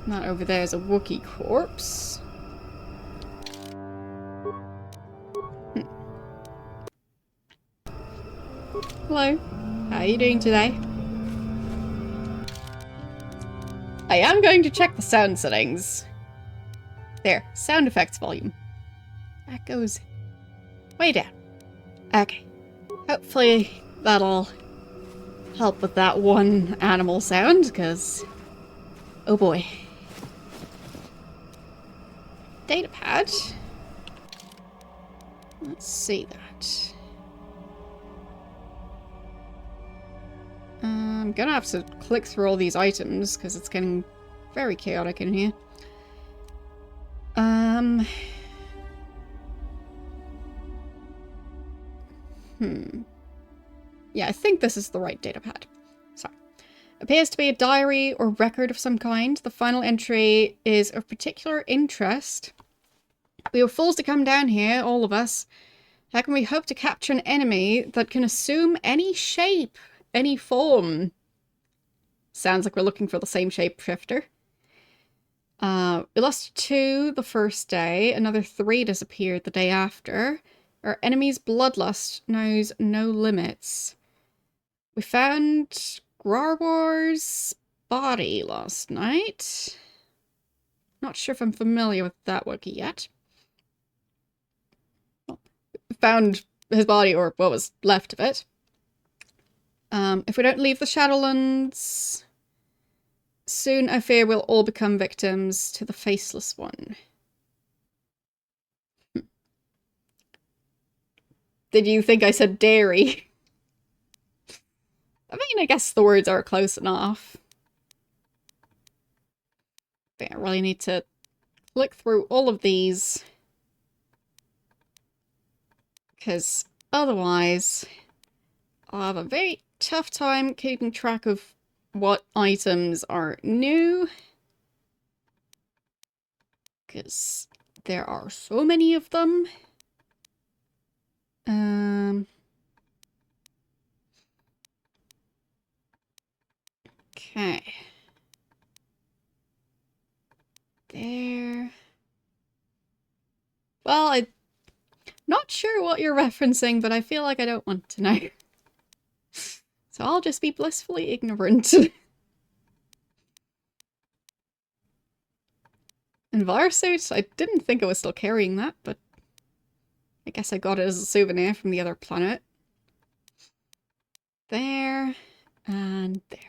Not over there is a Wookiee corpse. Hello. How are you doing today? I am going to check the sound settings. There, sound effects volume. That goes way down. Okay. Hopefully that'll help with that one animal sound, because... oh boy. Datapad. Let's see that. I'm gonna have to click through all these items, because it's getting very chaotic in here. Yeah, I think this is the right datapad. So, appears to be a diary or record of some kind. The final entry is of particular interest. We were fools to come down here, all of us. How can we hope to capture an enemy that can assume any shape, any form? Sounds like we're looking for the same shapeshifter. We lost 2 the first day. Another 3 disappeared the day after. Our enemy's bloodlust knows no limits. We found Grarwar's body last night. Not sure if I'm familiar with that Wookiee yet. Well, we found his body, or what was left of it. If we don't leave the Shadowlands, soon I fear we'll all become victims to the Faceless One. Did you think I said dairy? I mean, I guess the words are close enough. But I really need to click through all of these, because otherwise I'll have a very tough time keeping track of what items are new, because there are so many of them. Okay. There. Well, I'm not sure what you're referencing, but I feel like I don't want to know. So I'll just be blissfully ignorant. Envirosuit? I didn't think I was still carrying that, but I guess I got it as a souvenir from the other planet. There. And there.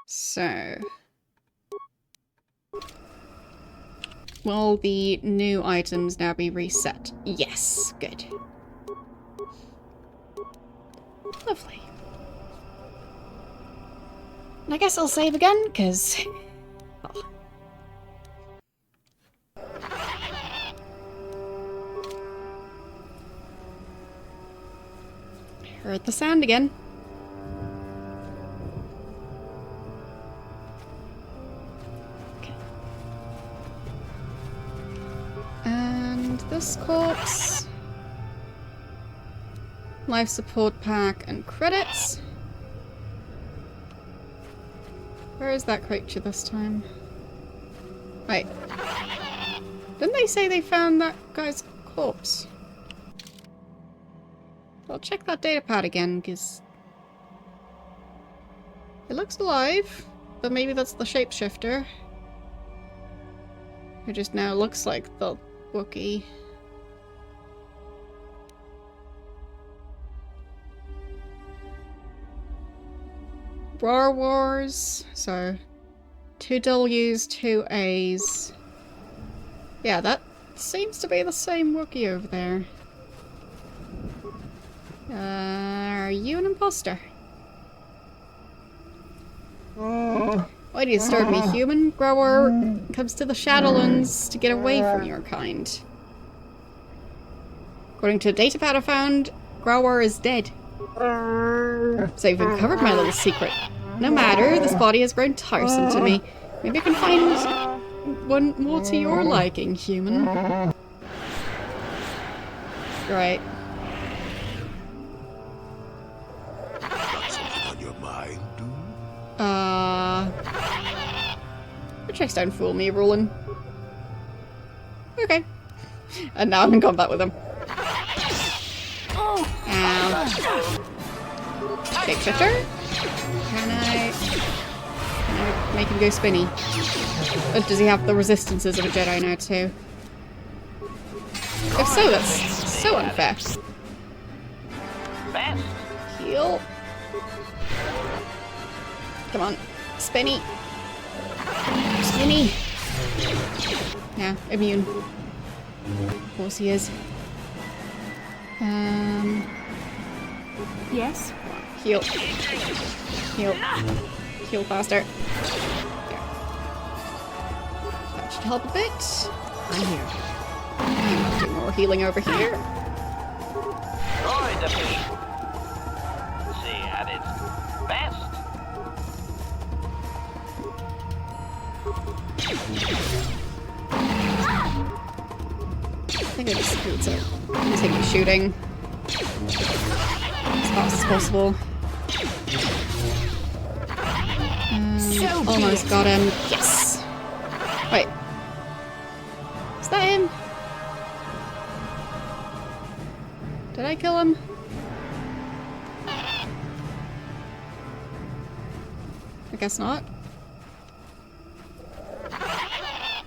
So... will the new items now be reset? Yes, good. Lovely. And I guess I'll save again, because... well. Heard the sound again. Okay. And this corpse. Life support pack and credits. Where is that creature this time? Wait. Didn't they say they found that guy's corpse? I'll check that datapad again, because it looks alive, but maybe that's the shapeshifter. Who just now looks like the Wookiee. Rar Wars, so 2 W's, 2 A's. Yeah, that seems to be the same Wookiee over there. Are you an imposter? Why do you disturb me, human? Growar comes to the Shadowlands to get away from your kind. According to a datapad I found, Growar is dead. So you've uncovered my little secret. No matter, this body has grown tiresome to me. Maybe I can find one more to your liking, human. Right. Got something on your mind, dude? Your checks don't fool me, Roland. Okay. And now I'm in combat with him. Ow. Big shifter? Can I make him go spinny? Or does he have the resistances of a Jedi now too? If so, that's so unfair. Heal. Come on. Spinny. Spinny. Yeah, immune. Of course he is. Yes? Heal. Heal. Heal faster. There. That should help a bit. I'm here. And do more healing over here. Droid defeat. See at its best. I think I just screwed so continue shooting as fast as possible. Almost got him. Yes! Wait. Is that him? Did I kill him? I guess not.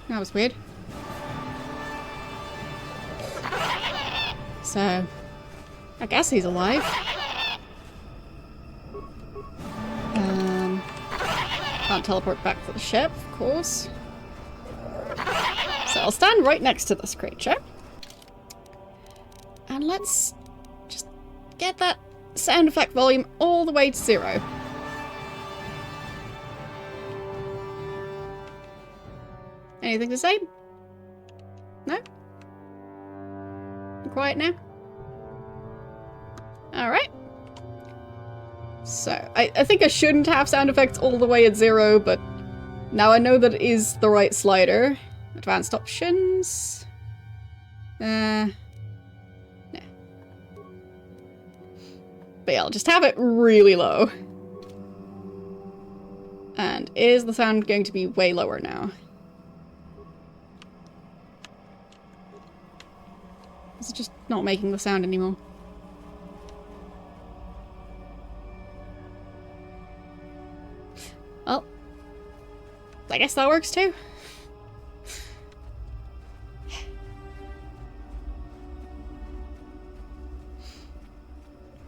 That was weird. So, I guess he's alive. Can't teleport back to the ship, of course. So I'll stand right next to this creature. And let's just get that sound effect volume all the way to 0. Anything to say? No? Quiet now? Alright. So, I think I shouldn't have sound effects all the way at 0, but now I know that it is the right slider. Advanced options. No. But yeah, I'll just have it really low. And is the sound going to be way lower now? Is it just not making the sound anymore? Well, I guess that works too.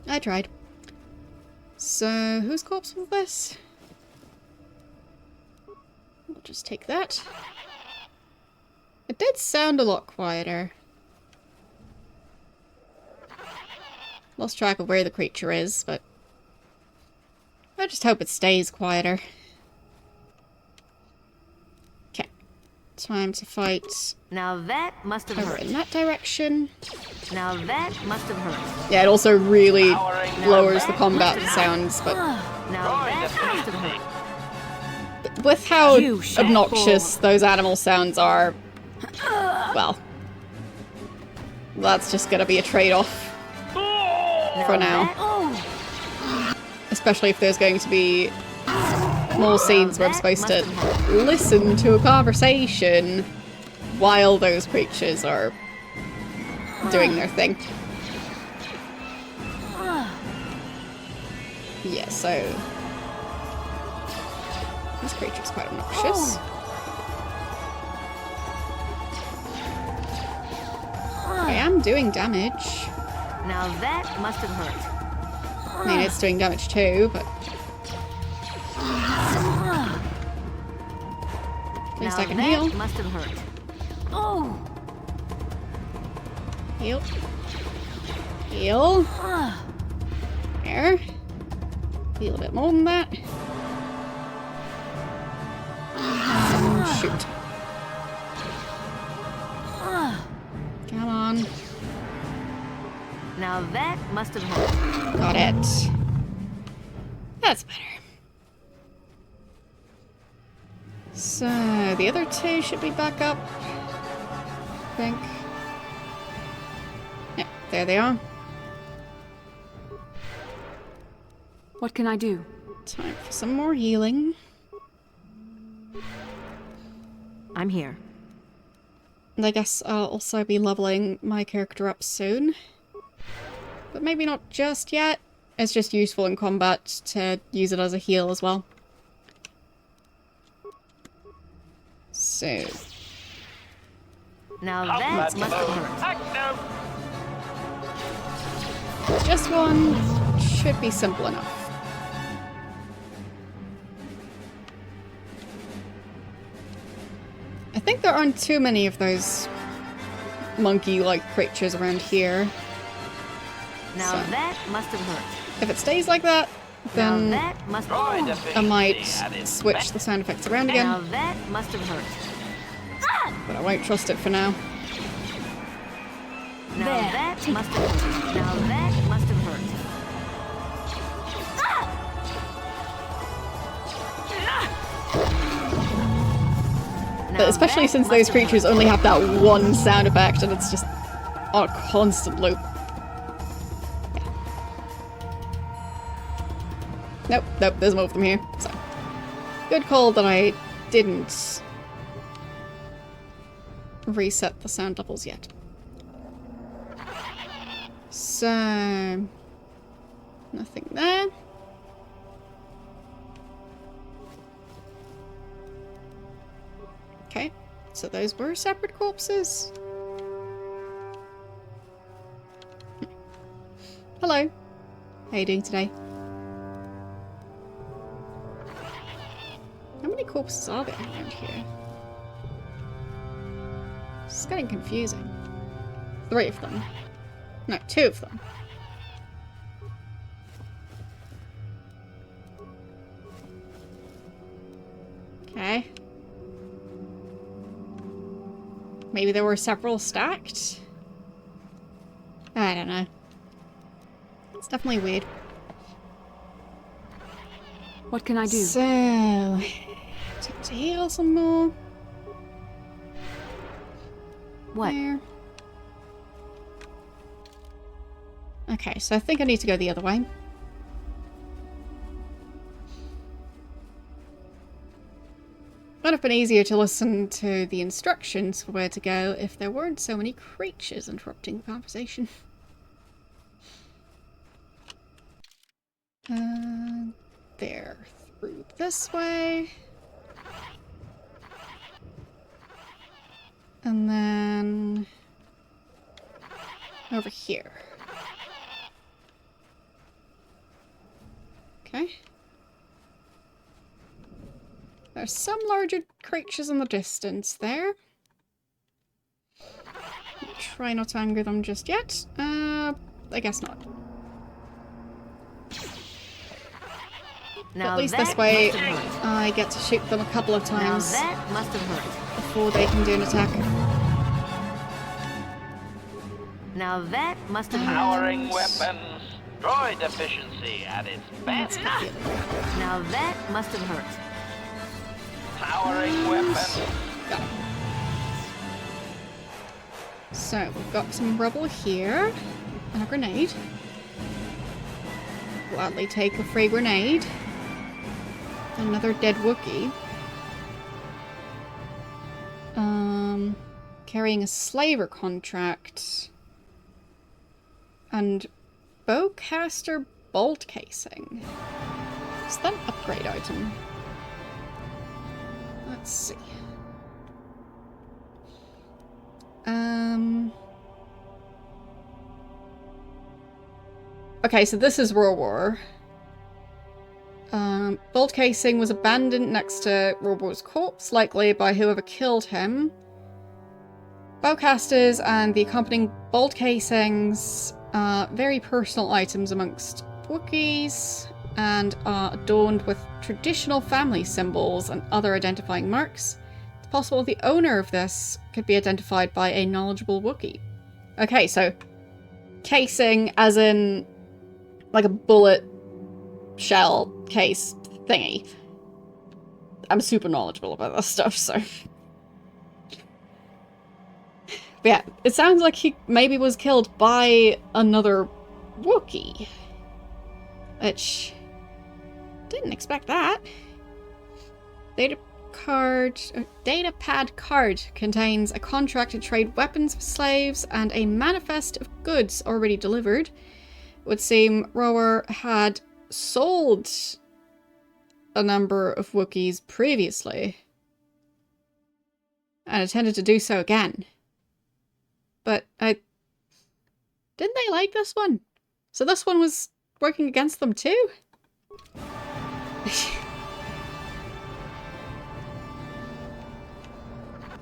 I tried. So, whose corpse was this? I'll just take that. It did sound a lot quieter. Lost track of where the creature is, but I just hope it stays quieter. Okay. Time to fight. Now that must have over hurt. in that direction. Now that must have hurt. Yeah, it also really lowers the combat sounds, but Now that must have hurt. with how obnoxious those animal sounds are, well, that's just gonna be a trade-off for now. Especially if there's going to be more scenes where I'm supposed to listen to a conversation while those creatures are doing their thing. Yeah, so this creature's quite obnoxious. I am doing damage. Now that must have hurt. I mean, it's doing damage too, but at least I can heal. Must have hurt. Oh. Heal. Heal. There. Heal a bit more than that. Shoot. Come on. Now that must have hurt. Got it. That's better. So, the other two should be back up. I think. Yeah, there they are. What can I do? Time for some more healing. I'm here. And I guess I'll also be leveling my character up soon. But maybe not just yet. It's just useful in combat to use it as a heal as well. So... Now that must hurt. just one should be simple enough. I think there aren't too many of those monkey-like creatures around here. Now so, that must have hurt. if it stays like that, then that must have I might switch the sound effects around again. Now that must have hurt. But I won't trust it for now. Now that must have hurt. Now that must have hurt. But especially since those creatures only have that one sound effect and it's just on a constant loop. Yeah. Nope, there's more of them here. So, good call that I didn't reset the sound levels yet. So, nothing there. Okay, so those were separate corpses. Hello. How are you doing today? How many corpses are there around here? It's getting confusing. 3 of them. No, 2 of them. Okay. Maybe there were several stacked? I don't know. It's definitely weird. What can I do? So, to heal some more. What? There. Okay, so I think I need to go the other way. Would have been easier to listen to the instructions for where to go if there weren't so many creatures interrupting the conversation. There, through this way. And then over here. Okay. There's some larger creatures in the distance there. Try not to anger them just yet. I guess not. Now at least this way I get to shoot them a couple of times now that must have hurt. before they can do an attack. Now that must have hurt. Powering weapons. Droid efficiency at its best. Now that must have hurt. Powering weapons. Got it. So, we've got some rubble here. And a grenade. Gladly take a free grenade. Another dead Wookiee. Carrying a slaver contract. And bowcaster bolt casing. Is that an upgrade item? Let's see. Okay, so this is Rorwar. Bolt casing was abandoned next to Rorwar's corpse, likely by whoever killed him. Bowcasters and the accompanying bolt casings are very personal items amongst Wookiees and are adorned with traditional family symbols and other identifying marks. It's possible the owner of this could be identified by a knowledgeable Wookiee. Okay, so casing as in like a bullet shell case thingy. I'm super knowledgeable about this stuff, so. But yeah, it sounds like he maybe was killed by another Wookiee. Which, didn't expect that. Data pad card contains a contract to trade weapons for slaves and a manifest of goods already delivered. It would seem Rower had sold a number of Wookiees previously and intended to do so again. But didn't they like this one? So this one was working against them too?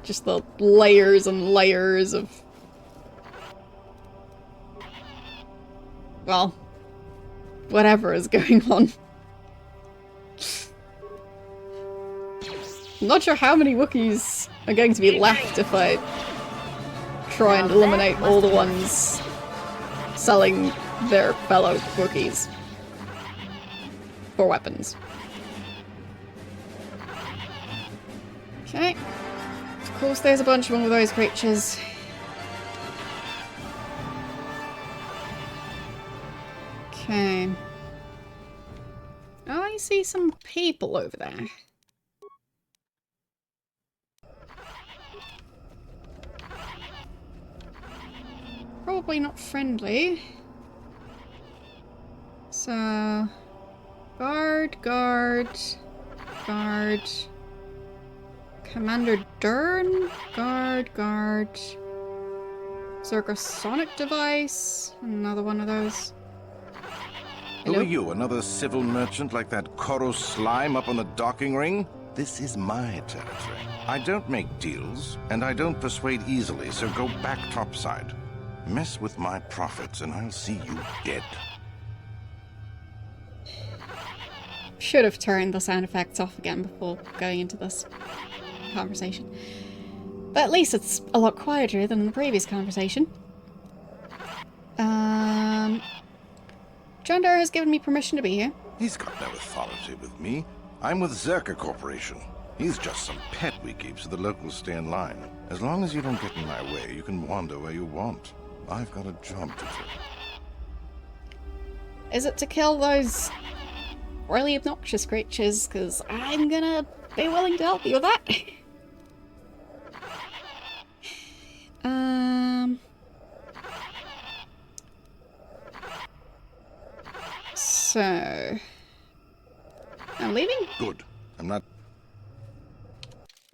Just the layers and layers of... well, whatever is going on. I'm not sure how many Wookiees are going to be left if I try and eliminate all the ones selling their fellow Wookiees for weapons. Okay. Of course there's a bunch of one of those creatures. Okay. Oh, I see some people over there. Probably not friendly. So... guard. Commander Dern? Guard. Circusonic device? Another one of those. Who are you, another civil merchant like that Koro slime up on the docking ring? This is my territory. I don't make deals, and I don't persuade easily, so go back topside. Mess with my profits, and I'll see you dead. Should have turned the sound effects off again before going into this conversation. But at least it's a lot quieter than the previous conversation. John Doe has given me permission to be here. He's got no authority with me. I'm with Zerka Corporation. He's just some pet we keep so the locals stay in line. As long as you don't get in my way, you can wander where you want. I've got a job to do. Is it to kill those really obnoxious creatures? Because I'm gonna be willing to help you with that. So... I'm leaving? Good. I'm not...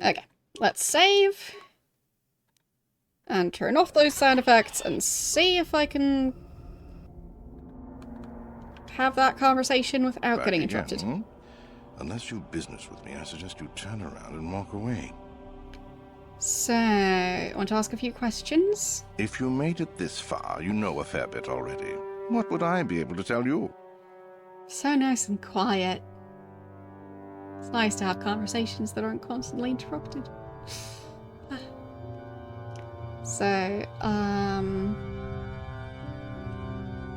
Okay. Let's save. And turn off those sound effects and see if I can have that conversation without Back getting again, interrupted. hmm? Unless you've business with me, I suggest you turn around and walk away. So, I want to ask a few questions. If you made it this far, you know a fair bit already. What would I be able to tell you? So nice and quiet. It's nice to have conversations that aren't constantly interrupted. So,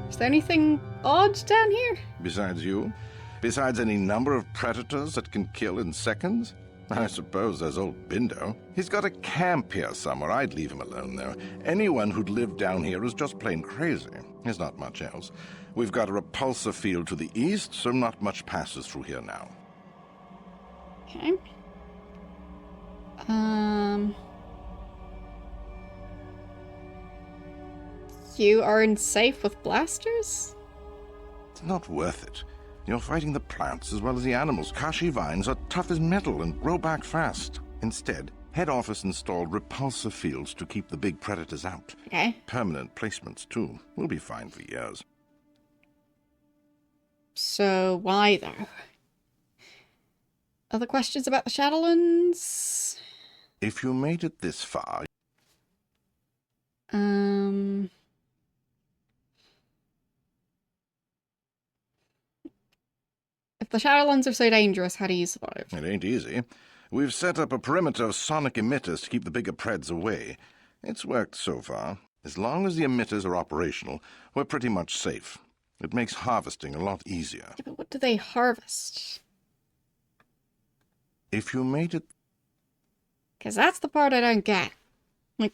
is there anything odd down here? Besides you? Besides any number of predators that can kill in seconds? I suppose there's old Bindo. He's got a camp here somewhere. I'd leave him alone, though. Anyone who'd lived down here is just plain crazy. There's not much else. We've got a repulsor field to the east, so not much passes through here now. Okay. You aren't safe with blasters? It's not worth it. You're fighting the plants as well as the animals. Kashi vines are tough as metal and grow back fast. Instead, head office installed repulsor fields to keep the big predators out. Okay. Permanent placements, too. We'll be fine for years. So, why, though? Other questions about the Shadowlands? If you made it this far... If the Shadowlands are so dangerous, how do you survive? It ain't easy. We've set up a perimeter of sonic emitters to keep the bigger preds away. It's worked so far. As long as the emitters are operational, we're pretty much safe. It makes harvesting a lot easier. Yeah, but what do they harvest? If you made it... Because that's the part I don't get. Like,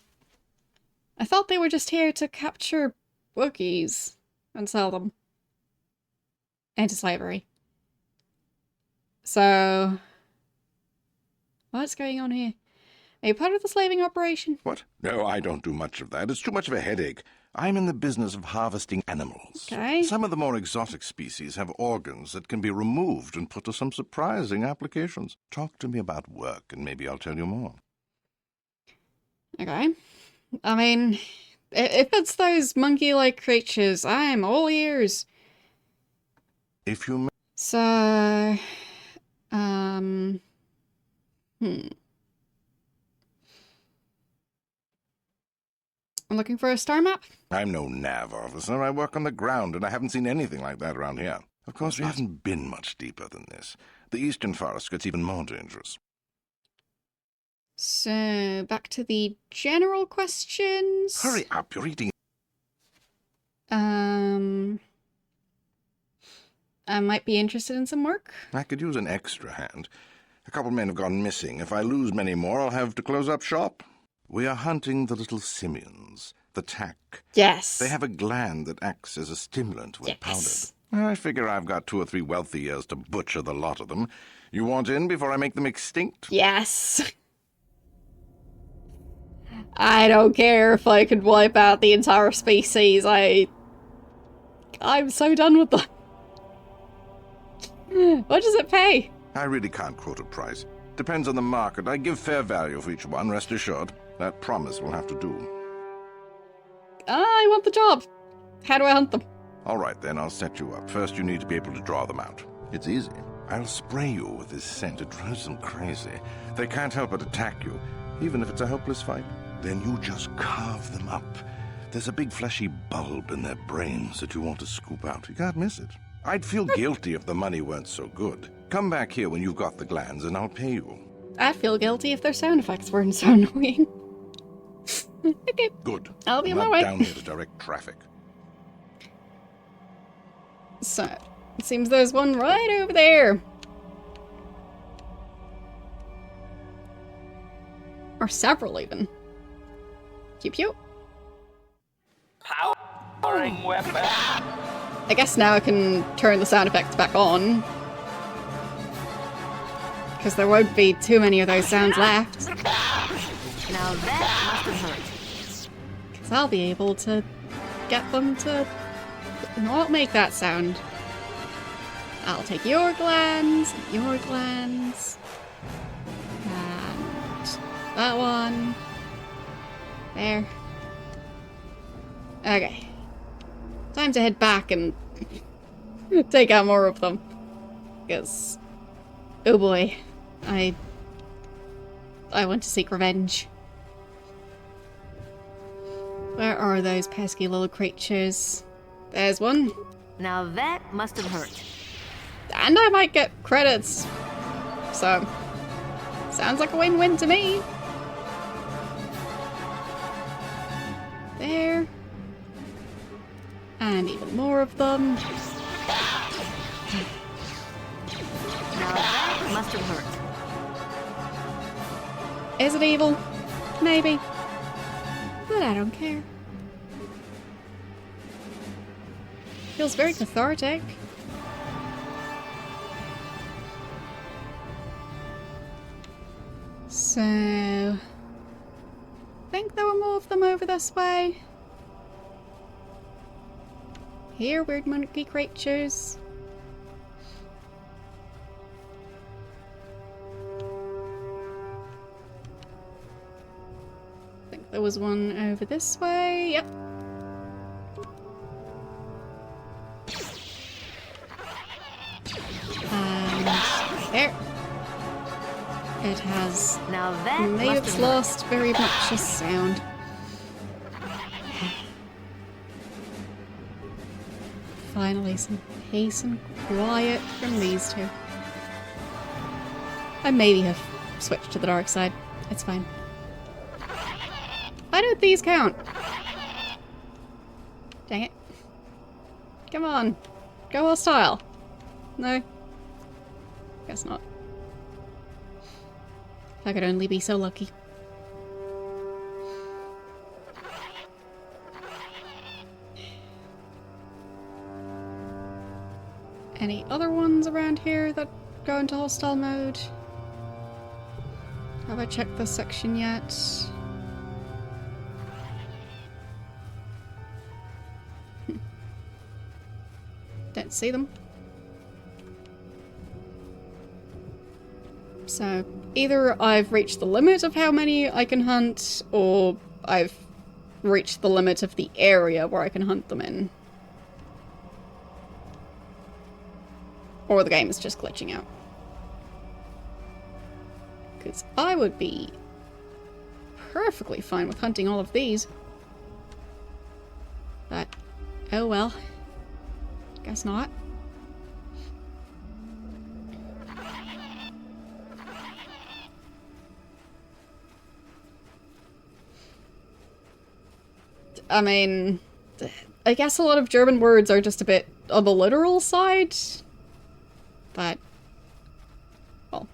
I thought they were just here to capture Wookiees and sell them into slavery. So, what's going on here? Are you part of the slaving operation? What? No, I don't do much of that. It's too much of a headache. I'm in the business of harvesting animals. Okay. Some of the more exotic species have organs that can be removed and put to some surprising applications. Talk to me about work, and maybe I'll tell you more. Okay. I mean, if it's those monkey-like creatures, I'm all ears. If you... So... I'm looking for a star map? I'm no nav officer. I work on the ground, and I haven't seen anything like that around here. Of course, we haven't been much deeper than this. The eastern forest gets even more dangerous. So, back to the general questions. Hurry up, you're eating... I might be interested in some work. I could use an extra hand. A couple men have gone missing. If I lose many more, I'll have to close up shop. We are hunting the little simians, the tack. Yes. They have a gland that acts as a stimulant when powdered. I figure I've got 2 or 3 wealthy years to butcher the lot of them. You want in before I make them extinct? Yes. I don't care if I could wipe out the entire species. I'm so done with them. What does it pay? I really can't quote a price. Depends on the market. I give fair value for each one, rest assured. That promise will have to do. I want the job. How do I hunt them? All right, then, I'll set you up. First, you need to be able to draw them out. It's easy. I'll spray you with this scent. It drives them crazy. They can't help but attack you, even if it's a hopeless fight. Then you just carve them up. There's a big fleshy bulb in their brains that you want to scoop out. You can't miss it. I'd feel guilty if the money weren't so good. Come back here when you've got the glands, and I'll pay you. I'd feel guilty if their sound effects weren't so annoying. Okay. Good. I'll be on I'm my not way. down here to direct traffic. So, it seems there's one right over there. Or several, even. Pew pew. Powering weapon. I guess now I can turn the sound effects back on. Because there won't be too many of those sounds left. Now that must have hurt. Because I'll be able to get them to not make that sound. I'll take your glands, and that one. There. Okay. Time to head back and take out more of them. Because, oh boy, I want to seek revenge. Where are those pesky little creatures? There's one. Now that must have hurt. And I might get credits. So, sounds like a win-win to me. There. And even more of them. Now that must have hurt. Is it evil? Maybe. But I don't care. Feels very cathartic. So... I think there were more of them over this way. Here, weird monkey creatures. I think there was one over this way. Yep. And there. It has now that made its last very obnoxious sound. Finally, some peace and quiet from these two. I maybe have switched to the dark side. It's fine. Why don't these count? Dang it. Come on. Go hostile. No? Guess not. If I could only be so lucky. Any other ones around here that go into hostile mode? Have I checked this section yet? Don't see them. So, either I've reached the limit of how many I can hunt, or I've reached the limit of the area where I can hunt them in. Or the game is just glitching out. Because I would be perfectly fine with hunting all of these. But, oh well. Guess not. I mean, I guess a lot of German words are just a bit on the literal side. But, well.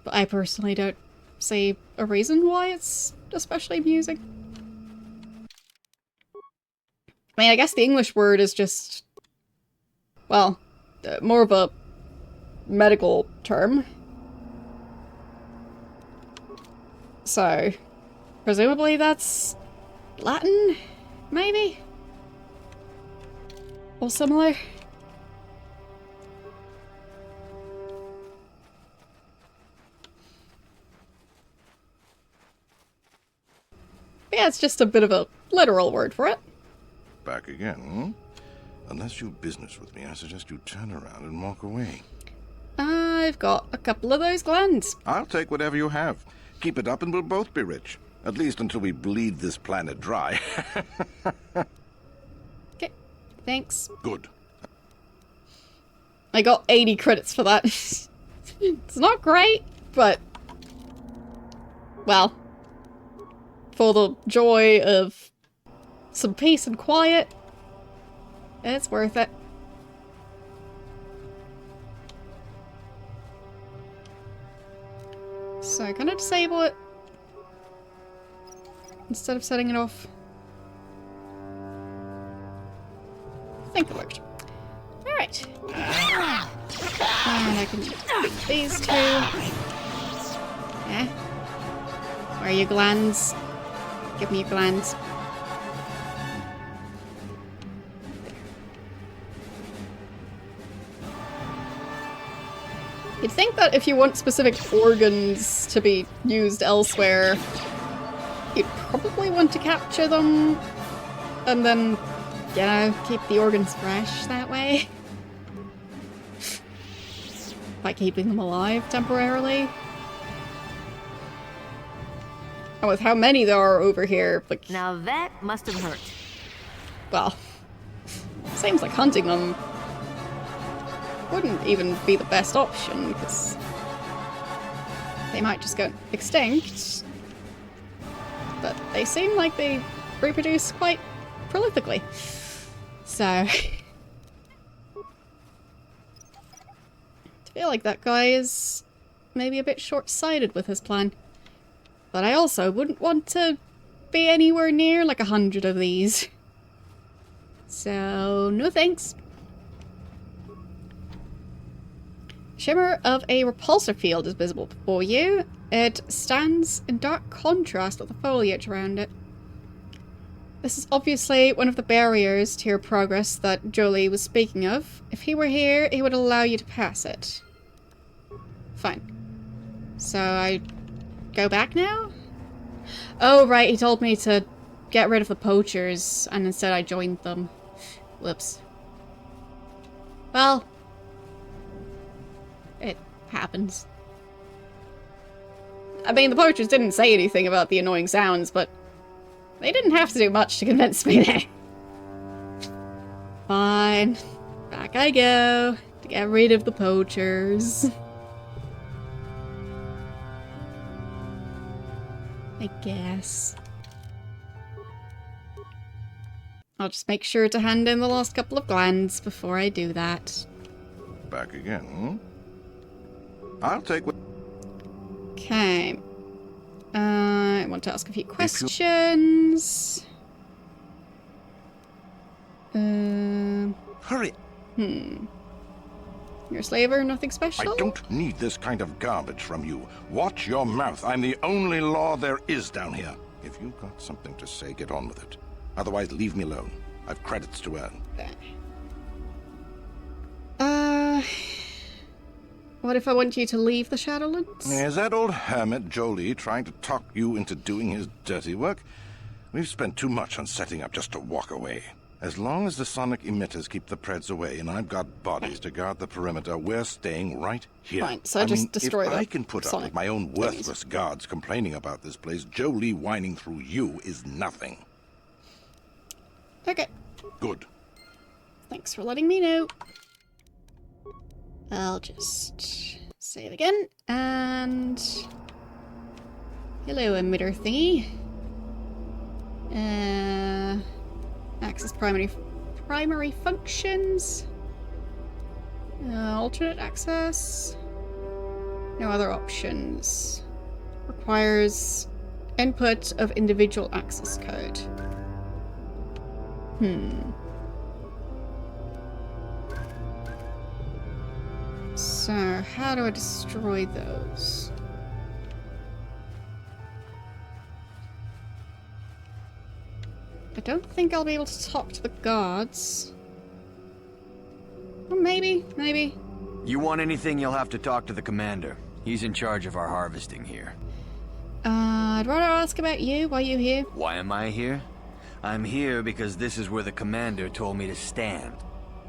But I personally don't see a reason why it's especially amusing. I mean, I guess the English word is just, well, more of a medical term. So, presumably that's Latin, maybe? Or similar? But yeah, it's just a bit of a literal word for it. Back again, hmm? Unless you've business with me, I suggest you turn around and walk away. I've got a couple of those glands. I'll take whatever you have. Keep it up and we'll both be rich. At least until we bleed this planet dry. Okay, thanks. Good. I got 80 credits for that. It's not great, but... well... for the joy of some peace and quiet, it's worth it. So, can I disable it? Instead of setting it off? I think it worked. Alright. And I can beat these two. Yeah. Where are your glands? Give me your glands. You'd think that if you want specific organs to be used elsewhere, you'd probably want to capture them and then, you know, keep the organs fresh that way. By keeping them alive temporarily. And with how many there are over here, like... now that must have hurt. well, seems like hunting them wouldn't even be the best option, because they might just go extinct. But they seem like they reproduce quite prolifically. So... I feel like that guy is maybe a bit short-sighted with his plan. But I also wouldn't want to be anywhere near like 100 of these. So, no thanks. Shimmer of a repulsor field is visible before you. It stands in dark contrast with the foliage around it. This is obviously one of the barriers to your progress that Jolie was speaking of. If he were here, he would allow you to pass it. Fine. So I go back now? Oh, right, he told me to get rid of the poachers, and instead I joined them. Whoops. Well, it happens. I mean, the poachers didn't say anything about the annoying sounds, but they didn't have to do much to convince me there. Fine. Back I go to get rid of the poachers. I guess. I'll just make sure to hand in the last couple of glands before I do that. Back again, hmm? I'll take what... Okay. I want to ask a few questions. Hurry! You're a slaver, nothing special? I don't need this kind of garbage from you. Watch your mouth. I'm the only law there is down here. If you've got something to say, get on with it. Otherwise, leave me alone. I've credits to earn. What if I want you to leave the Shadowlands? Is that old hermit Jolie trying to talk you into doing his dirty work? We've spent too much on setting up just to walk away. As long as the sonic emitters keep the Preds away and I've got bodies to guard the perimeter, we're staying right here. Fine, so just destroy if the I can put up with my own worthless guards complaining about this place, Jolie whining through you is nothing. Okay. Good. Thanks for letting me know. I'll just save again, and... Hello, emitter thingy. Access primary functions. Alternate access. No other options. Requires input of individual access code. So, how do I destroy those? I don't think I'll be able to talk to the guards. Well, maybe. You want anything, you'll have to talk to the commander. He's in charge of our harvesting here. I'd rather ask about you. Why are you here? Why am I here? I'm here because this is where the commander told me to stand.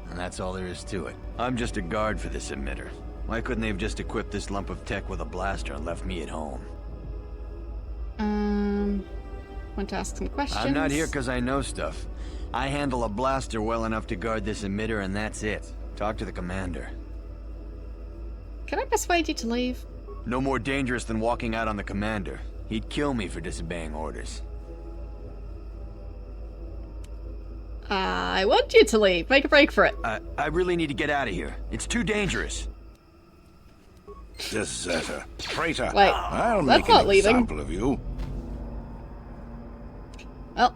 And that's all there is to it. I'm just a guard for this emitter. Why couldn't they have just equipped this lump of tech with a blaster and left me at home? Want to ask some questions? I'm not here because I know stuff. I handle a blaster well enough to guard this emitter, and that's it. Talk to the commander. Can I persuade you to leave? No more dangerous than walking out on the commander. He'd kill me for disobeying orders. I want you to leave. Make a break for it. I really need to get out of here. It's too dangerous. Deserter. Traitor. Wait, I'll that's make not an leaving. example of you. Well.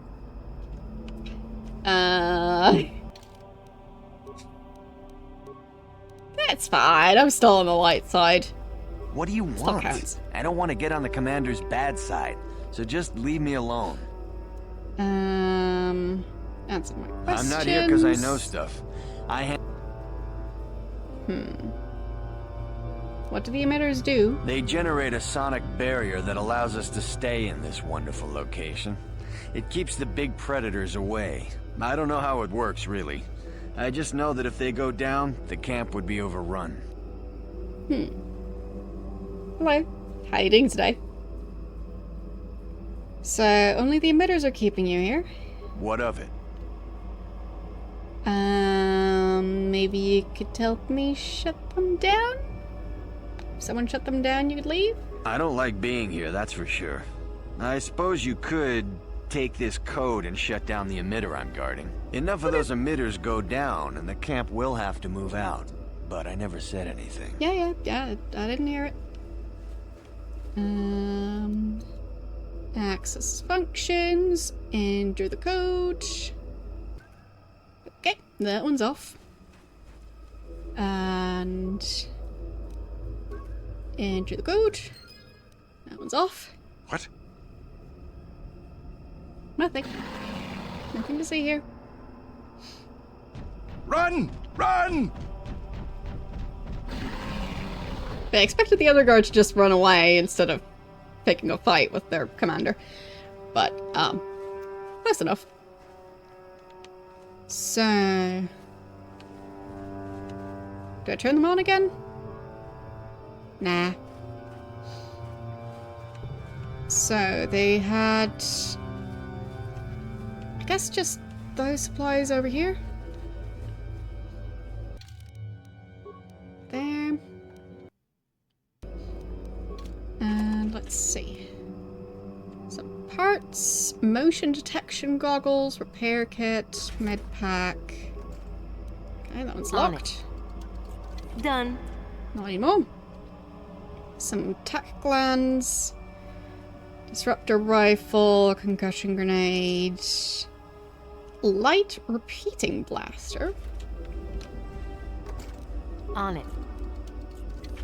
That's fine. I'm still on the light side. What do you want? I don't want to get on the commander's bad side, so just leave me alone. Answer my questions. I'm not here because I know stuff. What do the emitters do? They generate a sonic barrier that allows us to stay in this wonderful location. It keeps the big predators away. I don't know how it works, really. I just know that if they go down, the camp would be overrun. Hello. How are you doing today? So, only the emitters are keeping you here? What of it? Maybe you could help me shut them down? If someone shut them down, you could leave? I don't like being here, that's for sure. I suppose you could take this code and shut down the emitter I'm guarding. Enough of those emitters go down, and the camp will have to move out. But I never said anything. Yeah, I didn't hear it. Access functions, enter the code. Okay, that one's off. And enter the code. That one's off. What? Nothing. Nothing to see here. Run! Run! I expected the other guard to just run away instead of picking a fight with their commander. But, close enough. So... do I turn them on again? Nah. So, they had... I guess just those supplies over here. There. And let's see. Some parts, motion detection goggles, repair kit, med pack. Okay, that one's locked. Done. Not anymore. some tac glands, disruptor rifle, concussion grenade, light repeating blaster. On it.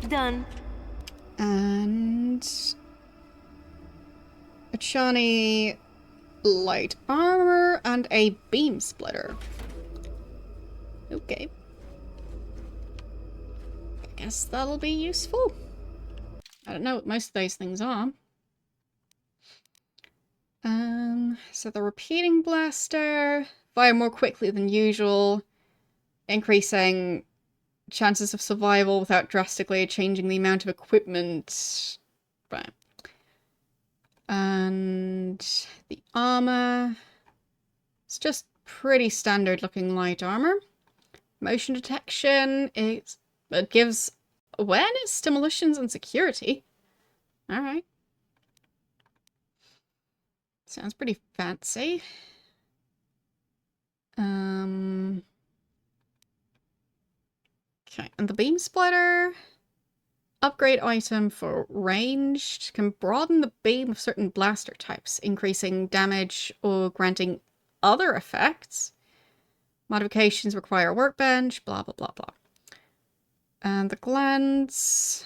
Done. And a shiny light armor and a beam splitter. Okay. I guess that'll be useful. I don't know what most of those things are. So the repeating blaster, fire more quickly than usual, increasing chances of survival without drastically changing the amount of equipment. Right. And the armor, it's just pretty standard looking light armor. Motion detection, it gives awareness, demolitions, and security. Alright. Sounds pretty fancy. Okay, and the beam splitter, upgrade item for ranged, can broaden the beam of certain blaster types, increasing damage or granting other effects. Modifications require a workbench, blah blah blah blah. And the glands,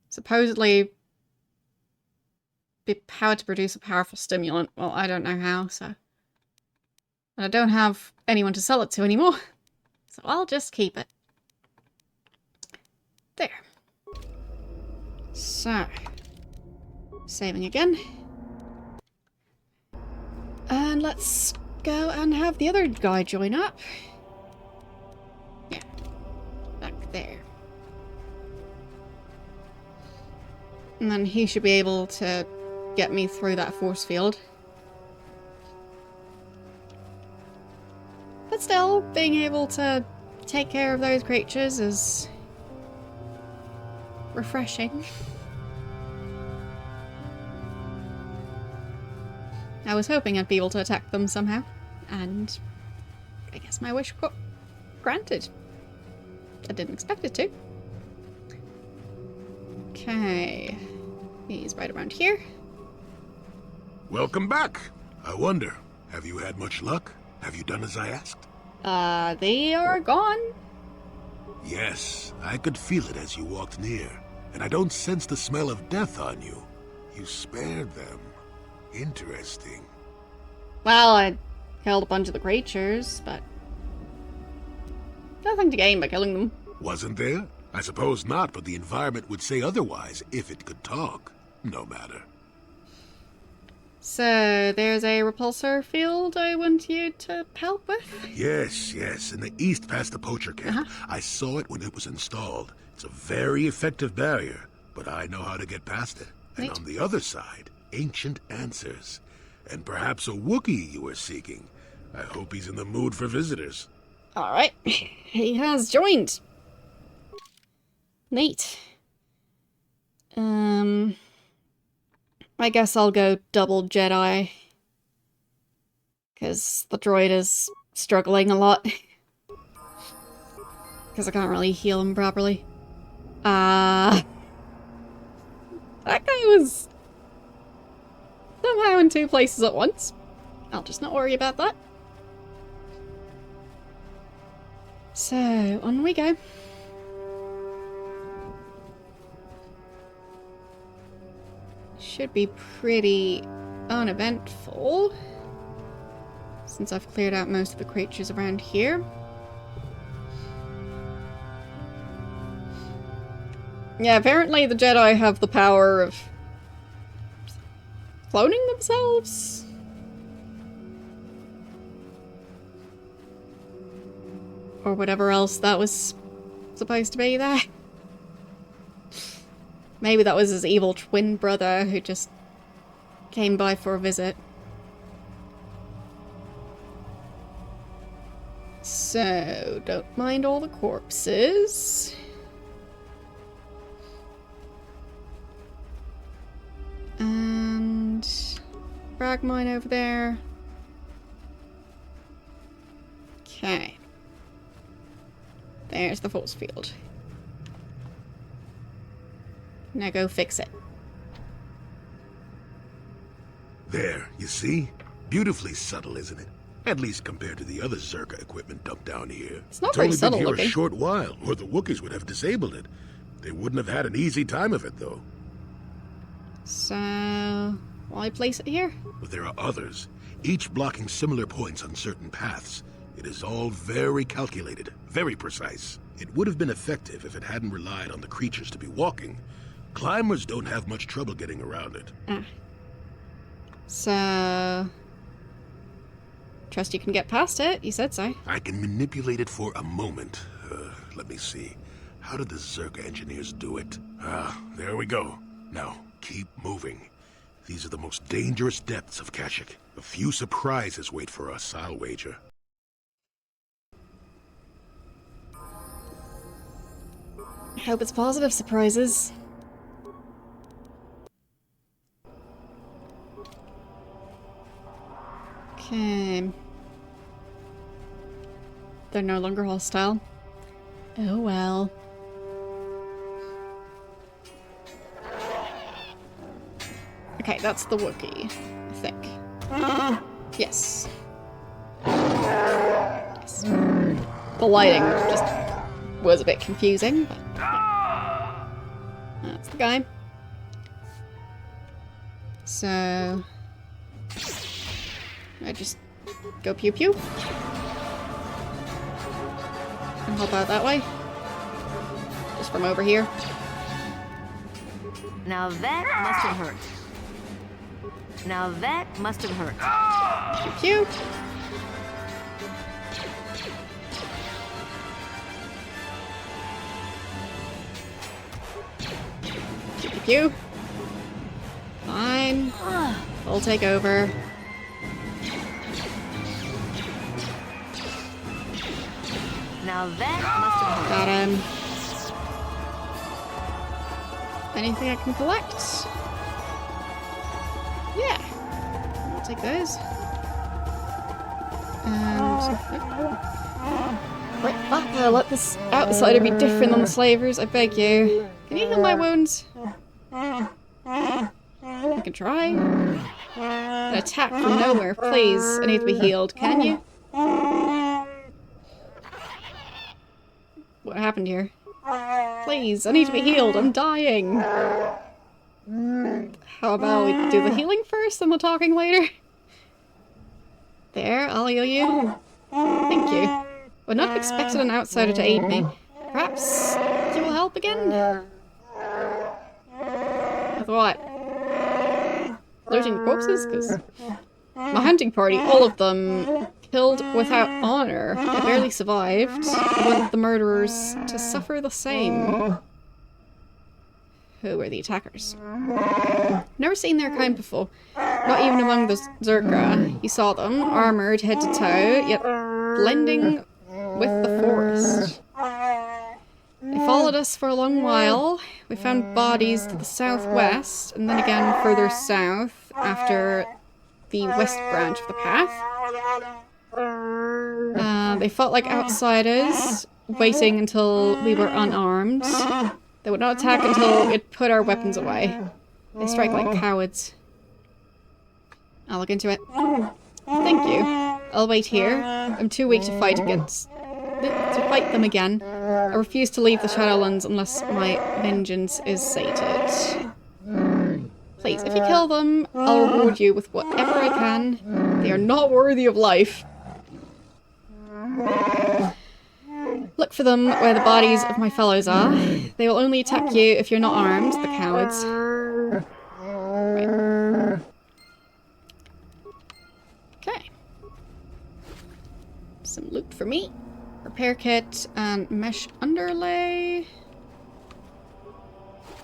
supposedly be powered to produce a powerful stimulant. Well, I don't know how, so. And I don't have anyone to sell it to anymore, so I'll just keep it. There. So, saving again. And let's go and have the other guy join up. Yeah, back there. And then he should be able to get me through that force field. But still, being able to take care of those creatures is refreshing. I was hoping I'd be able to attack them somehow, and I guess my wish got granted. I didn't expect it to. Okay, he's right around here. Welcome back. I wonder, have you had much luck? Have you done as I asked? They are gone. Yes, I could feel it as you walked near, and I don't sense the smell of death on you. You spared them. Interesting. Well, I killed a bunch of the creatures, but nothing to gain by killing them. Wasn't there? I suppose not, but the environment would say otherwise if it could talk. No matter. So, there's a repulsor field I want you to help with? Yes, in the east past the poacher camp. I saw it when it was installed. It's a very effective barrier, but I know how to get past it. And on the other side, ancient answers. And perhaps a Wookiee you were seeking. I hope he's in the mood for visitors. Alright, he has joined. Neat. I guess I'll go double Jedi. Because the droid is struggling a lot. Because I can't really heal him properly. That guy was somehow in two places at once. I'll just not worry about that. So, on we go. Should be pretty uneventful, since I've cleared out most of the creatures around here. Yeah, apparently the Jedi have the power of cloning themselves? Or whatever else that was supposed to be there. Maybe that was his evil twin brother who just came by for a visit. So, don't mind all the corpses. And frag mine over there. Okay. There's the force field. Now go fix it. There, you see? Beautifully subtle, isn't it? At least compared to the other Zerka equipment dumped down here. It's not very subtle only been looking. here a short while, or the Wookiees would have disabled it. They wouldn't have had an easy time of it, though. So, will I place it here? But there are others, each blocking similar points on certain paths. It is all very calculated, very precise. It would have been effective if it hadn't relied on the creatures to be walking. Climbers don't have much trouble getting around it. Ah. So... Trust you can get past it, you said so. I can manipulate it for a moment. Let me see. How did the Zerka engineers do it? Ah, there we go. Now, keep moving. These are the most dangerous depths of Kashyyyk. A few surprises wait for us, I'll wager. I hope it's positive surprises. Okay. They're no longer hostile. Oh well. Okay, that's the Wookiee, I think. Yes. Yes. The lighting just was a bit confusing, but that's the guy. So I just go pew pew and hop out that way. Just from over here. Now that must have hurt. Now that must have hurt. Pew pew. Pew pew pew. Fine. I'll take over. Now that must have hurt. Got him. Anything I can collect? Yeah. I'll take those. And... Right back there, let this outsider be different than the slavers, I beg you. Can you heal my wounds? I can try. An attack from nowhere, please. I need to be healed, can you? What happened here? Please, I need to be healed, I'm dying. How about we do the healing first and the talking later? There, I'll heal you. Thank you. Would not have expected an outsider to aid me. Perhaps you will help again? With what? Looting corpses? Because my hunting party, all of them, killed without honor. I barely survived. I want the murderers to suffer the same. Who were the attackers? Never seen their kind before. Not even among the Zerka. You saw them, armored head to toe, yet blending with the forest. They followed us for a long while. We found bodies to the southwest, and then again further south after the west branch of the path. They fought like outsiders, waiting until we were unarmed. They would not attack until we had put our weapons away. They strike like cowards. I'll look into it. Thank you. I'll wait here. I'm too weak to fight them again. I refuse to leave the Shadowlands unless my vengeance is sated. Please, if you kill them, I'll reward you with whatever I can. They are not worthy of life. Look for them where the bodies of my fellows are. They will only attack you if you're not armed, the cowards. Right. Okay. Some loot for me. Repair kit and mesh underlay.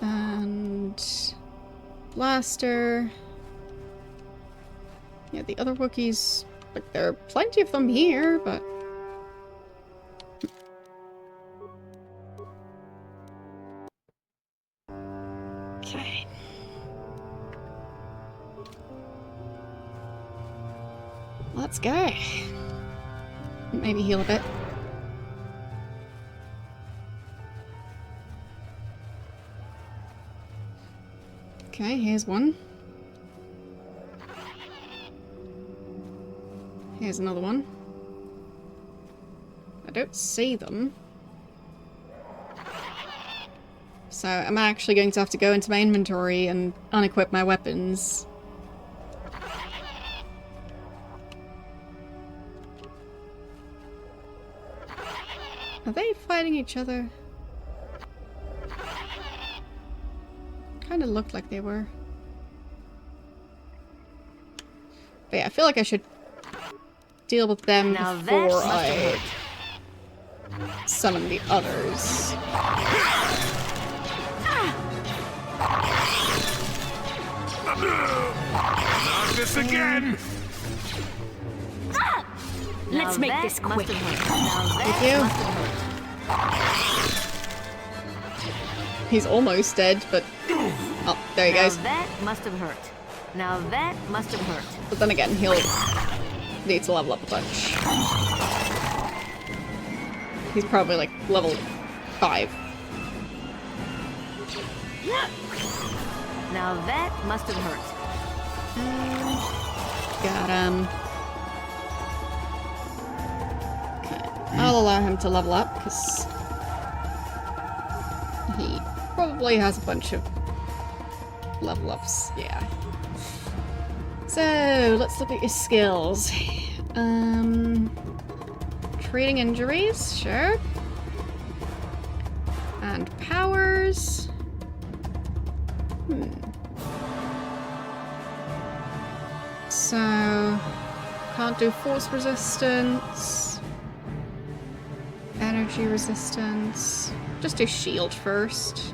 And blaster. Yeah, the other Wookiees, like, there are plenty of them here, but... Okay. Let's go. Maybe heal a bit. Okay, here's one. Here's another one. I don't see them. So I'm actually going to have to go into my inventory and unequip my weapons. Are they fighting each other? Kind of looked like they were. But yeah, I feel like I should deal with them before I summon the others. Not this again! Let's make this quick. Thank you. He's almost dead, but... Oh, there he goes. Now that must have hurt. Now that must have hurt. But then again, he'll need to level up a bunch. He's probably like level 5. Now that must have hurt. Got him. Okay, I'll allow him to level up because he probably has a bunch of level ups. Yeah. So let's look at your skills. Treating injuries, sure. And powers. So, can't do force resistance, energy resistance. Just do shield first.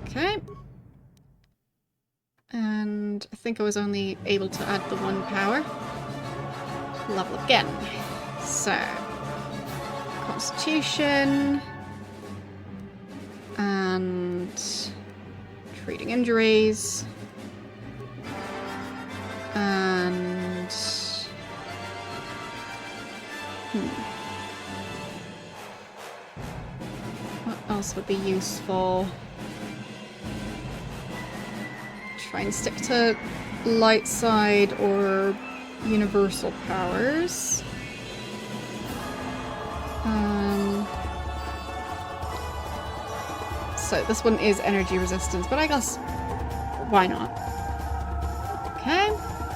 Okay. And I think I was only able to add the 1 power. Level again. So, Constitution and treating injuries. And what else would be useful? Try and stick to light side or universal powers. So this one is energy resistance, but I guess why not? Okay.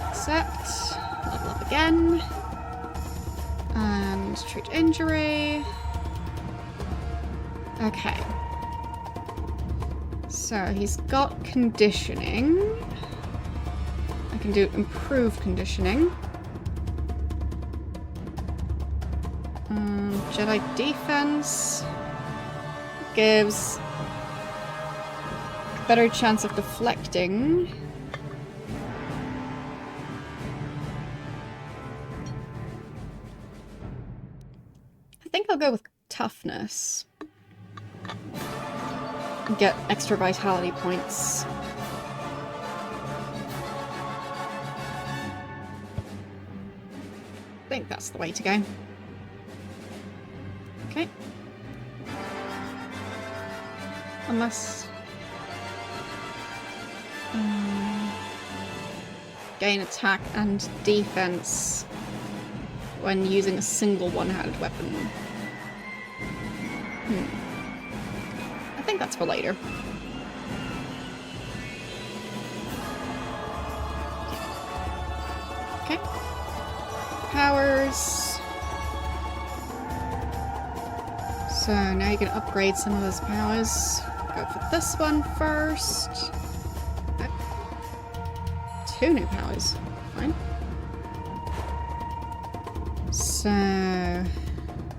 Accept, level up again, and treat injury. Okay. So he's got conditioning. I can do improved conditioning. Jedi defense gives a better chance of deflecting. I think I'll go with toughness. Get extra vitality points. I think that's the way to go. Okay. Unless... gain attack and defense when using a single one-handed weapon. I think that's for later. Okay. Powers. So now you can upgrade some of those powers. Go for this one first. 2 new powers. Fine. So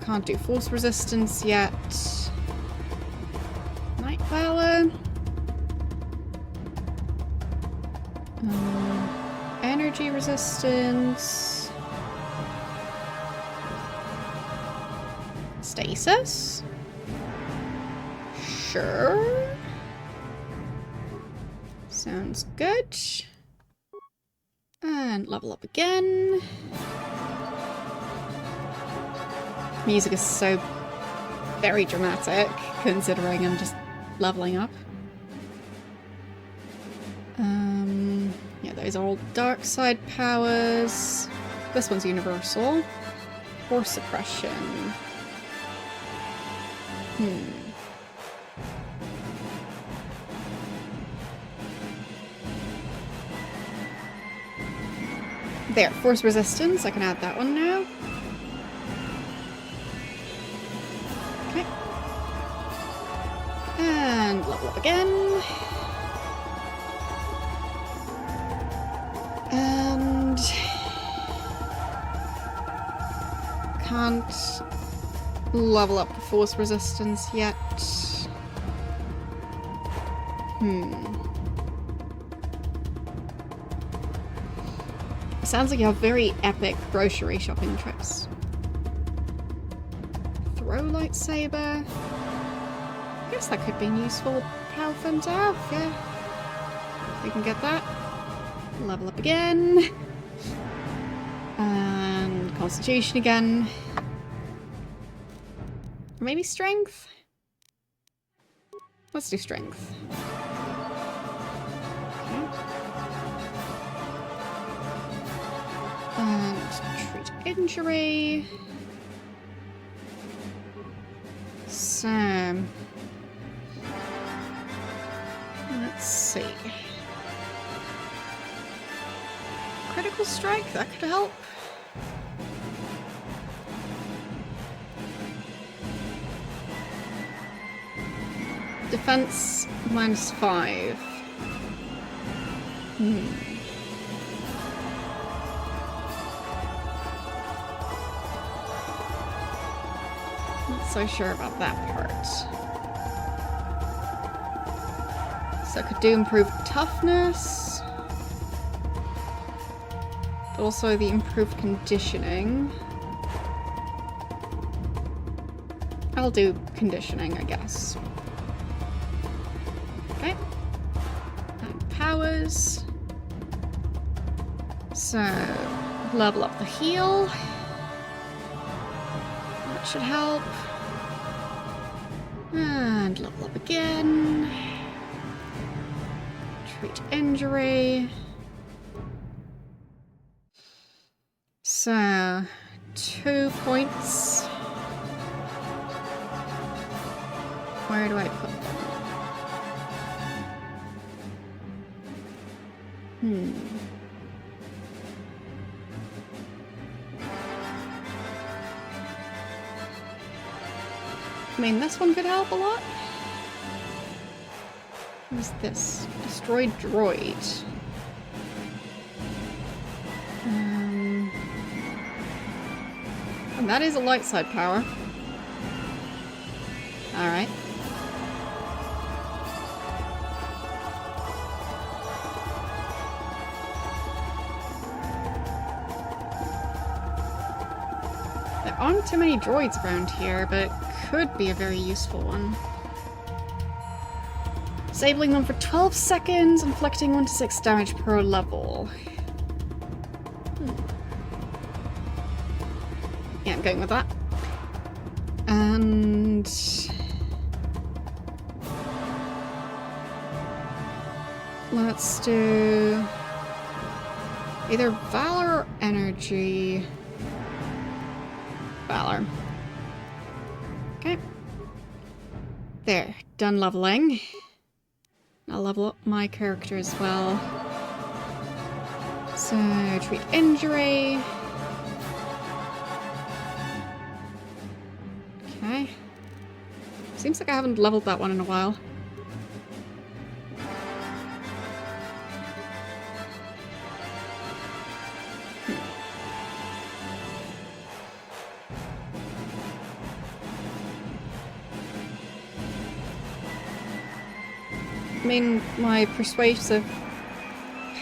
can't do force resistance yet. Night Valor. Energy resistance. Stasis? Sure. Sounds good. And level up again. Music is so very dramatic, considering I'm just leveling up. Those are all dark side powers. This one's universal. Force suppression. There, force resistance. I can add that one now. Okay. And level up again. And can't level up the force resistance yet. Sounds like you have very epic grocery shopping trips. Throw lightsaber. I guess that could be useful with power fins out. Yeah. We can get that. Level up again. And constitution again. Or maybe strength? Let's do strength. And treat injury. So let's see. Critical strike, that could help. Defense -5. Not so sure about that part. So I could do improved toughness. But also the improved conditioning. I'll do conditioning, I guess. Okay. And powers. So, level up the heal. That should help. And level up again. Treat injury. So, 2 points. Where do I put them? I mean, this one could help a lot. What's this? Destroyed droid. And that is a light side power. Alright. There aren't too many droids around here, but it could be a very useful one. Disabling them for 12 seconds, inflicting 1 to 6 damage per level. Yeah, I'm going with that. And let's do either Valor or Energy. Valor. Okay. There, done leveling. I'll level up my character as well. So, treat injury. Okay. Seems like I haven't leveled that one in a while. I mean, my persuasive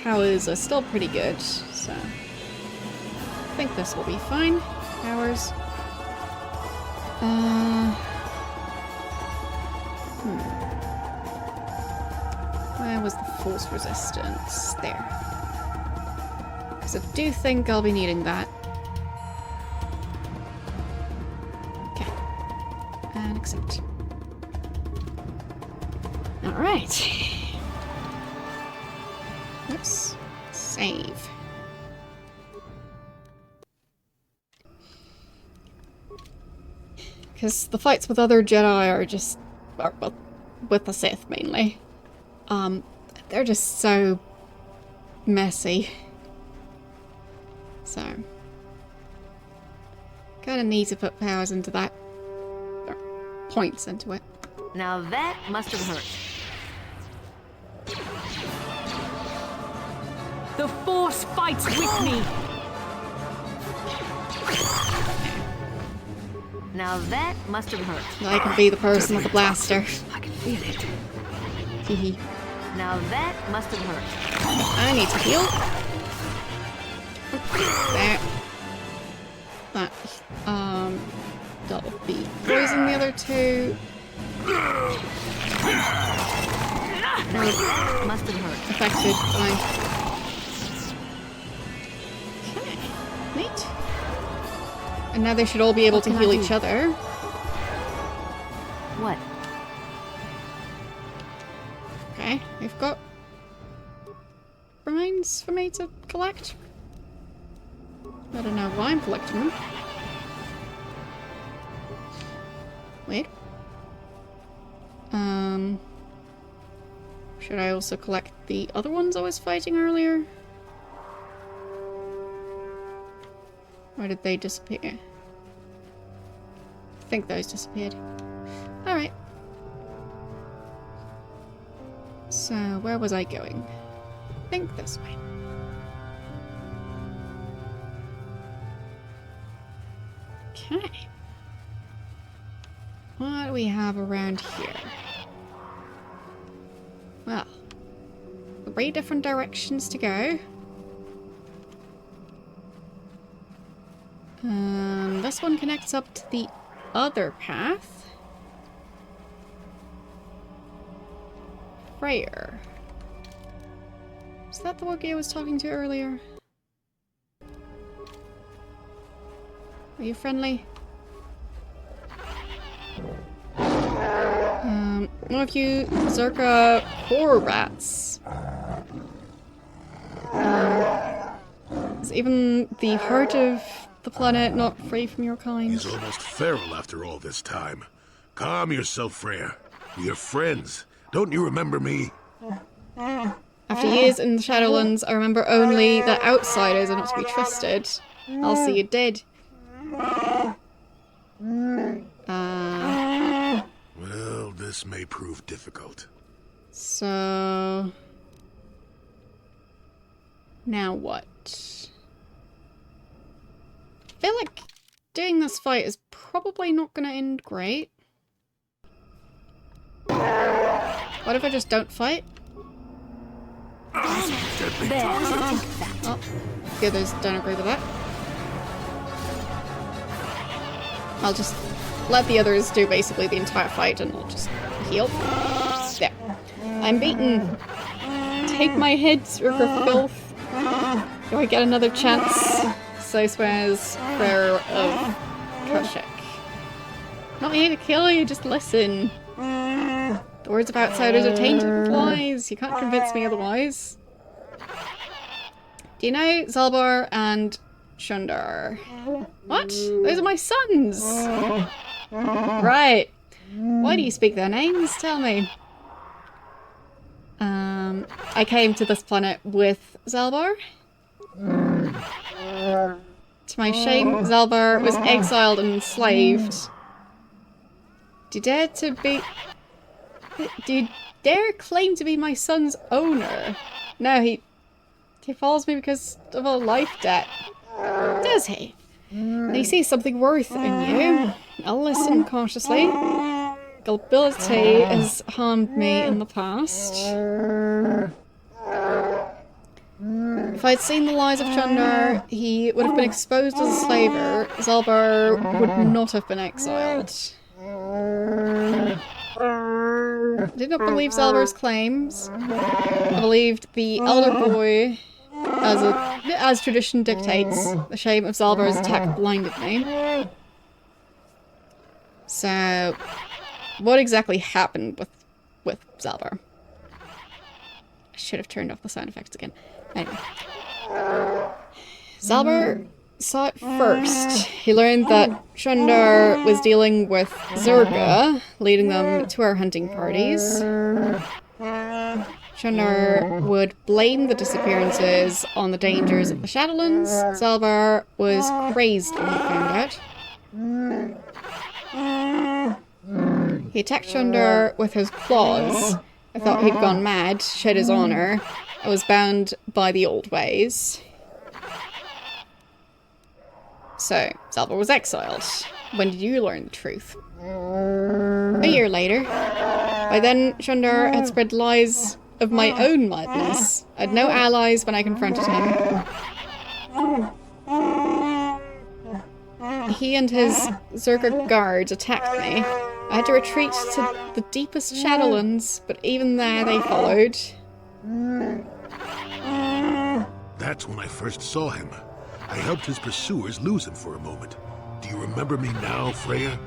powers are still pretty good, so I think this will be fine. Powers. Where was the force resistance? There. Because I do think I'll be needing that. Okay. And accept. Alright. Oops. Save. save. Because the fights with other Jedi are just... well, with the Sith, mainly. They're just so... messy. So... kinda need to put powers into that. Or points into it. Now that must have hurt. The Force fights with me! Now that must have hurt. I can be the person with the blaster. I can feel it. Hehe. Now that must have hurt. I need to heal. There. That. That'll be poison the other two. Now that must have hurt. Affected. Fine. Okay. Neat. And now they should all be able to heal each other. What? Okay, we've got remains for me to collect. I don't know why I'm collecting them. Wait. Should I also collect the other ones I was fighting earlier? Or did they disappear? I think those disappeared. Alright. So, where was I going? I think this way. Okay. What do we have around here? Well, 3 different directions to go. This one connects up to the other path. Freyer. Is that the Wookiee I was talking to earlier? Are you friendly? One of you Zerka core rats. Is even the heart of the planet not free from your kind? He's almost feral after all this time. Calm yourself, Freya. We're friends. Don't you remember me? After years in the Shadowlands, I remember only that outsiders are not to be trusted. I'll see you dead. Well, this may prove difficult. So... now what? I feel like doing this fight is probably not going to end great. What if I just don't fight? Oh, the others don't agree with that. I'll just let the others do basically the entire fight and I'll just heal. There. I'm beaten. Take my head, river filth. Do I get another chance? So swears prayer of Koshek. Not here to kill you, just listen. The words of outsiders are tainted with lies. You can't convince me otherwise. Do you know Zalbar and Shundar? What? Those are my sons! Right. Why do you speak their names? Tell me. I came to this planet with Zalbar. To my shame, Zalbar was exiled and enslaved. Do you dare claim to be my son's owner? No, he follows me because of a life debt. Does he? And he sees something worth in you. I'll listen cautiously. Gullibility has harmed me in the past. If I'd seen the lies of Chundar, he would have been exposed as a slaver. Zalbar would not have been exiled. I did not believe Zalbar's claims. I believed the elder boy, as tradition dictates. The shame of Zalbar's attack blinded me. So, what exactly happened with Zalbar? I should have turned off the sound effects again. Anyway. Zalbar saw it first. He learned that Shundar was dealing with Zerga, leading them to our hunting parties. Shundar would blame the disappearances on the dangers of the Shadowlands. Zalbar was crazed when he found out. He attacked Shundar with his claws. I thought he'd gone mad, shed his honor. I was bound by the old ways. So, Zalbar was exiled. When did you learn the truth? A year later. By then, Shundar had spread lies of my own madness. I had no allies when I confronted him. He and his Zerga guards attacked me. I had to retreat to the deepest Shadowlands, but even there they followed. That's when I first saw him. I helped his pursuers lose him for a moment. Do you remember me now, Freya?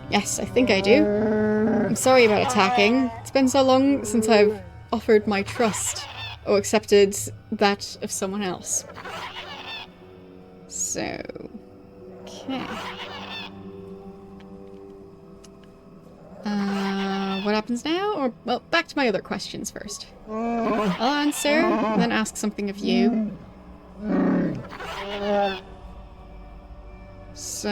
Yes, I think I do. I'm sorry about attacking. It's been so long since I've offered my trust, or accepted that of someone else. So... okay. What happens now? Or, well, back to my other questions first. I'll answer, and then ask something of you. So...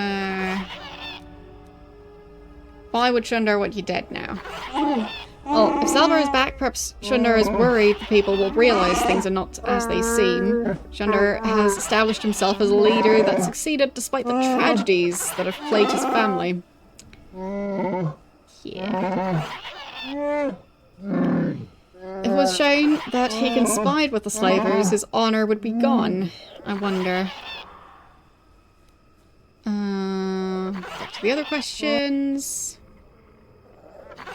why would Shundar want you dead now? Well, if Zalbar is back, perhaps Shundar is worried the people will realize things are not as they seem. Shundar has established himself as a leader that succeeded despite the tragedies that have plagued his family. Yeah. If it was shown that he conspired with the slavers, his honor would be gone. I wonder. Back to the other questions.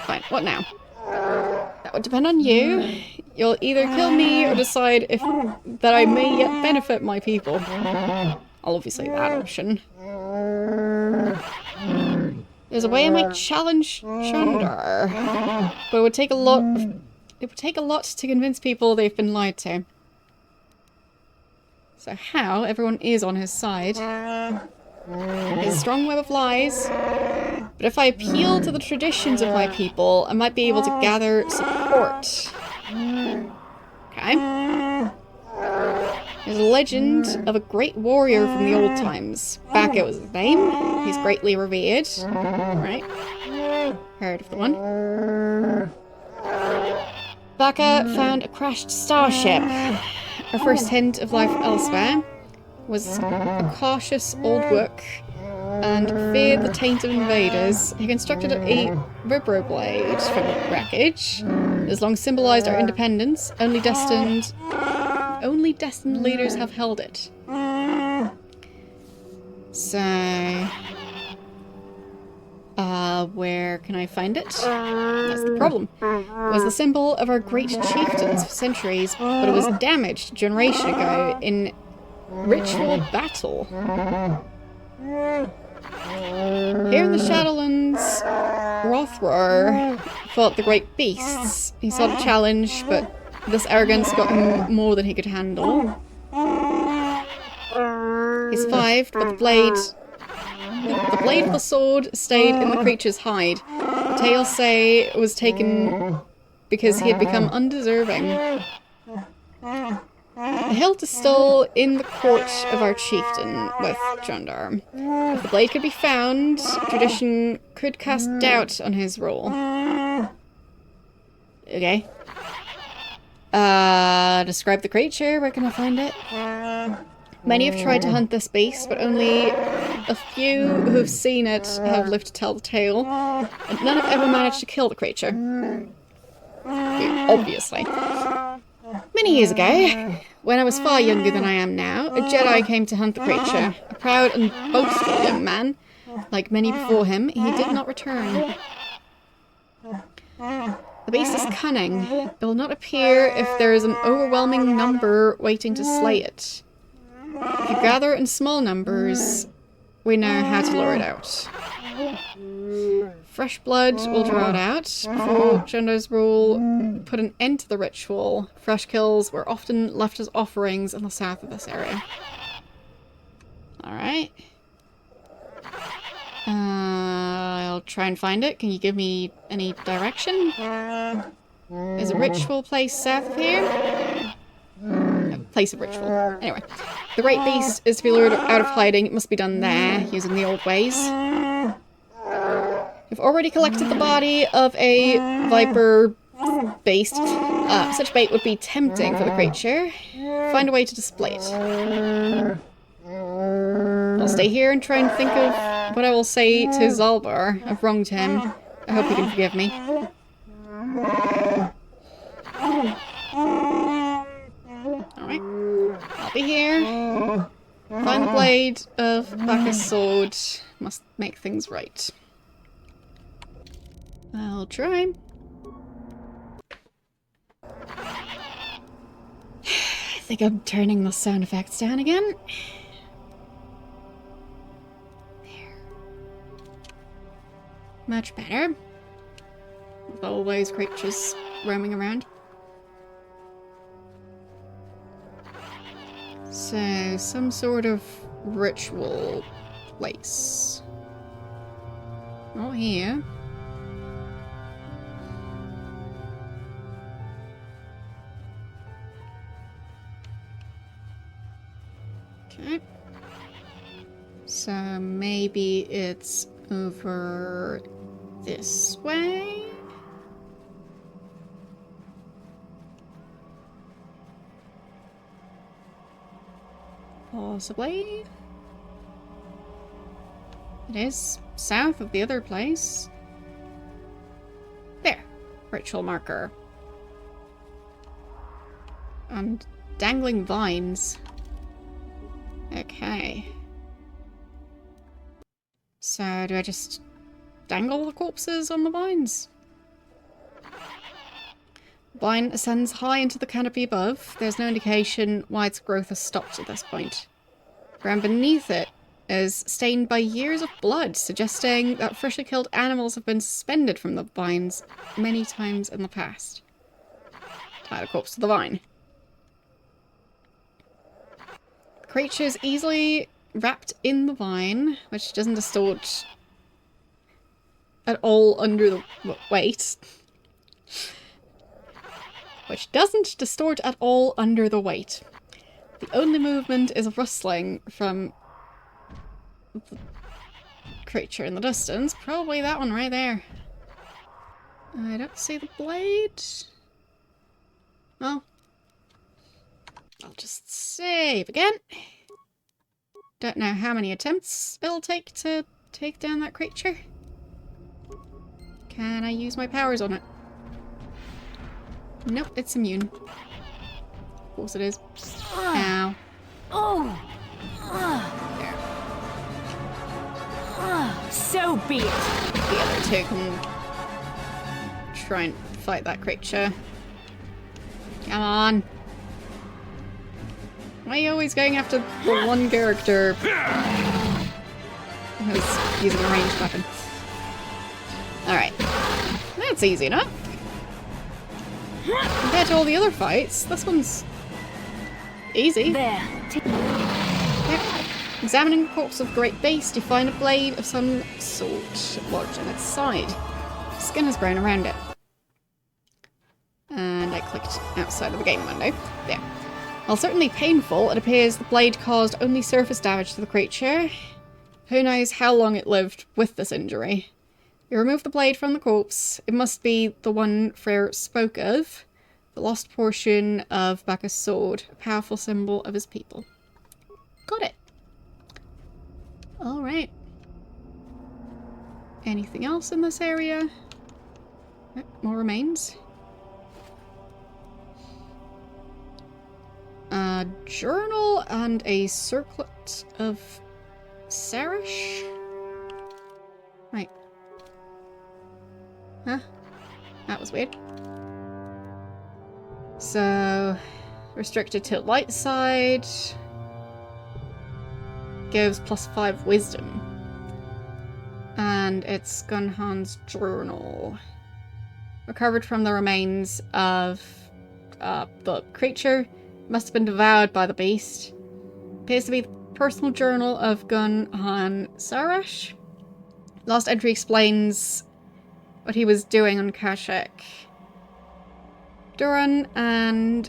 Fine, what now? That would depend on you. You'll either kill me or decide that I may yet benefit my people. I'll obviously that option. There's a way I might challenge Shundar, but it would take a lot to convince people they've been lied to. So how everyone is on his side. His strong web of lies. But if I appeal to the traditions of my people, I might be able to gather support. Okay. There's a legend of a great warrior from the old times. Baka was his name. He's greatly revered. Right. Heard of the one. Baka found a crashed starship. Our first hint of life elsewhere was a cautious old rook and feared the taint of invaders. He constructed a vibro blade from the wreckage. It has long symbolized our independence. Only destined leaders have held it. So, where can I find it? That's the problem. It was the symbol of our great chieftains for centuries, but it was damaged a generation ago in ritual battle. Here in the Shadowlands, Rothrar fought the great beasts. He sought a challenge, but this arrogance got him more than he could handle. He survived, but the blade of the sword stayed in the creature's hide. The tales say it was taken because he had become undeserving. The hilt is still in the court of our chieftain with Shundar. If the blade could be found, tradition could cast doubt on his role. Okay. Describe the creature. Where can I find it? Many have tried to hunt this beast, but only a few who've seen it have lived to tell the tale, and none have ever managed to kill the creature. Obviously. Many years ago, when I was far younger than I am now, a Jedi came to hunt the creature. A proud and boastful young man. Like many before him, he did not return. The beast is cunning. It will not appear if there is an overwhelming number waiting to slay it. If you gather in small numbers, we know how to lure it out. Fresh blood will draw it out. Before Jondo's rule put an end to the ritual, fresh kills were often left as offerings in the south of this area. Alright. I'll try and find it. Can you give me any direction? There's a ritual place south of here. A place of ritual. Anyway. The great beast is to be lured out of hiding. It must be done there, using the old ways. We've already collected the body of a viper beast. Such bait would be tempting for the creature. Find a way to display it. I'll stay here and try and think of what I will say to Zalbar. I've wronged him. I hope he can forgive me. Alright. I'll be here. Find the blade of Bacchus' sword. Must make things right. I'll try. I think I'm turning the sound effects down again. There. Much better. With all those creatures roaming around. So, some sort of ritual place. Not here. Okay. So maybe it's over this way? Possibly. It is south of the other place. There. Ritual marker. And dangling vines. Okay. So, do I just dangle the corpses on the vines? Vine ascends high into the canopy above. There's no indication why its growth has stopped at this point. Ground beneath it is stained by years of blood, suggesting that freshly killed animals have been suspended from the vines many times in the past. Tie the corpse to the vine. The creature is easily wrapped in the vine, which doesn't distort at all under the weight. Which doesn't distort at all under the weight. The only movement is a rustling from the creature in the distance. Probably that one right there. I don't see the blade. Well, I'll just save again. Don't know how many attempts it'll take to take down that creature. Can I use my powers on it? Nope, it's immune. Of course it is. Ow. Oh! There. So be it! The other two can try and fight that creature. Come on. Why are you always going after the one character who's using a ranged weapon? Alright. That's easy enough. Compared to all the other fights, this one's easy. There. Yep. Examining the corpse of Great Beast, you find a blade of some sort lodged in its side. Skin has grown around it. And I clicked outside of the game window. There. While certainly painful, it appears the blade caused only surface damage to the creature. Who knows how long it lived with this injury. You remove the blade from the corpse. It must be the one Freyr spoke of. The lost portion of Bacchus' sword, a powerful symbol of his people. Got it. Alright. Anything else in this area? More remains. A journal and a circlet of Sarish? Right. Huh? That was weird. So, restricted to light side. Gives +5 wisdom. And it's Gunhan's journal. Recovered from the remains of the creature. Must have been devoured by the beast. Appears to be the personal journal of Gunhan Sarash. Last entry explains what he was doing on Kashyyyk. Duran and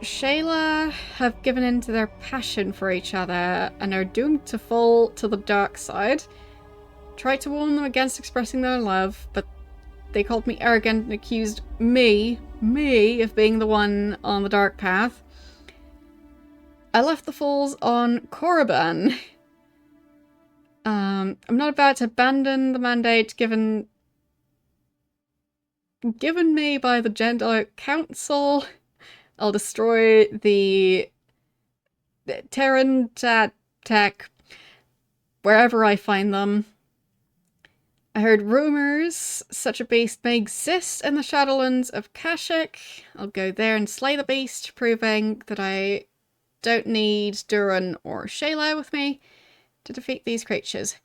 Shayla have given in to their passion for each other and are doomed to fall to the dark side. Tried to warn them against expressing their love, but they called me arrogant and accused me of being the one on the dark path. I left the Falls on Korriban. I'm not about to abandon the mandate given me by the Gentile Council. I'll destroy the Terran tech wherever I find them. I heard rumors such a beast may exist in the Shadowlands of Kashyyyk. I'll go there and slay the beast, proving that I don't need Duran or Shayla with me to defeat these creatures.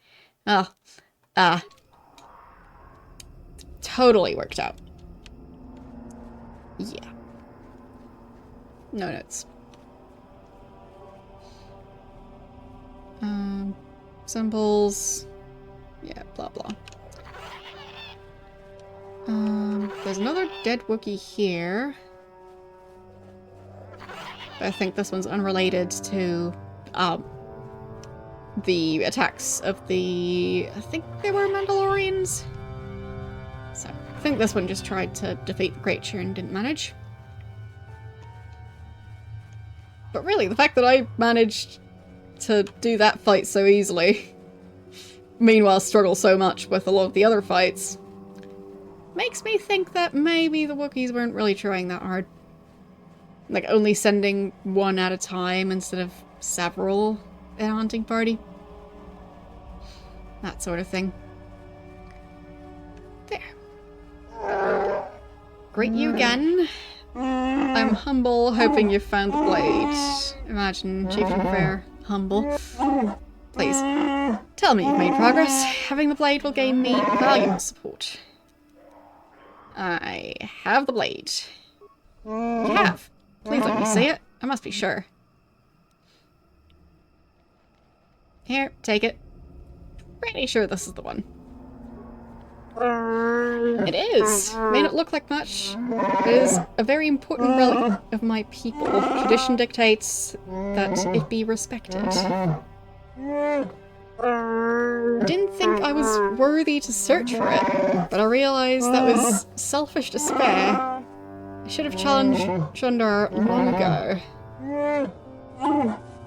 Totally worked out. Yeah. No notes. Symbols. Yeah, blah blah. There's another dead Wookiee here. But I think this one's unrelated to the attacks of the... I think they were Mandalorians? So, I think this one just tried to defeat the creature and didn't manage. But really, the fact that I managed to do that fight so easily, meanwhile struggle so much with a lot of the other fights, makes me think that maybe the Wookiees weren't really trying that hard. Like, only sending one at a time instead of several in a hunting party. That sort of thing. There. Greet you again. I'm humble, hoping you've found the blade. Imagine Chief and Fair humble. Please, tell me you've made progress. Having the blade will gain me valuable support. I have the blade. You have. Please let me see it. I must be sure. Here, take it. Pretty sure this is the one. It is. May not look like much. It is a very important relic of my people. Tradition dictates that it be respected. I didn't think I was worthy to search for it, but I realized that was selfish despair. I should have challenged Chundar long ago.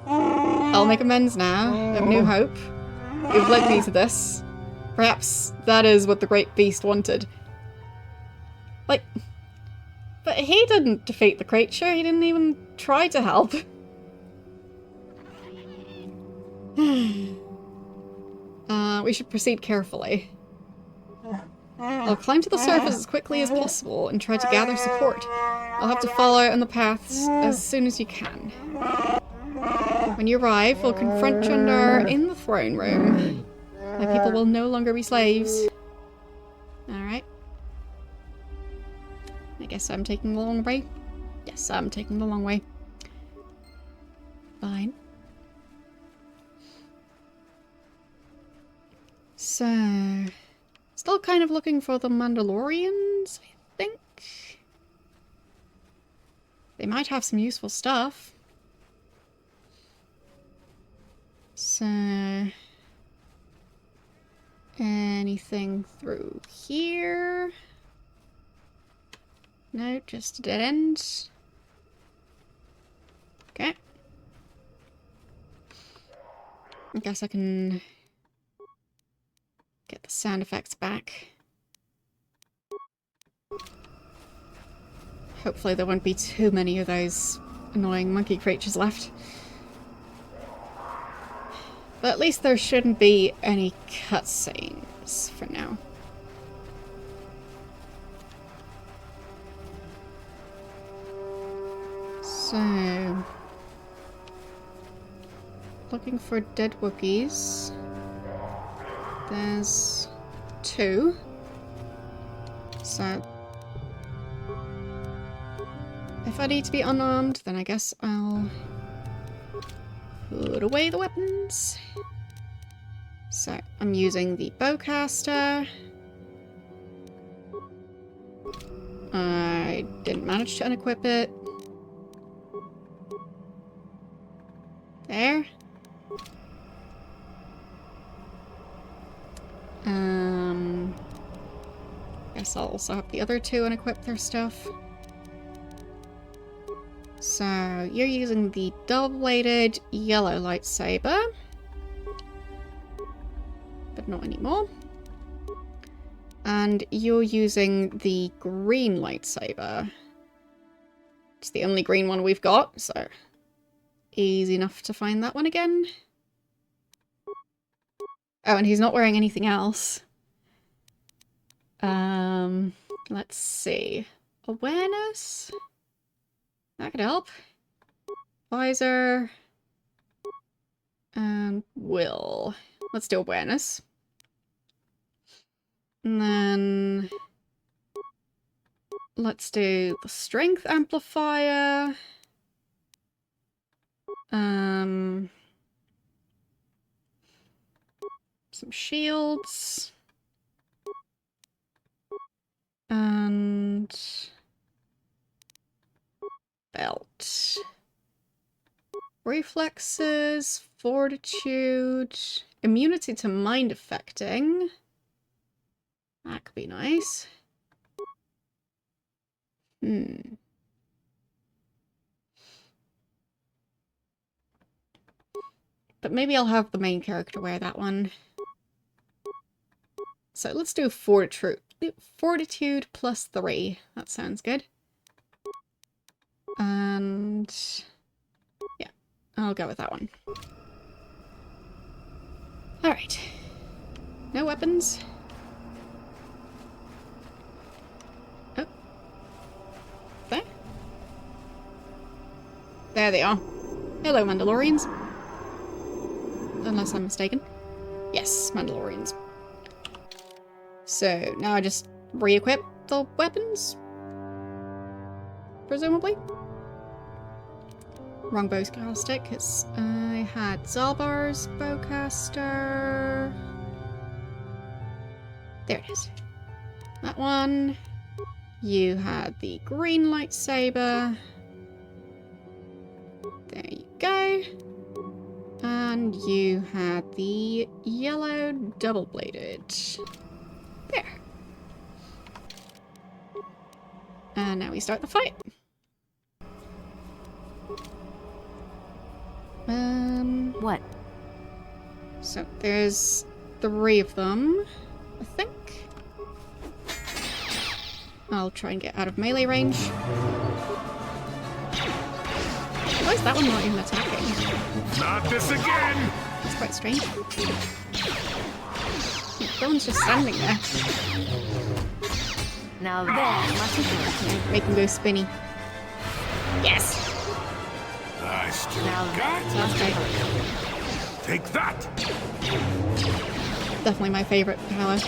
I'll make amends now. I have new hope. You've led me to this. Perhaps that is what the Great Beast wanted. Like, but he didn't defeat the creature. He didn't even try to help. We should proceed carefully. I'll climb to the surface as quickly as possible and try to gather support. I'll have to follow on the paths as soon as you can. When you arrive, we'll confront Chundar in the throne room. My people will no longer be slaves. Alright. I guess I'm taking the long way. Yes, I'm taking the long way. Fine. So... Still kind of looking for the Mandalorians, I think. They might have some useful stuff. So... Anything through here? No, just a dead end. Okay. I guess I can get the sound effects back. Hopefully there won't be too many of those annoying monkey creatures left. But at least there shouldn't be any cutscenes for now. So... Looking for dead Wookiees. There's 2. So if I need to be unarmed, then I guess I'll put away the weapons. So I'm using the bowcaster. I didn't manage to unequip it. There. Guess I'll also have the other 2 unequip their stuff. So you're using the double-bladed yellow lightsaber. But not anymore. And you're using the green lightsaber. It's the only green one we've got, so easy enough to find that one again. Oh, and he's not wearing anything else. Let's see. Awareness? That could help. Visor. And will. Let's do awareness. And then let's do the strength amplifier. Some shields. And belt. Reflexes, fortitude, immunity to mind affecting. That could be nice. But maybe I'll have the main character wear that one. So let's do fortitude. Fortitude plus 3. That sounds good. And yeah, I'll go with that one. Alright. No weapons. Oh. There. There they are. Hello, Mandalorians. Unless I'm mistaken. Yes, Mandalorians. So, now I just re-equip the weapons? Presumably? Wrong bowcaster, because I had Zalbar's bowcaster. There it is. That one. You had the green lightsaber. There you go. And you had the yellow double-bladed. There. And now we start the fight. What? So there's 3 of them, I think. I'll try and get out of melee range. Why is that one not even attacking? Not this again! That's quite strange. That one's just standing there. Now that must be Make him go spinny. Yes! I still Now that Take that! Definitely my favourite power.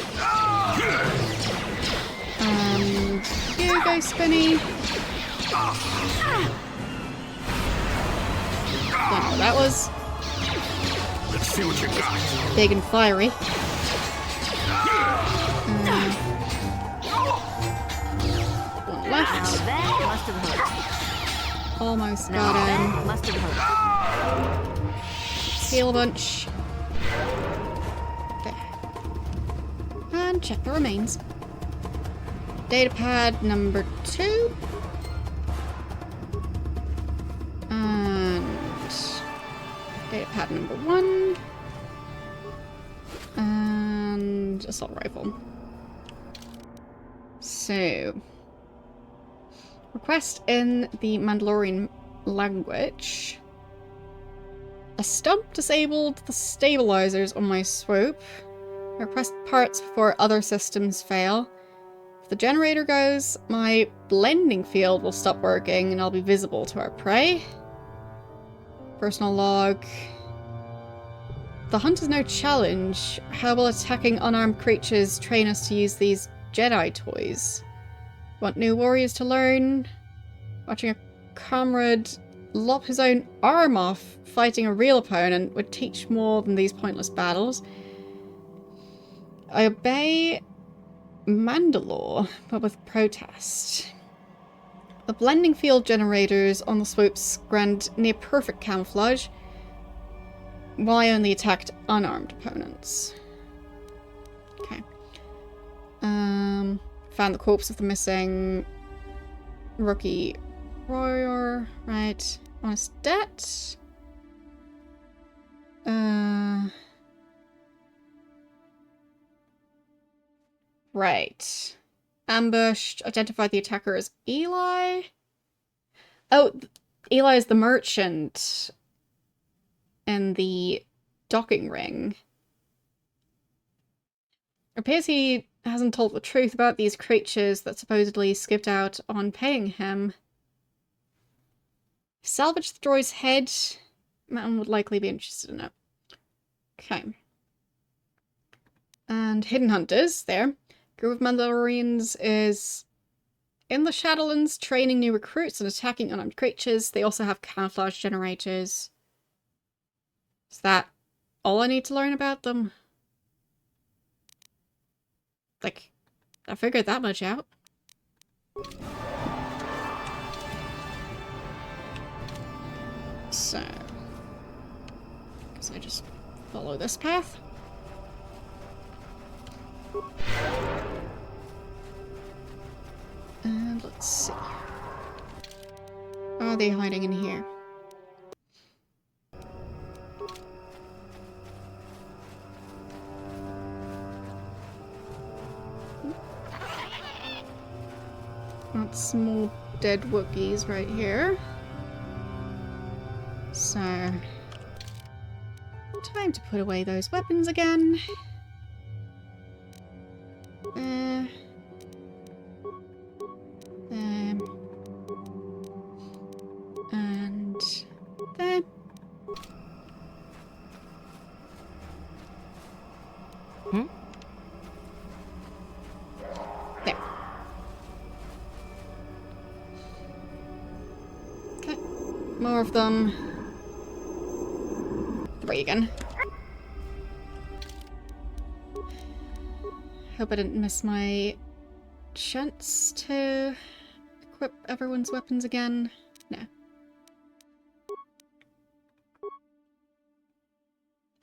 And you go spinny. Don't know what that was. Let's see what you got. Big and fiery. One left. that must have hurt. Almost Now got him. that must have hurt. Heal a bunch. There. And check the remains. Datapad number 2. And datapad number 1. And assault rifle. So, request in the Mandalorian language. A stump disabled the stabilizers on my swoop. Request parts before other systems fail. If the generator goes, my blending field will stop working and I'll be visible to our prey. Personal log. The hunt is no challenge. How will attacking unarmed creatures train us to use these Jedi toys? Want new warriors to learn? Watching a comrade lop his own arm off fighting a real opponent would teach more than these pointless battles. I obey Mandalore, but with protest. The blending field generators on the swoops grant near perfect camouflage, while I only attacked unarmed opponents. Okay. Found the corpse of the missing rookie warrior. Right. Honest debt. Right. Ambushed. Identified the attacker as Eli. Oh, Eli is the merchant in the docking ring. It appears he hasn't told the truth about these creatures that supposedly skipped out on paying him. Salvage the droid's head. Mountain would likely be interested in it. Okay. And Hidden Hunters, there. Group of Mandalorians is in the Shadowlands training new recruits and attacking unarmed creatures. They also have camouflage generators. Is that all I need to learn about them? Like, I figured that much out. So, guess I just follow this path. And let's see. Are they hiding in here? Got some more dead Wookiees right here. So, time to put away those weapons again. And there. There. Okay. More of them. 3 again. Hope I didn't miss my chance to equip everyone's weapons again. No.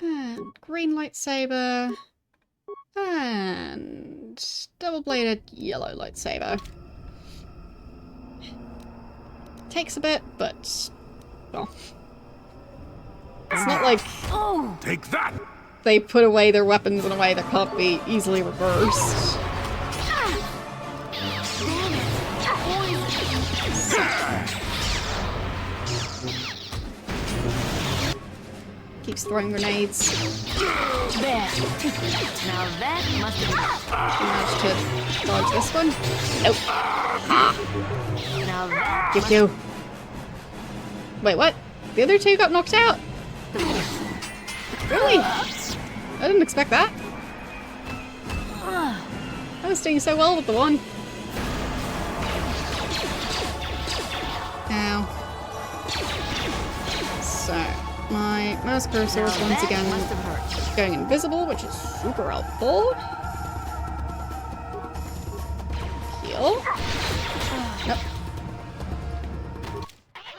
And green lightsaber. And double-bladed yellow lightsaber. Takes a bit, but, well, it's not like Take that! they put away their weapons in a way that can't be easily reversed. Keeps throwing grenades. There. Now that must have Managed to dodge this one. Nope. Now that Pew pew. Wait, what? The other two got knocked out? Really? I didn't expect that. I was doing so well with the one. Ow. So, my mouse cursor is once again going invisible, which is super helpful. Heal. Nope.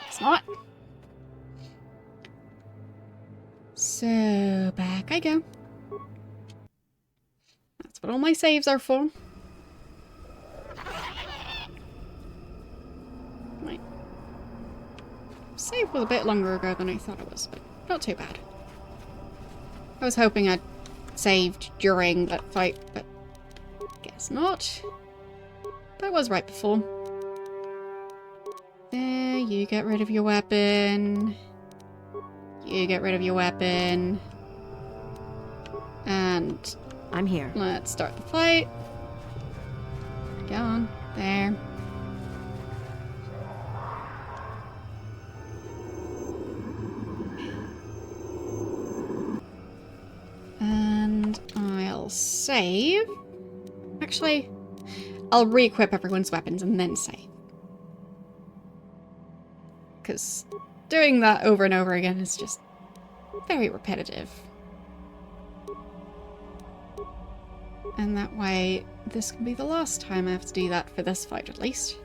It's not. So, back I go. That's what all my saves are for. Right. Save was a bit longer ago than I thought it was, but not too bad. I was hoping I'd saved during that fight, but guess not. But I was right before. There, you get rid of your weapon. You get rid of your weapon. And I'm here. Let's start the fight. Go on. There. save. Actually, I'll re-equip everyone's weapons and then save. Because doing that over and over again is just very repetitive. And that way, this can be the last time I have to do that for this fight at least.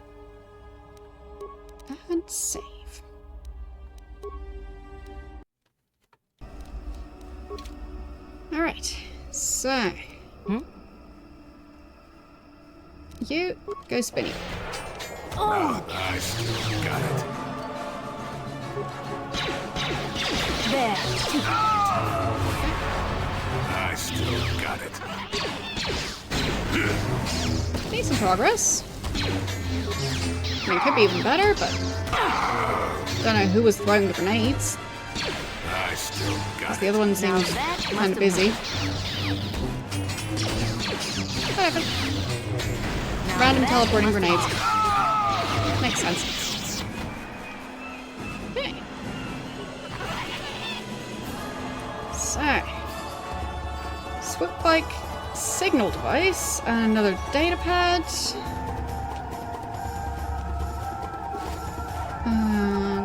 And save. Alright, so... You go spinny. Oh, nice. Got it. There. I still got it. Decent progress. I mean, it could be even better, but... Don't know who was throwing the grenades. I still got the other one seemed kind of busy. Whatever. Random teleporting grenades. Makes sense. Okay. So. Swoop bike, signal device, and another data pad.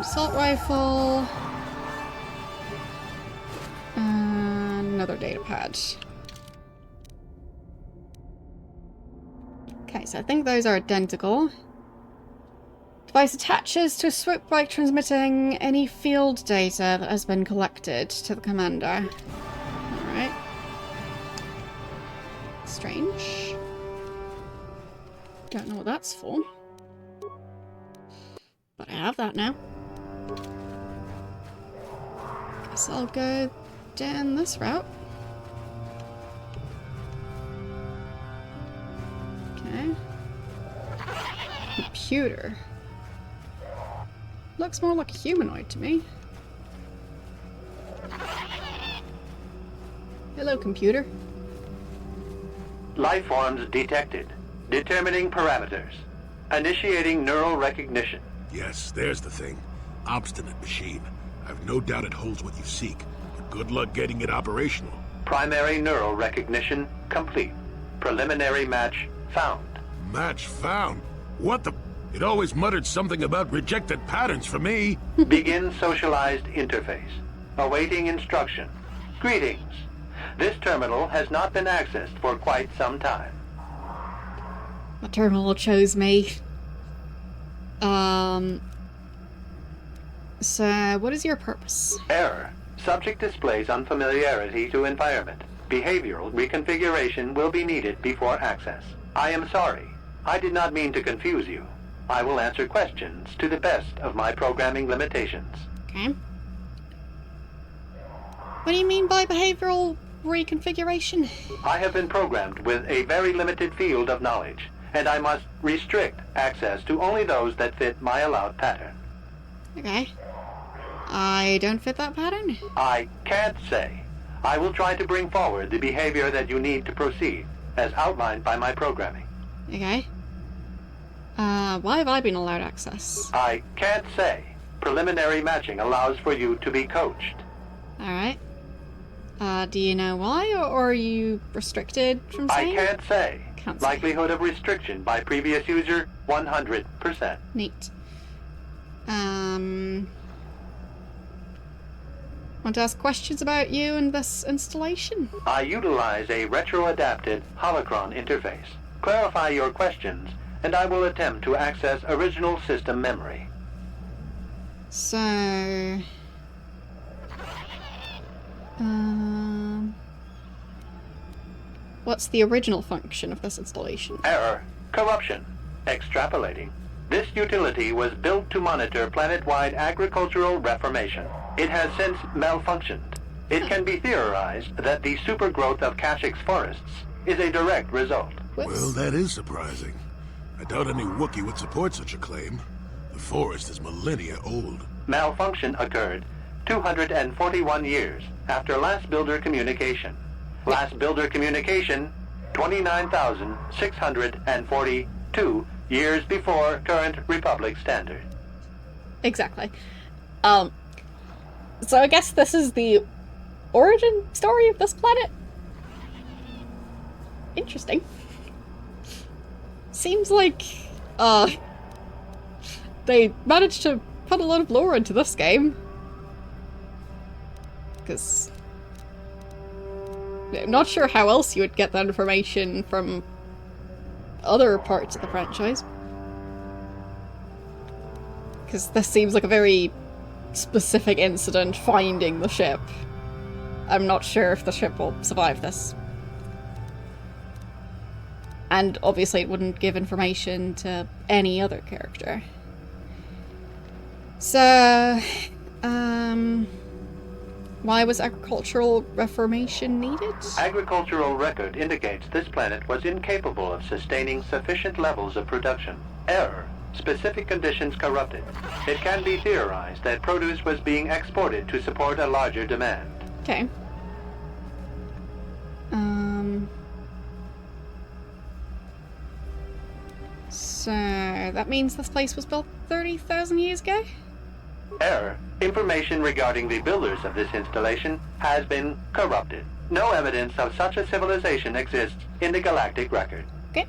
Assault rifle. And another data pad. Okay, so I think those are identical. Device attaches to a swoop bike transmitting any field data that has been collected to the commander. Alright. Strange. Don't know what that's for. But I have that now. Guess I'll go down this route. Okay. Computer. Looks more like a humanoid to me. Hello, computer. Life forms detected. Determining parameters. Initiating neural recognition. Yes, there's the thing. Obstinate machine. I've no doubt it holds what you seek, but good luck getting it operational. Primary neural recognition complete. Preliminary match found. Match found? What the... It always muttered something about rejected patterns for me. Begin socialized interface. Awaiting instruction. Greetings. This terminal has not been accessed for quite some time. The terminal chose me. So, what is your purpose? Error. Subject displays unfamiliarity to environment. Behavioral reconfiguration will be needed before access. I am sorry. I did not mean to confuse you. I will answer questions to the best of my programming limitations. Okay. What do you mean by behavioral reconfiguration? I have been programmed with a very limited field of knowledge, and I must restrict access to only those that fit my allowed pattern. Okay. I don't fit that pattern? I can't say. I will try to bring forward the behavior that you need to proceed, as outlined by my programming. Okay. Why have I been allowed access? I can't say. Preliminary matching allows for you to be coached. Alright. Do you know why, or are you restricted from saying? I can't say. Can't say. Likelihood of restriction by previous user, 100%. Neat. Want to ask questions about you and this installation? I utilize a retro-adapted holocron interface. Clarify your questions, and I will attempt to access original system memory. So... what's the original function of this installation? Error. Corruption. Extrapolating. This utility was built to monitor planet-wide agricultural reformation. It has since malfunctioned. It can be theorized that the supergrowth of Kashyk's forests is a direct result. Well, that is surprising. I doubt any Wookiee would support such a claim. The forest is millennia old. Malfunction occurred 241 years after last builder communication. Last builder communication, 29,642 years before current Republic standard. Exactly. So I guess this is the origin story of this planet? interesting. Seems like, they managed to put a lot of lore into this game. Because I'm not sure how else you would get that information from other parts of the franchise. Because this seems like a very specific incident, finding the ship. I'm not sure if the ship will survive this. And obviously it wouldn't give information to any other character. So, why was agricultural reformation needed? Agricultural record indicates this planet was incapable of sustaining sufficient levels of production. Error. Specific conditions corrupted. It can be theorized that produce was being exported to support a larger demand. Okay. So that means this place was built 30,000 years ago? Error. Information regarding the builders of this installation has been corrupted. No evidence of such a civilization exists in the galactic record. Okay.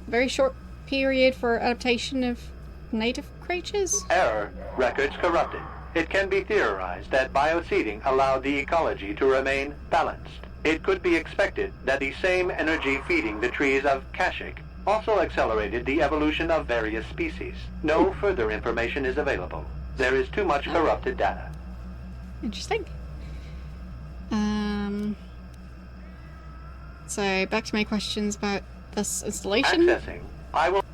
Very short period for adaptation of native creatures? Error. Records corrupted. It can be theorized that bioseeding allowed the ecology to remain balanced. It could be expected that the same energy feeding the trees of Kashyyyk also accelerated the evolution of various species. No further information is available. There is too much corrupted data. Interesting. So back to my questions about this installation. Accessing. I will.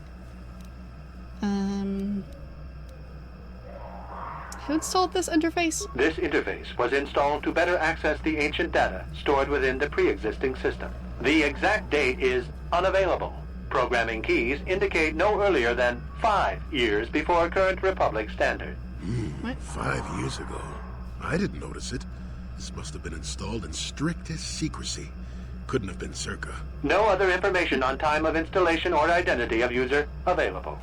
Who installed this interface? This interface was installed to better access the ancient data stored within the pre-existing system. The exact date is unavailable. Programming keys indicate no earlier than 5 years before current Republic standard. 5 years ago? I didn't notice it. This must have been installed in strictest secrecy. Couldn't have been Circa. No other information on time of installation or identity of user available.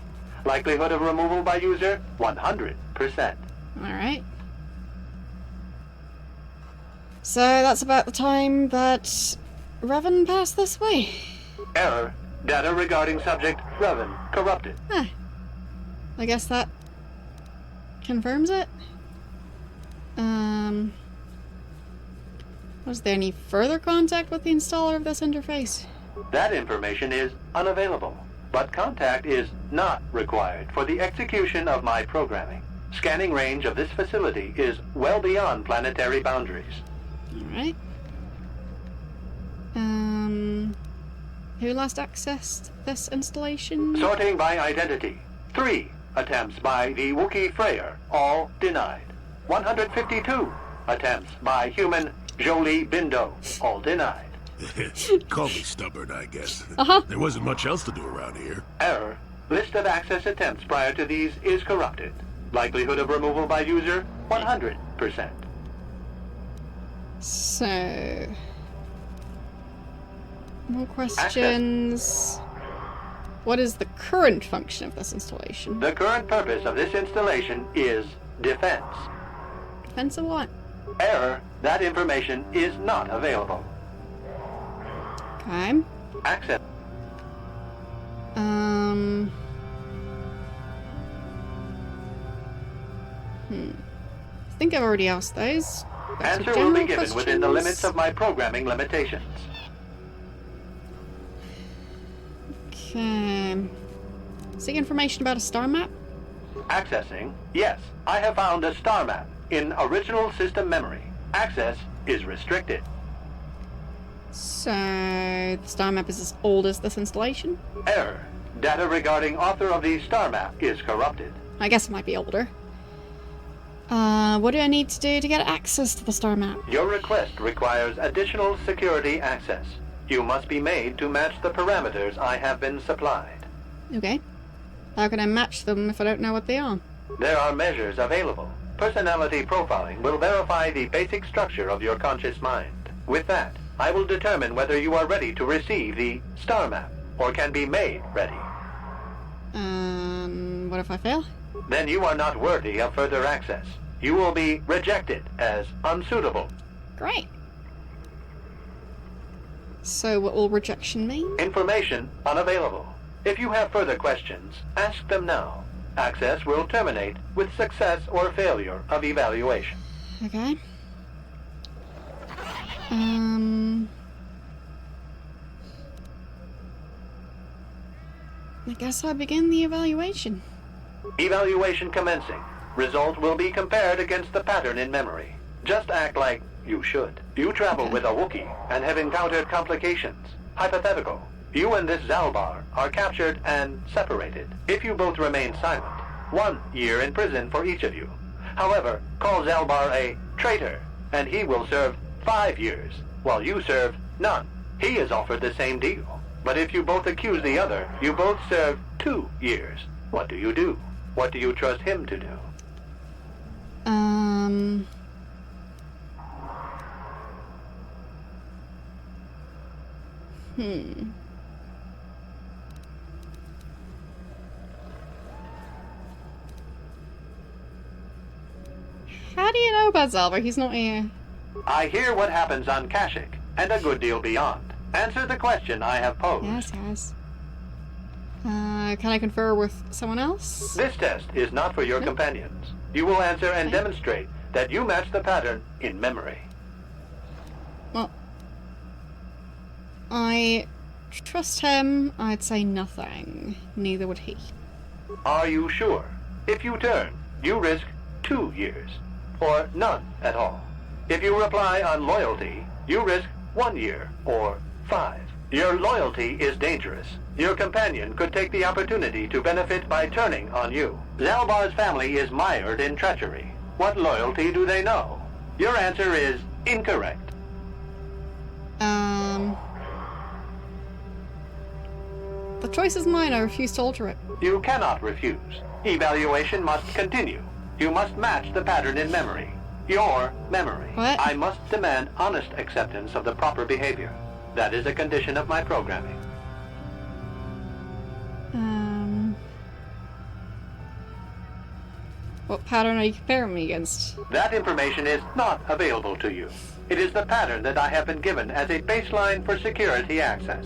Likelihood of removal by user, 100%. Alright. So that's about the time that Revan passed this way. Error. Data regarding subject Revan corrupted. Huh. I guess that confirms it. Was there any further contact with the installer of this interface? That information is unavailable, but contact is not required for the execution of my programming. Scanning range of this facility is well beyond planetary boundaries. Alright. Who last accessed this installation? Sorting by identity. 3 attempts by the Wookiee Freyer, all denied. 152 attempts by human Jolie Bindo, all denied. Call me stubborn, I guess. Uh-huh. There wasn't much else to do around here. Error. List of access attempts prior to these is corrupted. Likelihood of removal by user, 100%. So... more questions. What is the current function of this installation? The current purpose of this installation is defense. Defense of what? Error. That information is not available. Okay. Access. I think I've already asked those. Answer will be given within the limits of my programming limitations. Okay. Seek information about a star map? Accessing. Yes, I have found a star map in original system memory. Access is restricted. So, the star map is as old as this installation? Error. Data regarding author of the star map is corrupted. I guess it might be older. What do I need to do to get access to the star map? Your request requires additional security access. You must be made to match the parameters I have been supplied. Okay. How can I match them if I don't know what they are? There are measures available. Personality profiling will verify the basic structure of your conscious mind. With that, I will determine whether you are ready to receive the star map, or can be made ready. What if I fail? Then you are not worthy of further access. You will be rejected as unsuitable. Great. So what will rejection mean? Information unavailable. If you have further questions, ask them now. Access will terminate with success or failure of evaluation. Okay. I guess I begin the evaluation. Evaluation commencing. Result will be compared against the pattern in memory. Just act like you should. You travel with a Wookiee and have encountered complications. Hypothetical. You and this Zalbar are captured and separated. If you both remain silent, 1 year in prison for each of you. However, call Zalbar a traitor, and he will serve 5 years, while you serve none. He is offered the same deal. But if you both accuse the other, you both serve 2 years. What do you do? What do you trust him to do? How do you know about Zalbar? He's not here. I hear what happens on Kashyyyk, and a good deal beyond. Answer the question I have posed. Yes. Can I confer with someone else? This test is not for your companions. You will answer and demonstrate that you match the pattern in memory. Well, I trust him. I'd say nothing. Neither would he. Are you sure? If you turn, you risk 2 years, or none at all. If you reply on loyalty, you risk 1 year, or 5. Your loyalty is dangerous. Your companion could take the opportunity to benefit by turning on you. Zalbar's family is mired in treachery. What loyalty do they know? Your answer is incorrect. The choice is mine. I refuse to alter it. You cannot refuse. Evaluation must continue. You must match the pattern in memory. Your memory. What? I must demand honest acceptance of the proper behavior. That is a condition of my programming. What pattern are you comparing me against? That information is not available to you. It is the pattern that I have been given as a baseline for security access.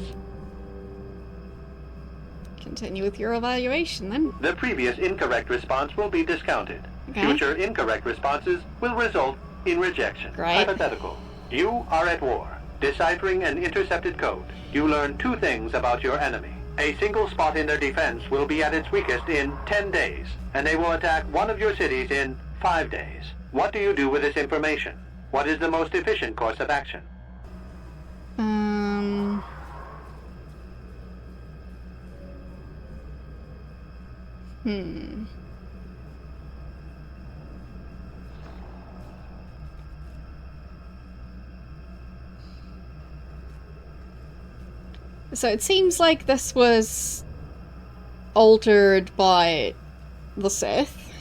Continue with your evaluation, then. The previous incorrect response will be discounted. Okay. Future incorrect responses will result in rejection. Great. Hypothetical. You are at war. Deciphering an intercepted code, you learn 2 things about your enemy. A single spot in their defense will be at its weakest in 10 days, and they will attack one of your cities in 5 days. What do you do with this information? What is the most efficient course of action? So it seems like this was altered by the Sith.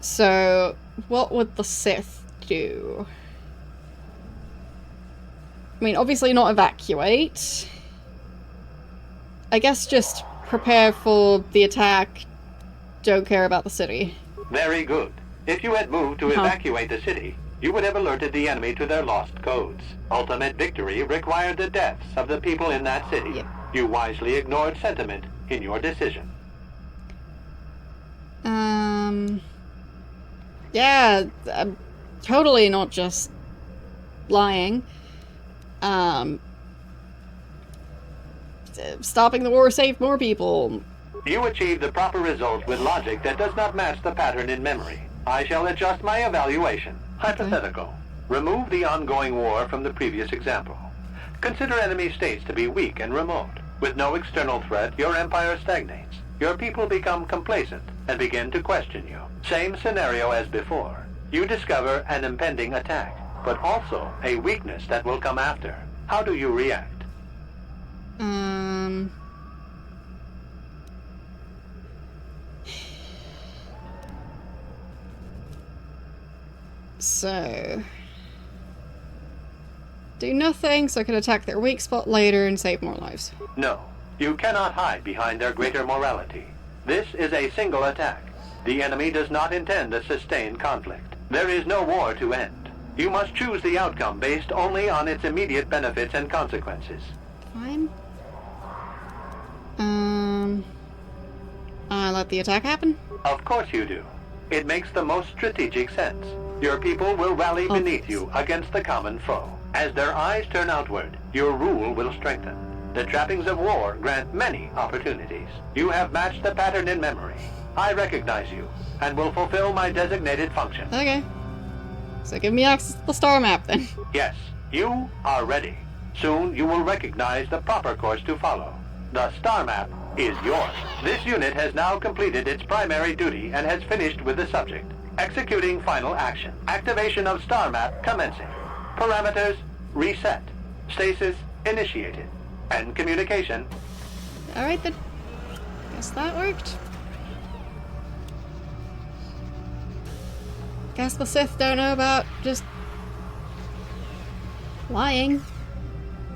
So what would the Sith do? I mean, obviously not evacuate. I guess just prepare for the attack. Don't care about the city. Very good. If you had moved to evacuate the city, you would have alerted the enemy to their lost codes. Ultimate victory required the deaths of the people in that city. Yep. You wisely ignored sentiment in your decision. Yeah, I'm totally not just lying. Stopping the war saved more people. You achieved the proper result with logic that does not match the pattern in memory. I shall adjust my evaluation. Hypothetical. Remove the ongoing war from the previous example. Consider enemy states to be weak and remote. With no external threat, your empire stagnates. Your people become complacent and begin to question you. Same scenario as before. You discover an impending attack, but also a weakness that will come after. How do you react? So... do nothing so I can attack their weak spot later and save more lives. No. You cannot hide behind their greater morality. This is a single attack. The enemy does not intend a sustained conflict. There is no war to end. You must choose the outcome based only on its immediate benefits and consequences. Fine. I let the attack happen? Of course you do. It makes the most strategic sense. Your people will rally beneath you against the common foe. As their eyes turn outward, your rule will strengthen. The trappings of war grant many opportunities. You have matched the pattern in memory. I recognize you, and will fulfill my designated function. Okay. So give me access to the star map then. Yes, you are ready. Soon you will recognize the proper course to follow. The star map is yours. This unit has now completed its primary duty and has finished with the subject. Executing final action. Activation of star map commencing. Parameters reset. Stasis initiated. And communication. Alright then. Guess that worked. Guess the Sith don't know about just lying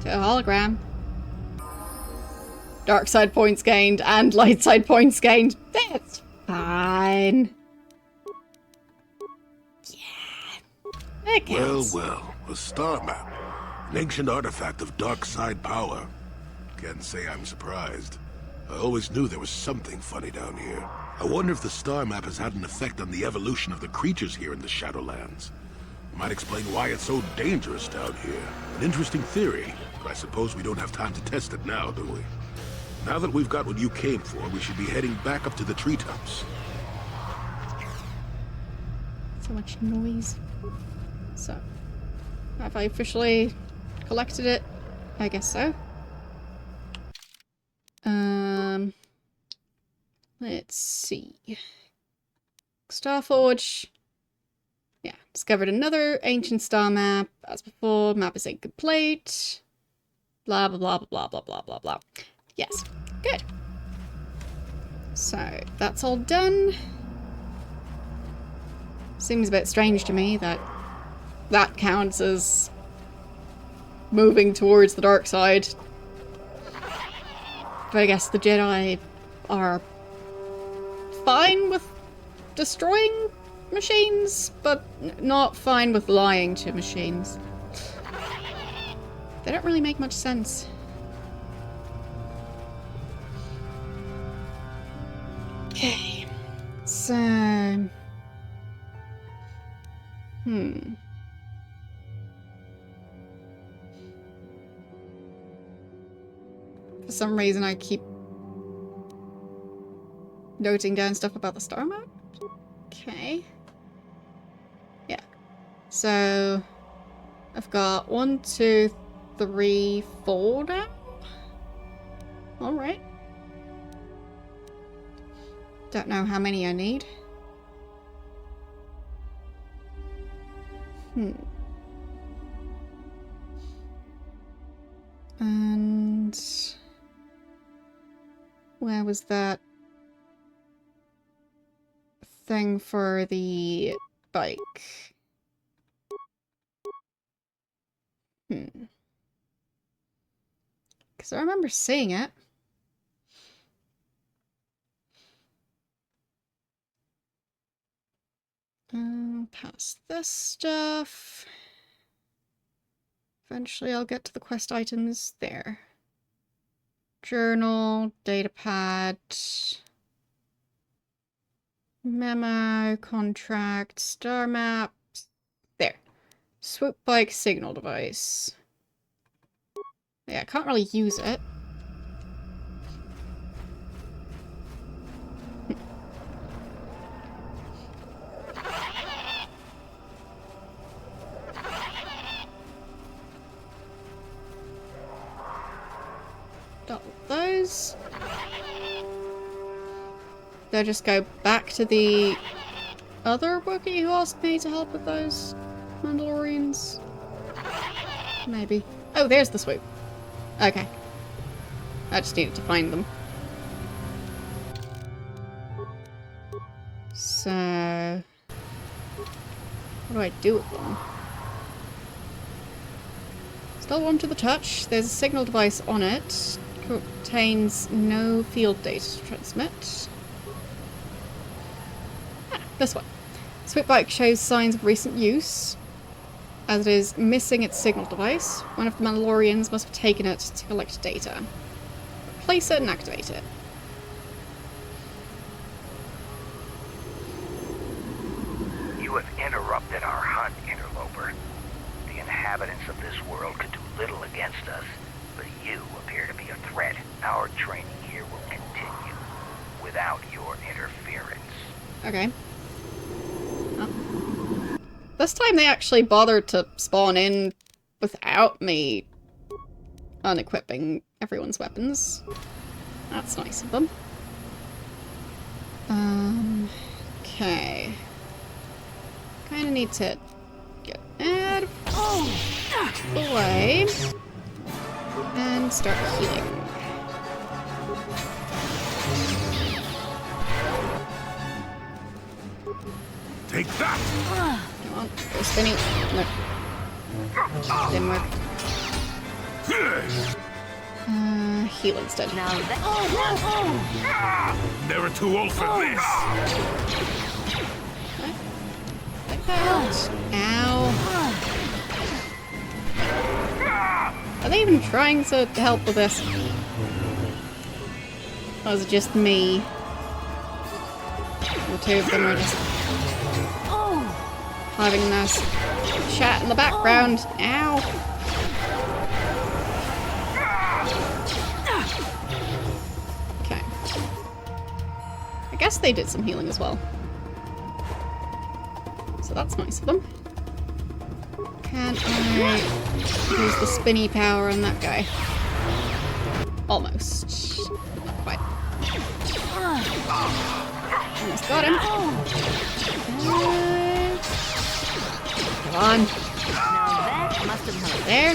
to a hologram. Dark side points gained and light side points gained. That's fine. Yeah. That counts. Well, a star map. An ancient artifact of dark side power. Can't say I'm surprised. I always knew there was something funny down here. I wonder if the star map has had an effect on the evolution of the creatures here in the Shadowlands. Might explain why it's so dangerous down here. An interesting theory, but I suppose we don't have time to test it now, do we? Now that we've got what you came for, we should be heading back up to the treetops. So much noise. So, have I officially collected it? I guess so. Let's see. Starforge. Yeah, discovered another ancient star map. As before, map is incomplete. Blah, blah, blah, blah, blah, blah, blah, blah. Yes, good. So, that's all done. Seems a bit strange to me that that counts as moving towards the dark side. But I guess the Jedi are fine with destroying machines, but not fine with lying to machines. They don't really make much sense. Okay. So... For some reason I keep noting down stuff about the star map. Okay. Yeah. So I've got 1, 2, 3, 4 now. Alright. Don't know how many I need. And where was that thing for the bike? Because I remember seeing it. Past this stuff. Eventually I'll get to the quest items there. Journal, datapad, memo, contract, star map. There. Swoop bike signal device. Yeah, I can't really use it. Dealt with those. Do I just go back to the other Wookiee who asked me to help with those Mandalorians? Maybe. Oh, there's the swoop. Okay. I just needed to find them. So... what do I do with them? Still one to the touch. There's a signal device on it. Contains no field data to transmit. Ah, this one. Swoop bike shows signs of recent use. as it is missing its signal device. One of the Mandalorians must have taken it to collect data. Replace it and activate it. You have interrupted our hunt, interloper. The inhabitants of this world could do little against us, but you appear to be a threat. Our training here will continue without your interference. Okay. Oh. This time they actually bothered to spawn in without me unequipping everyone's weapons. That's nice of them. Okay. Kinda need to get out of the way and start healing. Take that! Come on, go spinny. No. Didn't work. Heal instead. Now that... Never too old for this! Like that. Ow. Are they even trying to help with this? Or is it just me? The two of them are just having a nice chat in the background. Ow. Okay. I guess they did some healing as well. So that's nice of them. Can I use the spinny power on that guy? Almost. Not quite. Almost got him. Come on. Now that must have hurt. There.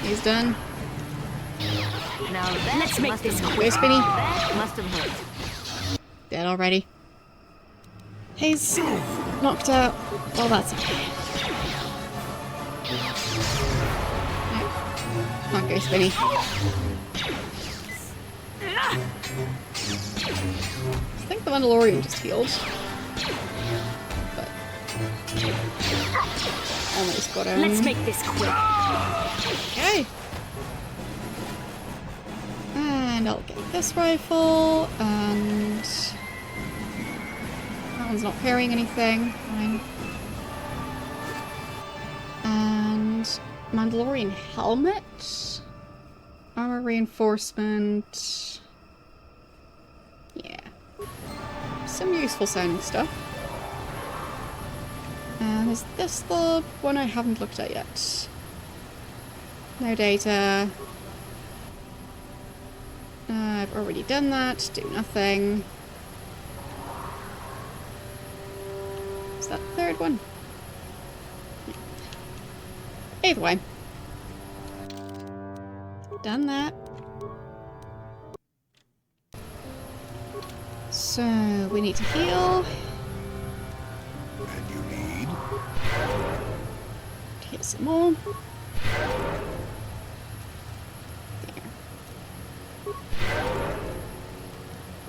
He's done. Now that Let's make this Go spinny. That must have hurt. Dead already. He's knocked out. Well, that's okay. No. Not go spinny. I think the Mandalorian just healed. But almost got him. Let's make this quick. Okay. And I'll get this rifle, and that one's not carrying anything. Fine. And Mandalorian helmet, armor reinforcement. Yeah, some useful sounding stuff. And is this the one I haven't looked at yet? No data. I've already done that. Do nothing. Is that the third one? Yeah. Either way. Done that. So, we need to heal. And you need? Heal some more.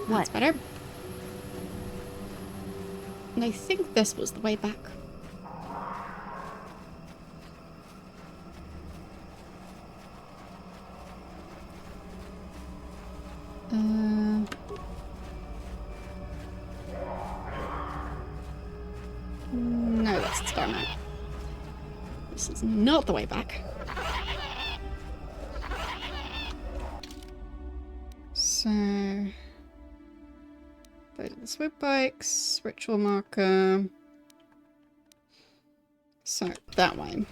That's better. And I think this was the way back. No, that's the star map. This is not the way back. So... those are the swoop bikes, ritual marker. So, that way.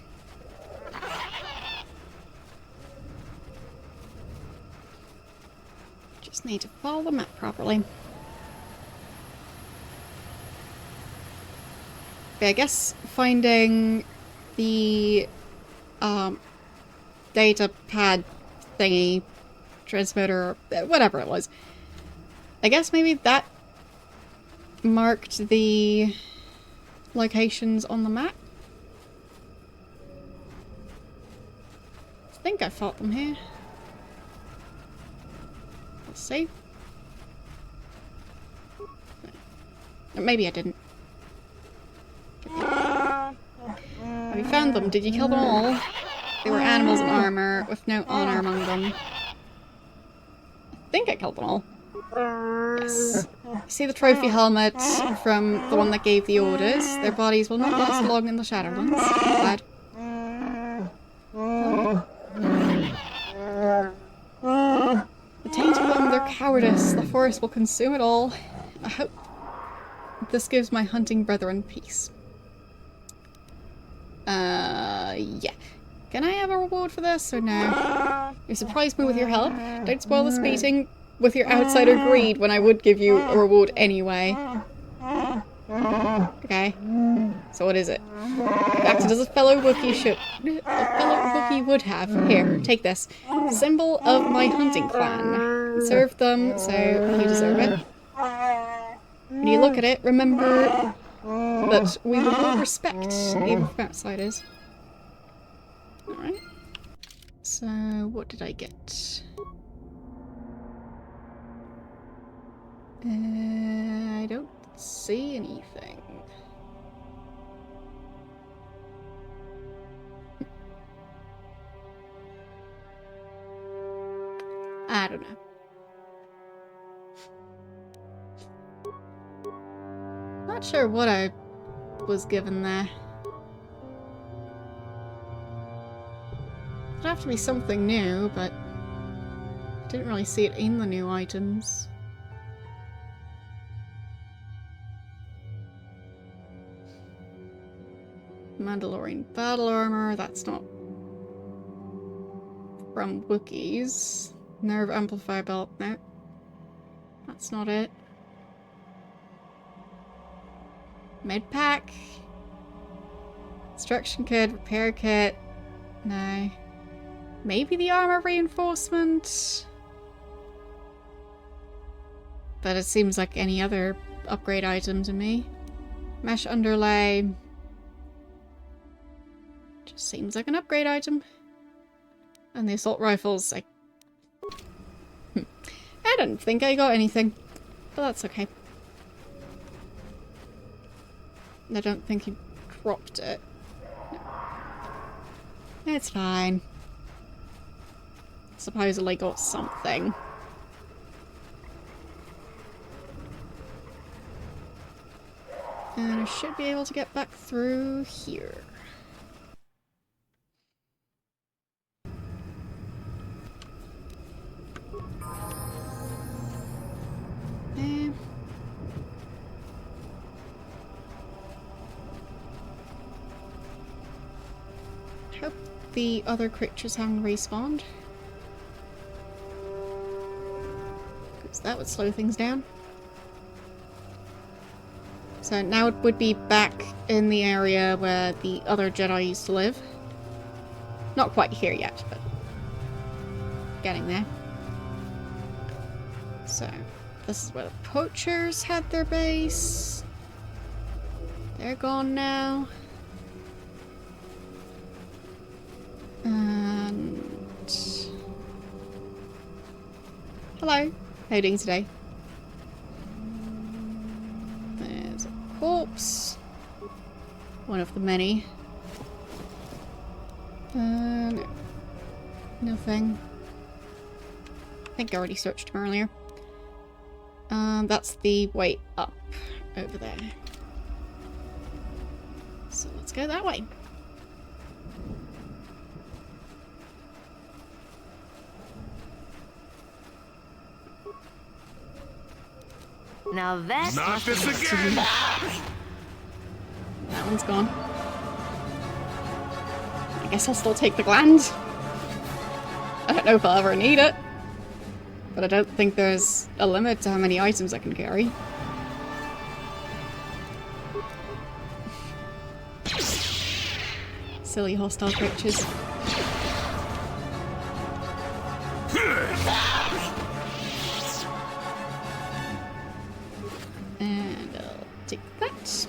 Just need to follow the map properly. But I guess finding the data pad thingy, transmitter, whatever it was. I guess maybe that marked the locations on the map. I think I fought them here. Let's see. Maybe I didn't. Are we found them. Did you kill them all? They were animals in armor with no honor among them. I think I killed them all. Yes. You see the trophy helmet from the one that gave the orders. Their bodies will not last long in the Shadowlands. Glad. The tainted one, their cowardice. The forest will consume it all. I hope this gives my hunting brethren peace. Yeah. Can I have a reward for this, or no? You surprised me with your help. Don't spoil this meeting with your outsider greed when I would give you a reward anyway. Okay. So what is it? Acted as a fellow Wookiee would have. Here, take this. Symbol of my hunting clan. Serve them, so you deserve it. When you look at it, remember that we will respect, even from outsiders. Alright. So, what did I get? I don't see anything. I don't know. Not sure what I was given there. It'd have to be something new, but I didn't really see it in the new items. Mandalorian battle armor, that's not from Wookiees. Nerve amplifier belt, no. That's not it. Med pack. Instruction kit, repair kit. No. Maybe the armor reinforcement? But it seems like any other upgrade item to me. Mesh underlay. Just seems like an upgrade item. And the assault rifles, I don't think I got anything. But that's okay. I don't think he dropped it. No. It's fine. Supposedly got something. And I should be able to get back through here. Hope the other creatures haven't respawned. Because that would slow things down. So now it would be back in the area where the other Jedi used to live. Not quite here yet, but getting there. So, this is where the poachers had their base. They're gone now. And... hello. How are you doing today? There's a corpse. One of the many. No. Nothing. I think I already searched him earlier. That's the way up over there. So let's go that way. Now that's not this again. That one's gone. I guess I'll still take the gland. I don't know if I'll ever need it. But I don't think there's a limit to how many items I can carry. Silly hostile creatures. And I'll take that.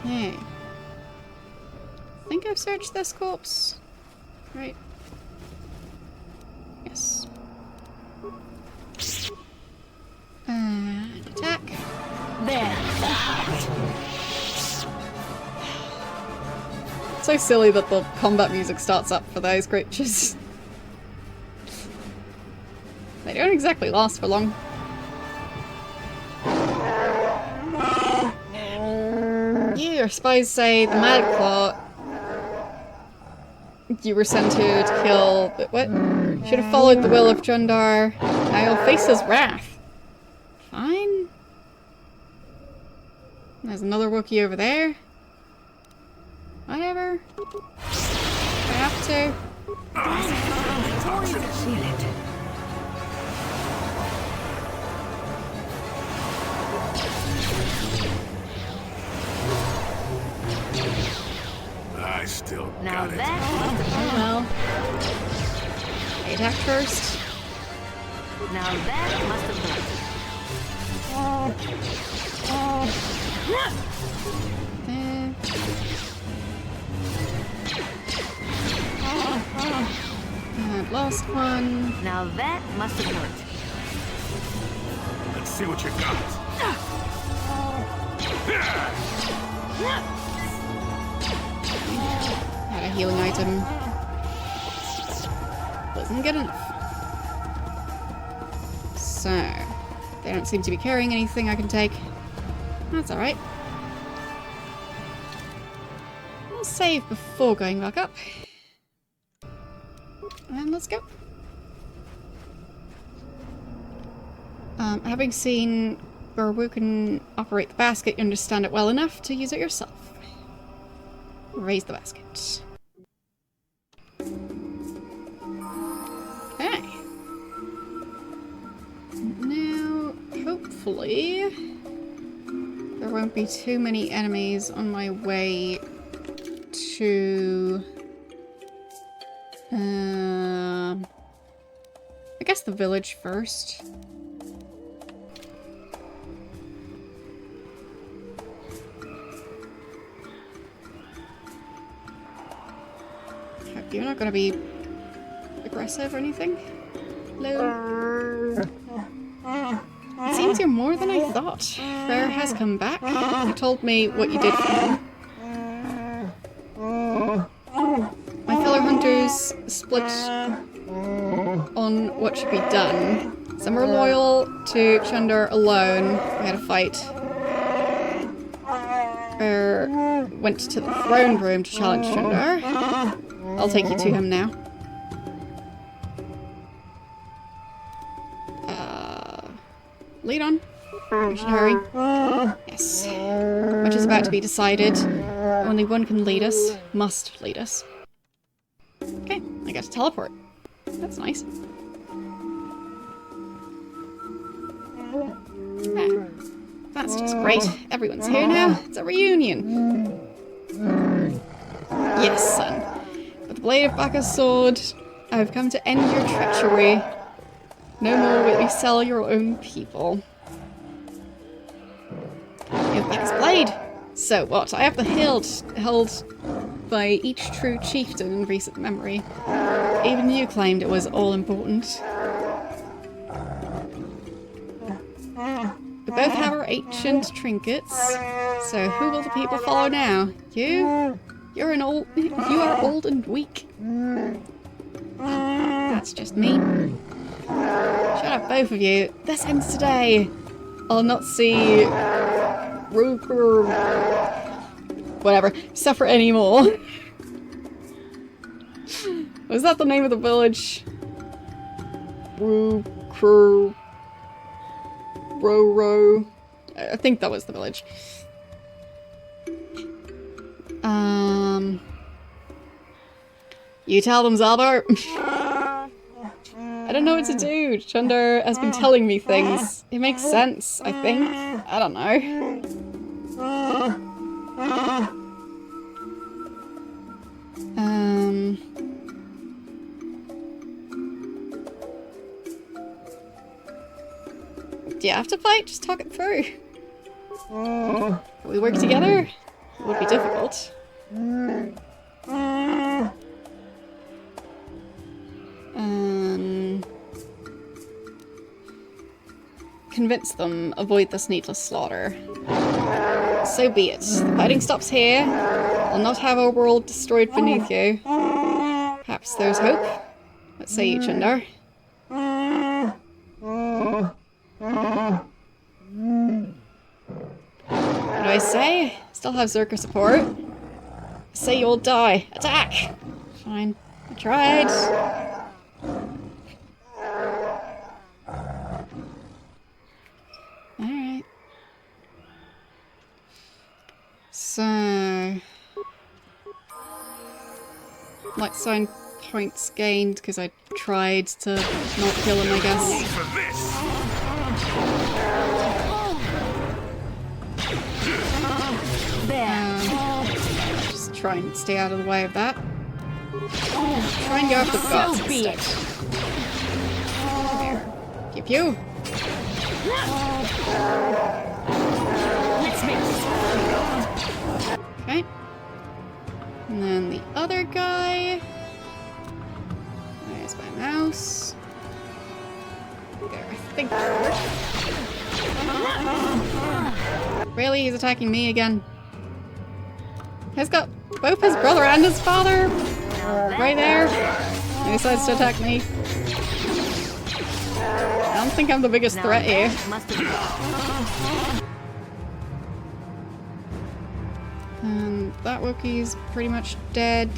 Okay. I think I've searched this corpse. Right. Yes. And attack. There. It's so silly that the combat music starts up for those creatures. They don't exactly last for long. Your spies say the Mad Claw you were sent here to kill, but what? Should have followed the will of Jundar. Now you'll face his wrath. Fine. There's another Wookiee over there. Whatever. I have to. I still Now got it. Oh well. Attack first. Now that must have hurt. Lost one. Now that must have hurt. Let's see what you got. Had a healing item. Wasn't good enough. So, they don't seem to be carrying anything I can take. That's alright. We'll save before going back up. And let's go. Having seen Gorwu can operate the basket, you understand it well enough to use it yourself. Raise the basket. Okay. Now, hopefully, there won't be too many enemies on my way to... I guess the village first. You're not gonna be aggressive or anything? Hello? It seems you're more than I thought. Frere has come back. You told me what you did for him. My fellow hunters split on what should be done. Some were loyal to Jundar alone. We had a fight. Frere went to the throne room to challenge Jundar. I'll take you to him now. Lead on. We should hurry. Yes. Much is about to be decided. Only one can lead us. Must lead us. Okay, I got to teleport. That's nice. Ah, that's just great. Everyone's here now. It's a reunion. Yes, son. With the blade of Baccha's sword, I've come to end your treachery. No more will you sell your own people. You have Baccha's blade. So what? I have the hilt held by each true chieftain in recent memory. Even you claimed it was all important. We both have our ancient trinkets. So who will the people follow now? You? You are old and weak. That's just me. Shut up, both of you. This ends today. I'll not see whatever suffer anymore. Was that the name of the village? Roro. I think that was the village. You tell them, Zalbar. I don't know what to do. Jundar has been telling me things. It makes sense, I think. I don't know. Do you have to fight? Just talk it through. Can we work together? It would be difficult. Convince them. Avoid this needless slaughter. So be it. The fighting stops here. I'll not have our world destroyed beneath you. Perhaps there's hope. What say you, Chundar? What do I say? Still have Zerker support. Say you'll die. Attack! Fine. I tried. Alright. So... Light sign points gained because I tried to not kill him, I guess. Just try and stay out of the way of that. Try and go after the gods instead. There. Keep you. Okay. And then the other guy. Where's my mouse? There, I think that worked. Really? He's attacking me again? He's got both his brother and his father right there. He decides to attack me. I don't think I'm the biggest threat here. And that Wookiee's pretty much dead.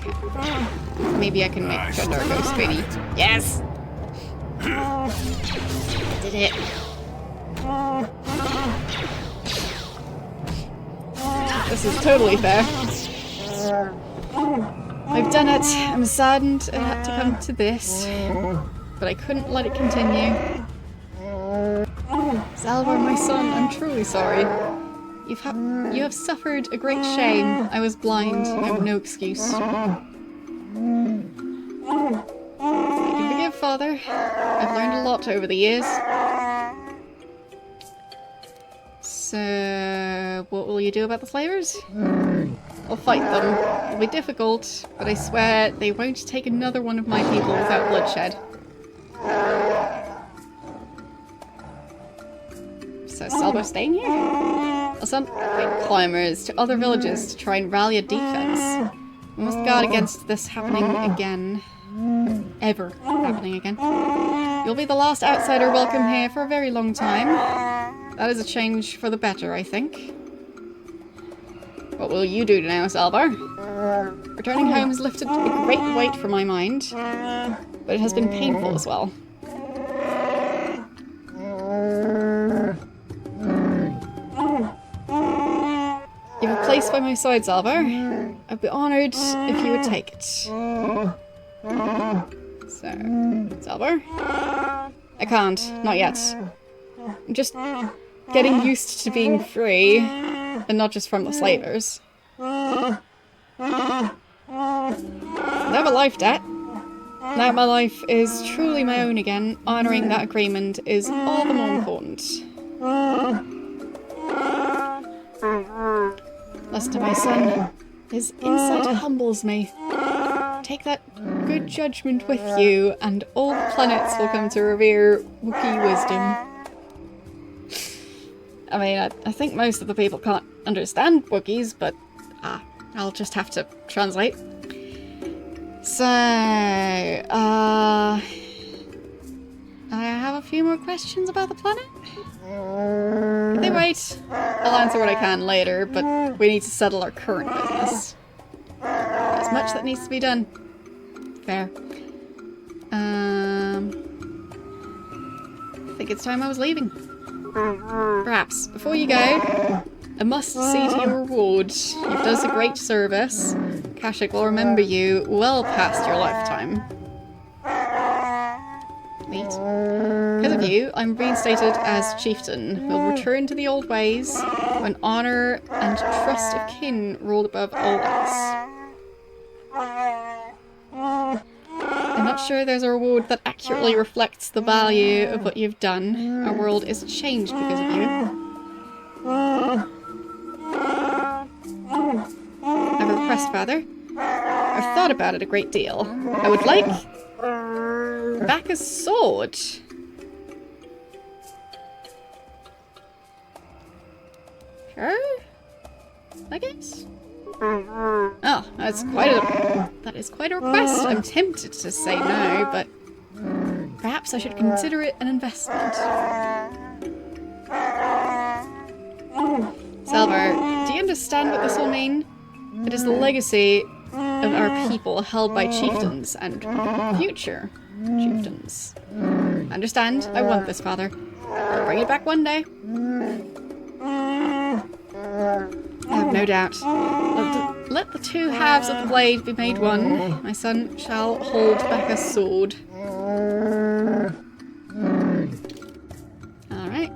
Okay. Maybe I can make Chundar go spinny. Yes! I did it. This is totally fair. I've done it. I'm saddened it had to come to this. But I couldn't let it continue. Zalvar, my son, I'm truly sorry. You have suffered a great shame. I was blind. I have no excuse. You can forgive, Father. I've learned a lot over the years. So, what will you do about the slavers? I'll fight them. It'll be difficult, but I swear they won't take another one of my people without bloodshed. So, Zalvar staying here? I'll send climbers to other villages to try and rally a defense. We must guard against this happening again. Ever happening again. You'll be the last outsider welcome here for a very long time. That is a change for the better, I think. What will you do now, Zalvar? Returning home has lifted a great weight from my mind, but it has been painful as well. You have a place by my side, Zalvar. I'd be honoured if you would take it. So, Zalvar? I can't, not yet. I'm just getting used to being free, and not just from the slavers. I have a life debt. Now my life is truly my own again, honouring that agreement is all the more important. Listen to my son. His insight humbles me. Take that good judgment with you, and all the planets will come to revere Wookiee wisdom. I mean, I think most of the people can't understand Wookiees, but I'll just have to translate. So, I have a few more questions about the planet. If they wait, I'll answer what I can later, but we need to settle our current business. There's much that needs to be done. Fair. I think it's time I was leaving. Perhaps, before you go, I must see to your reward. You've done a great service. Kashyyyk will remember you well past your lifetime. Neat. Because of you, I'm reinstated as chieftain. We'll return to the old ways, when honour and trust of kin ruled above all else. I'm not sure there's a reward that accurately reflects the value of what you've done. Our world is changed because of you. I have a request, Father. I've thought about it a great deal. I would like back a sword. Sure. I guess. Oh, that is quite a request. I'm tempted to say no, but perhaps I should consider it an investment. Salvar, do you understand what this will mean? It is the legacy of our people held by chieftains and future chieftains. Understand? I want this, Father. I'll bring it back one day. I have no doubt. Let the two halves of the blade be made one. My son shall hold back a sword. Alright.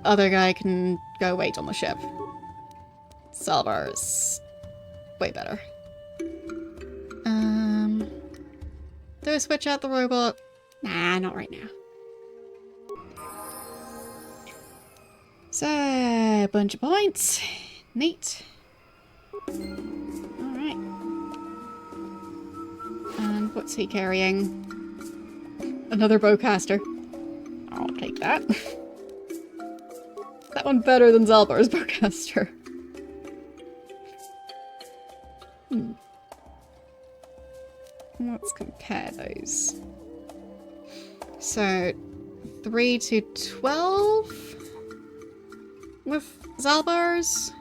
Other guy can go wait on the ship. Salvar's way better. Do I switch out the robot? Nah, not right now. So, a bunch of points. Neat. Alright. And what's he carrying? Another bowcaster. I'll take that. That one better than Zalbar's bowcaster. Let's compare those. So, 3 to 12 with Zalbar's.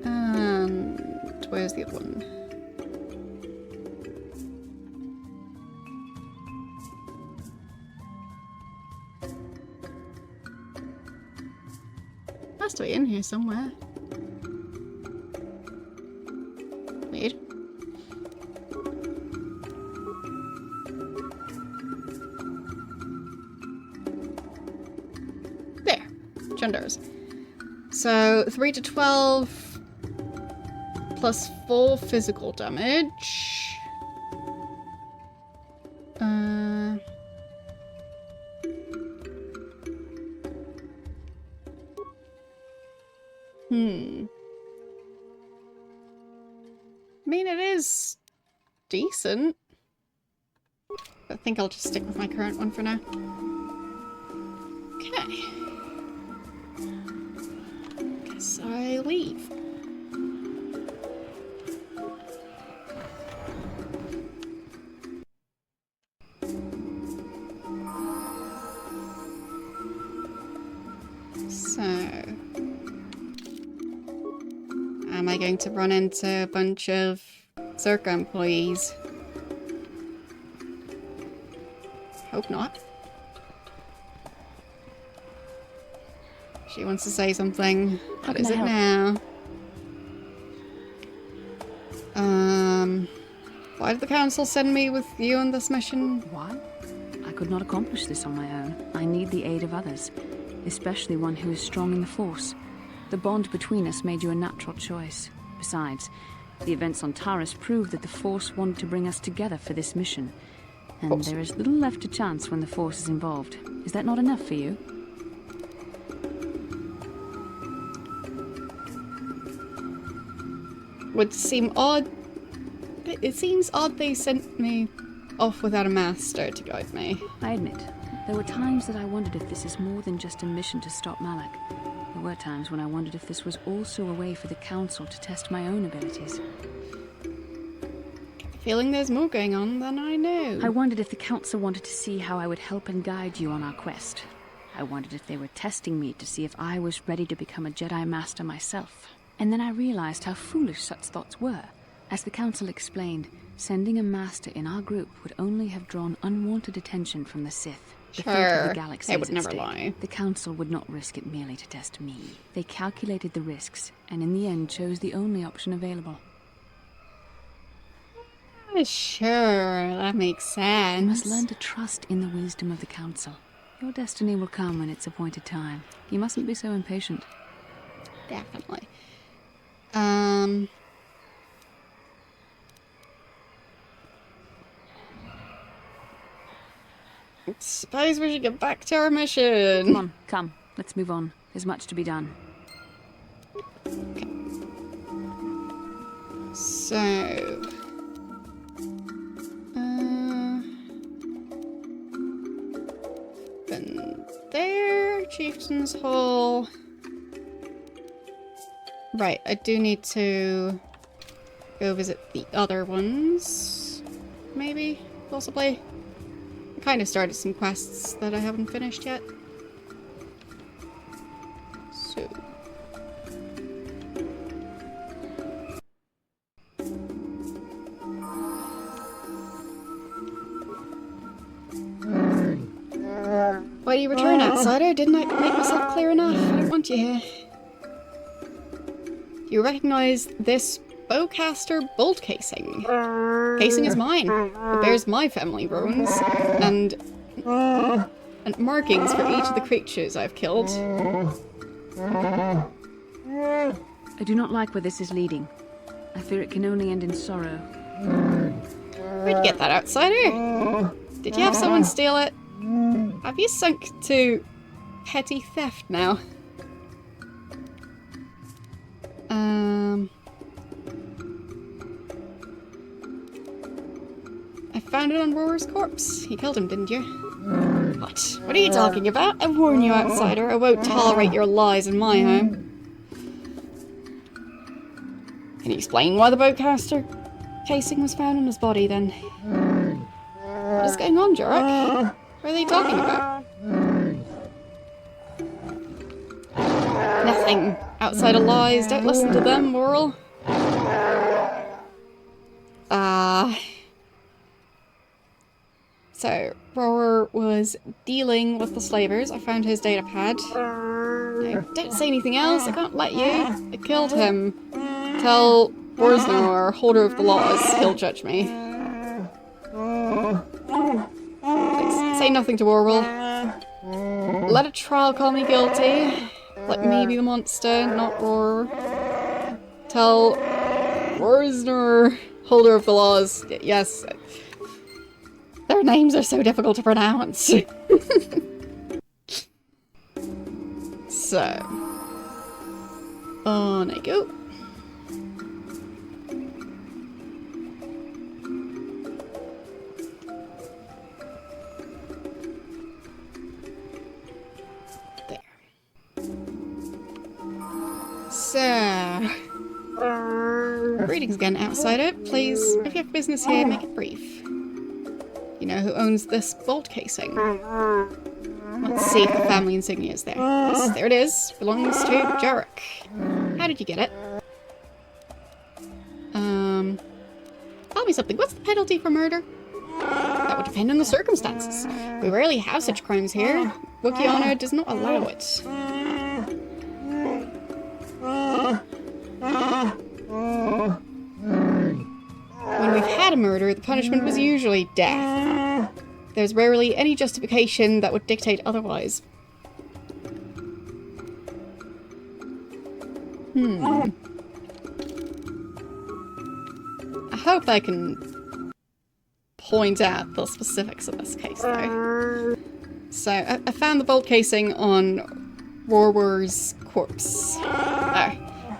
And where's the other one? Has to be in here somewhere. Weird. There. Genders. So 3 to 12 plus 4 physical damage. I mean, it is decent. I think I'll just stick with my current one for now. Okay. Guess I leave. So, am I going to run into a bunch of Circa employees? Hope not. She wants to say something. What is it now? Why did the council send me with you on this mission? Why? I could not accomplish this on my own. I need the aid of others, especially one who is strong in the Force. The bond between us made you a natural choice. Besides, the events on Taris proved that the Force wanted to bring us together for this mission. And there is little left to chance when the Force is involved. Is that not enough for you? Would seem odd. It seems odd they sent me off without a master to guide me. I admit, there were times that I wondered if this is more than just a mission to stop Malak. There were times when I wondered if this was also a way for the Council to test my own abilities. Feeling there's more going on than I know. I wondered if the Council wanted to see how I would help and guide you on our quest. I wondered if they were testing me to see if I was ready to become a Jedi Master myself. And then I realized how foolish such thoughts were. As the Council explained, sending a Master in our group would only have drawn unwanted attention from the Sith. The fate of the galaxy they would never lie. The Council would not risk it merely to test me. They calculated the risks, and in the end chose the only option available. Sure, that makes sense. You must learn to trust in the wisdom of the Council. Your destiny will come when it's appointed time. You mustn't be so impatient. Definitely. Suppose we should get back to our mission. Come on, come. Let's move on. There's much to be done. Okay. So... Open there. Chieftain's Hall. Right, I do need to go visit the other ones. Maybe? Possibly? I kind of started some quests that I haven't finished yet. So... Why do you return, outsider? Didn't I make myself clear enough? I don't want you here. Do you recognize this bowcaster bolt casing? Casing is mine. It bears my family runes and markings for each of the creatures I've killed. I do not like where this is leading. I fear it can only end in sorrow. Where'd you get that, outsider? Did you have someone steal it? Have you sunk to petty theft now? I found it on Roar's corpse. You killed him, didn't you? What? What are you talking about? I warn you, outsider. I won't tolerate your lies in my home. Can you explain why the bowcaster casing was found on his body, then? What is going on, Jarek? What are they talking about? Nothing. Outsider lies. Don't listen to them, Moral. So, Roar was dealing with the slavers. I found his data pad. No, don't say anything else. I can't let you. I killed him. Tell Worsnor, holder of the laws. He'll judge me. Please, say nothing to Orwell. Let a trial call me guilty. Let me be the monster, not Roar. Tell Worsnor, holder of the laws. Yes. Their names are so difficult to pronounce. So. On I go. So, greetings again, outsider. Please, if you have business here, make it brief. You know who owns this bolt casing? Let's see if the family insignia is there. Yes, there it is. Belongs to Jarek. How did you get it? Tell me something. What's the penalty for murder? That would depend on the circumstances. We rarely have such crimes here. Wookiee honor does not allow it. When we've had a murder, the punishment was usually death. There's rarely any justification that would dictate otherwise. I hope I can point out the specifics of this case, though. So, I found the bolt casing on Roar's corpse. Oh,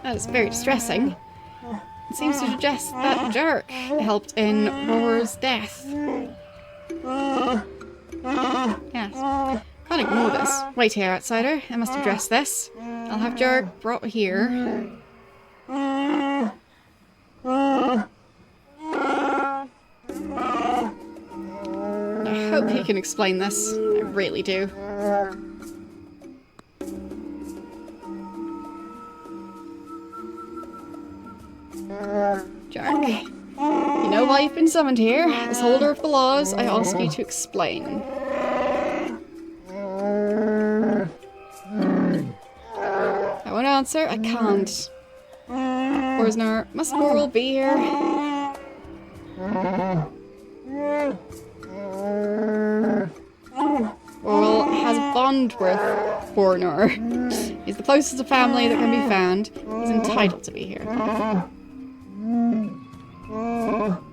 that is very distressing. It seems to suggest that Jarek helped in Roar's death. Yes. Can't ignore this. Wait here, outsider. I must address this. I'll have Jarek brought here. I hope he can explain this. I really do. Jarek, you know why you've been summoned here. As holder of the laws, I ask you to explain. I won't answer. I can't. Worsnor, must Moral be here? Oral has a bond with Worsnor. He's the closest to family that can be found. He's entitled to be here.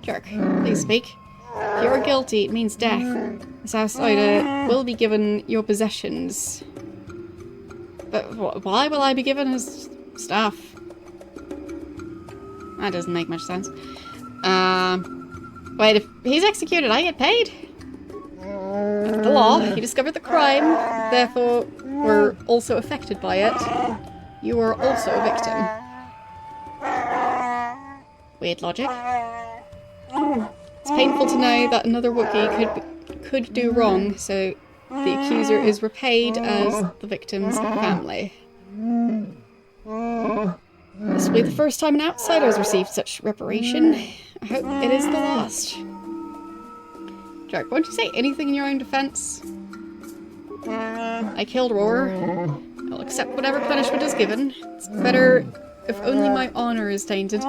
Jerk, please speak. If you're guilty, it means death. This outsider will be given your possessions. But why will I be given his stuff? That doesn't make much sense. Wait, if he's executed, I get paid? That's the law. He discovered the crime, therefore were also affected by it, you are also a victim. Weird logic. It's painful to know that another Wookiee could do wrong, so the accuser is repaid as the victim's family. This will be the first time an outsider has received such reparation. I hope it is the last. Jack, won't you say anything in your own defense? I killed Roar. I'll accept whatever punishment is given. It's better if only my honor is tainted.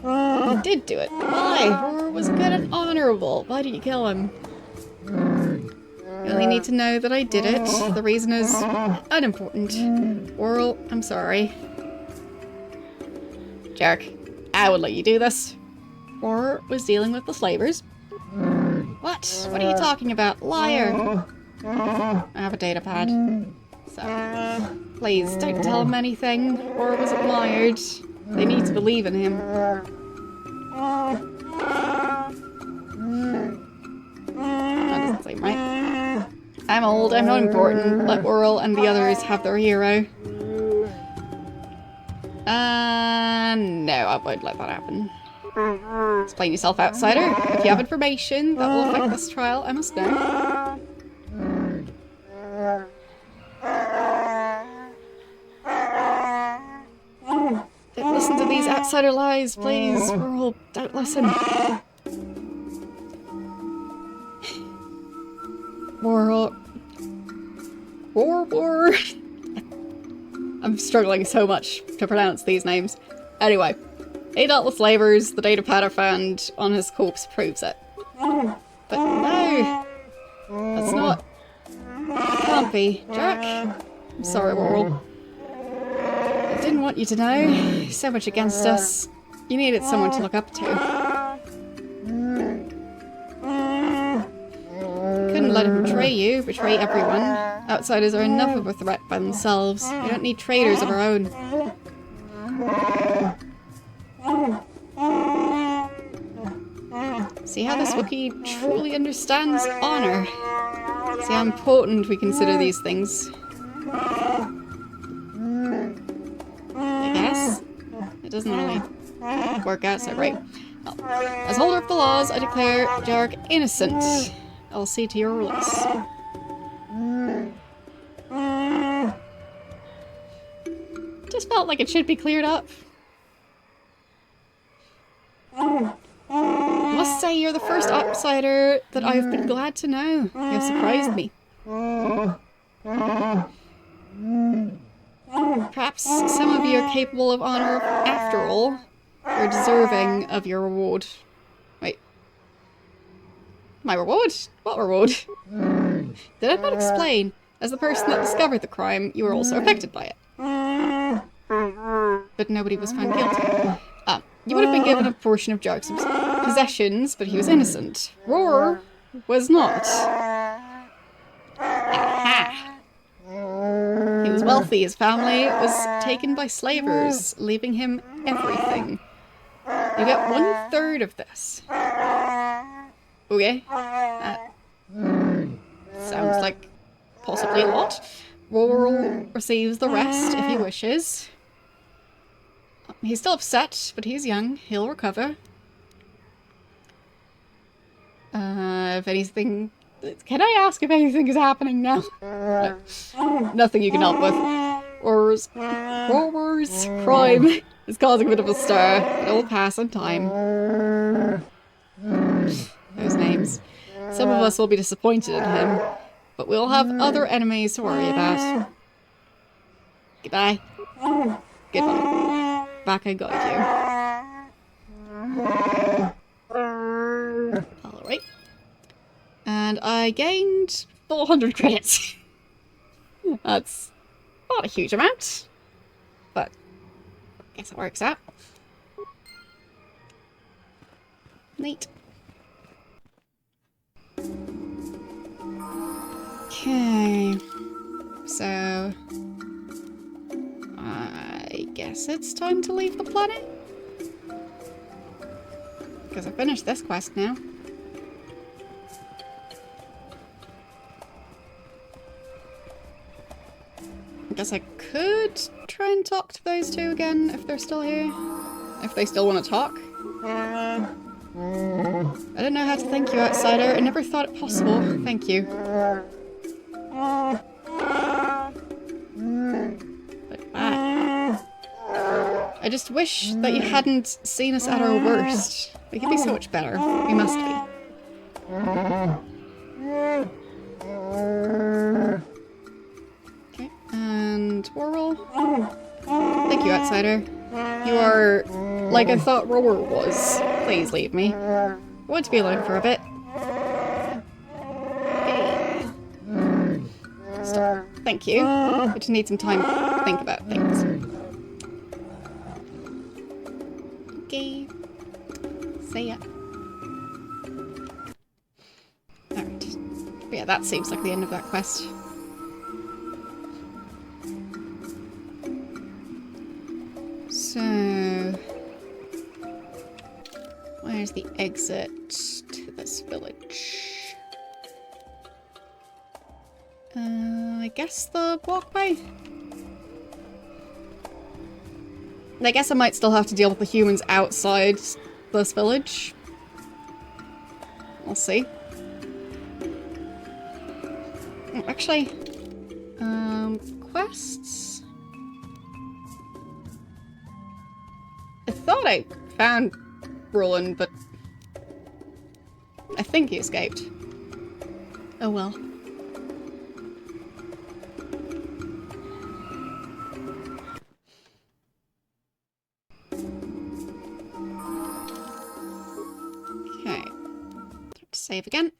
You did do it. Why? Roar was good and honorable. Why did you kill him? You only need to know that I did it. The reason is unimportant. Oral, I'm sorry. Jerk, I would let you do this. Roar was dealing with the slavers. What? What are you talking about? Liar! I have a data pad. So, please don't tell him anything. Roar was admired. They need to believe in him. That doesn't seem right. I'm old, I'm not important. Let Oral and the others have their hero. No, I won't let that happen. Explain yourself, outsider. If you have information that will affect this trial, I must know. Don't listen to these outsider lies, please. Oral, don't listen. Oral. Roar. I'm struggling so much to pronounce these names. Anyway, he dealt with slavers. The data pad I found on his corpse proves it. But no, that's not. It can't be. Jack? I'm sorry, Roral. I didn't want you to know. So much against us. You needed someone to look up to. Couldn't let him betray you, betray everyone. Outsiders are enough of a threat by themselves. We don't need traitors of our own. See how this Wookiee truly understands honor. See how important we consider these things. I guess it doesn't really work out so great. Well, as holder of the laws, I declare Jark innocent. I'll see to your release. Just felt like it should be cleared up. Must say you're the first outsider that I've been glad to know. You have surprised me. Perhaps some of you are capable of honor after all. You're deserving of your reward. Wait. My reward? What reward? Did I not explain? As the person that discovered the crime, you were also affected by it. But nobody was found guilty. You would have been given a portion of Jark's possessions, but he was innocent. Roar was not. Aha! He was wealthy. His family was taken by slavers, leaving him everything. You get 1/3 of this. Okay. Sounds like possibly a lot. Roar receives the rest if he wishes. He's still upset, but he's young. He'll recover. If anything... Can I ask if anything is happening now? Nothing you can help with. Roar's crime is causing a bit of a stir. It will pass in time. Those names. Some of us will be disappointed in him, but we'll have other enemies to worry about. Goodbye. Goodbye. Back I got you. Alright. And I gained 400 credits. That's not a huge amount, but I guess it works out. Neat. Okay. So... I guess it's time to leave the planet? Because I finished this quest now. guess I could try and talk to those two again if they're still here. If they still want to talk. I don't know how to thank you, outsider. I never thought it possible. Thank you. But I just wish that you hadn't seen us at our worst. We could be so much better. We must be. Okay, and Whirl. Thank you, outsider. You are like I thought Roar was. Please leave me. I want to be alone for a bit. Okay. Stop. Thank you. I just need some time to think about things. Okay. See ya. Alright. But yeah, that seems like the end of that quest. So... where's the exit to this village? I guess the walkway? I guess I might still have to deal with the humans outside this village. We'll see. Oh, actually, quests? I thought I found Roland, but I think he escaped. Oh well. Okay. Save again.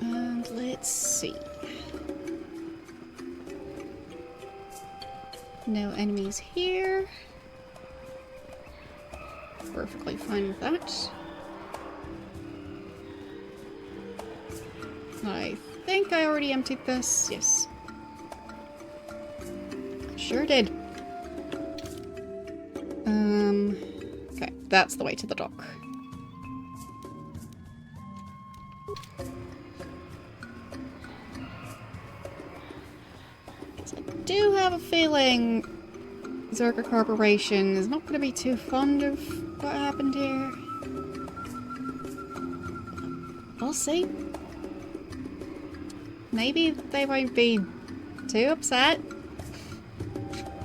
And let's see. No enemies here. Perfectly fine with that. I think I already emptied this. Yes. Sure did. Okay, that's the way to the dock. I do have a feeling Zerka Corporation is not going to be too fond of what happened here. We'll see. Maybe they won't be too upset.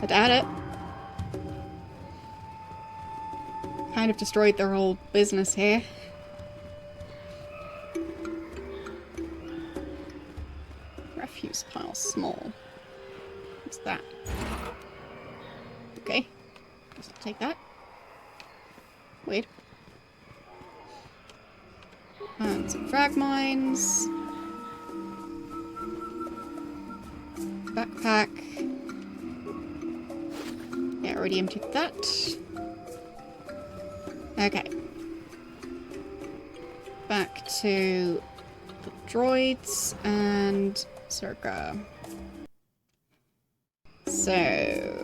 I doubt it. Kind of destroyed their whole business here. Refuse pile small. What's that? Okay. Just take that. Wait. And some frag mines. Backpack. Yeah, already emptied that. Okay. Back to the droids and Circa. So...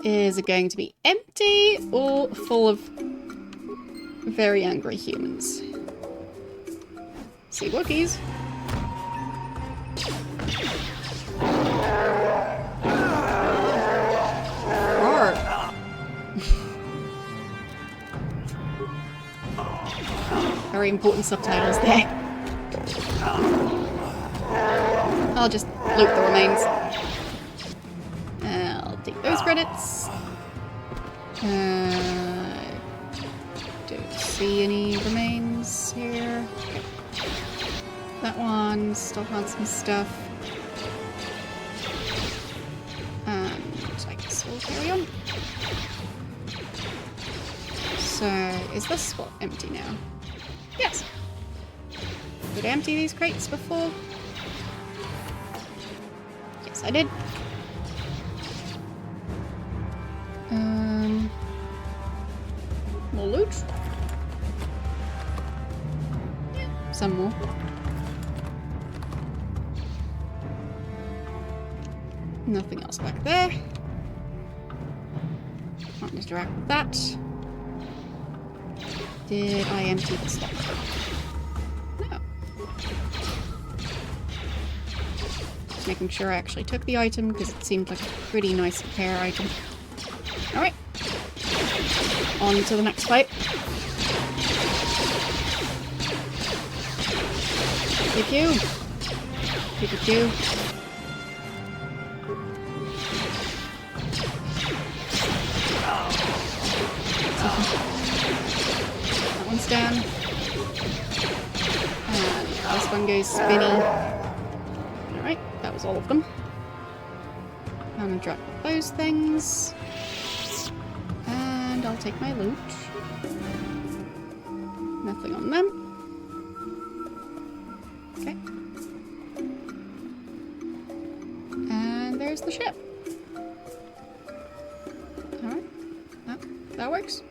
is it going to be empty or full of very angry humans? See Wookiees. Very important subtitles there. I'll just loot the remains. I'll take those credits. Don't see any remains here. Okay. That one still has some stuff. And I guess we'll carry on. So, is this spot empty now? Yes. Did I empty these crates before? Yes, I did. More loot? Yeah, some more. Nothing else back there. Can't interact with that. Did I empty the stock? Just making sure I actually took the item, because it seemed like a pretty nice repair item. Alright. On to the next fight. Pikachu. Pikachu. That one's down. And this one goes spinny. Alright, that was all of them. I'm gonna drop those things. And I'll take my loot. Nothing on them. Okay. And there's the ship. Alright. That works.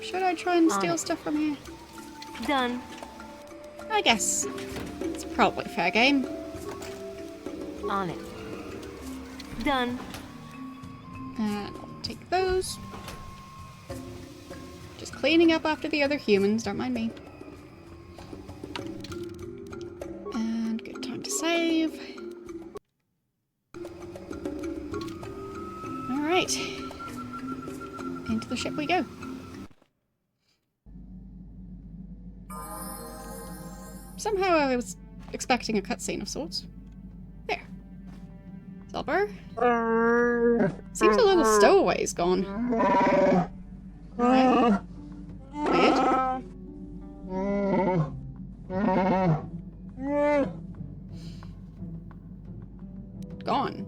Should I try and steal stuff from here? Done. I guess it's probably fair game. On it. Done. And I'll take those. Just cleaning up after the other humans, don't mind me. And good time to save. Alright. Into the ship we go. Somehow I was expecting a cutscene of sorts. There. Silver. Seems a little stowaway's gone. Alright. Weird. Gone.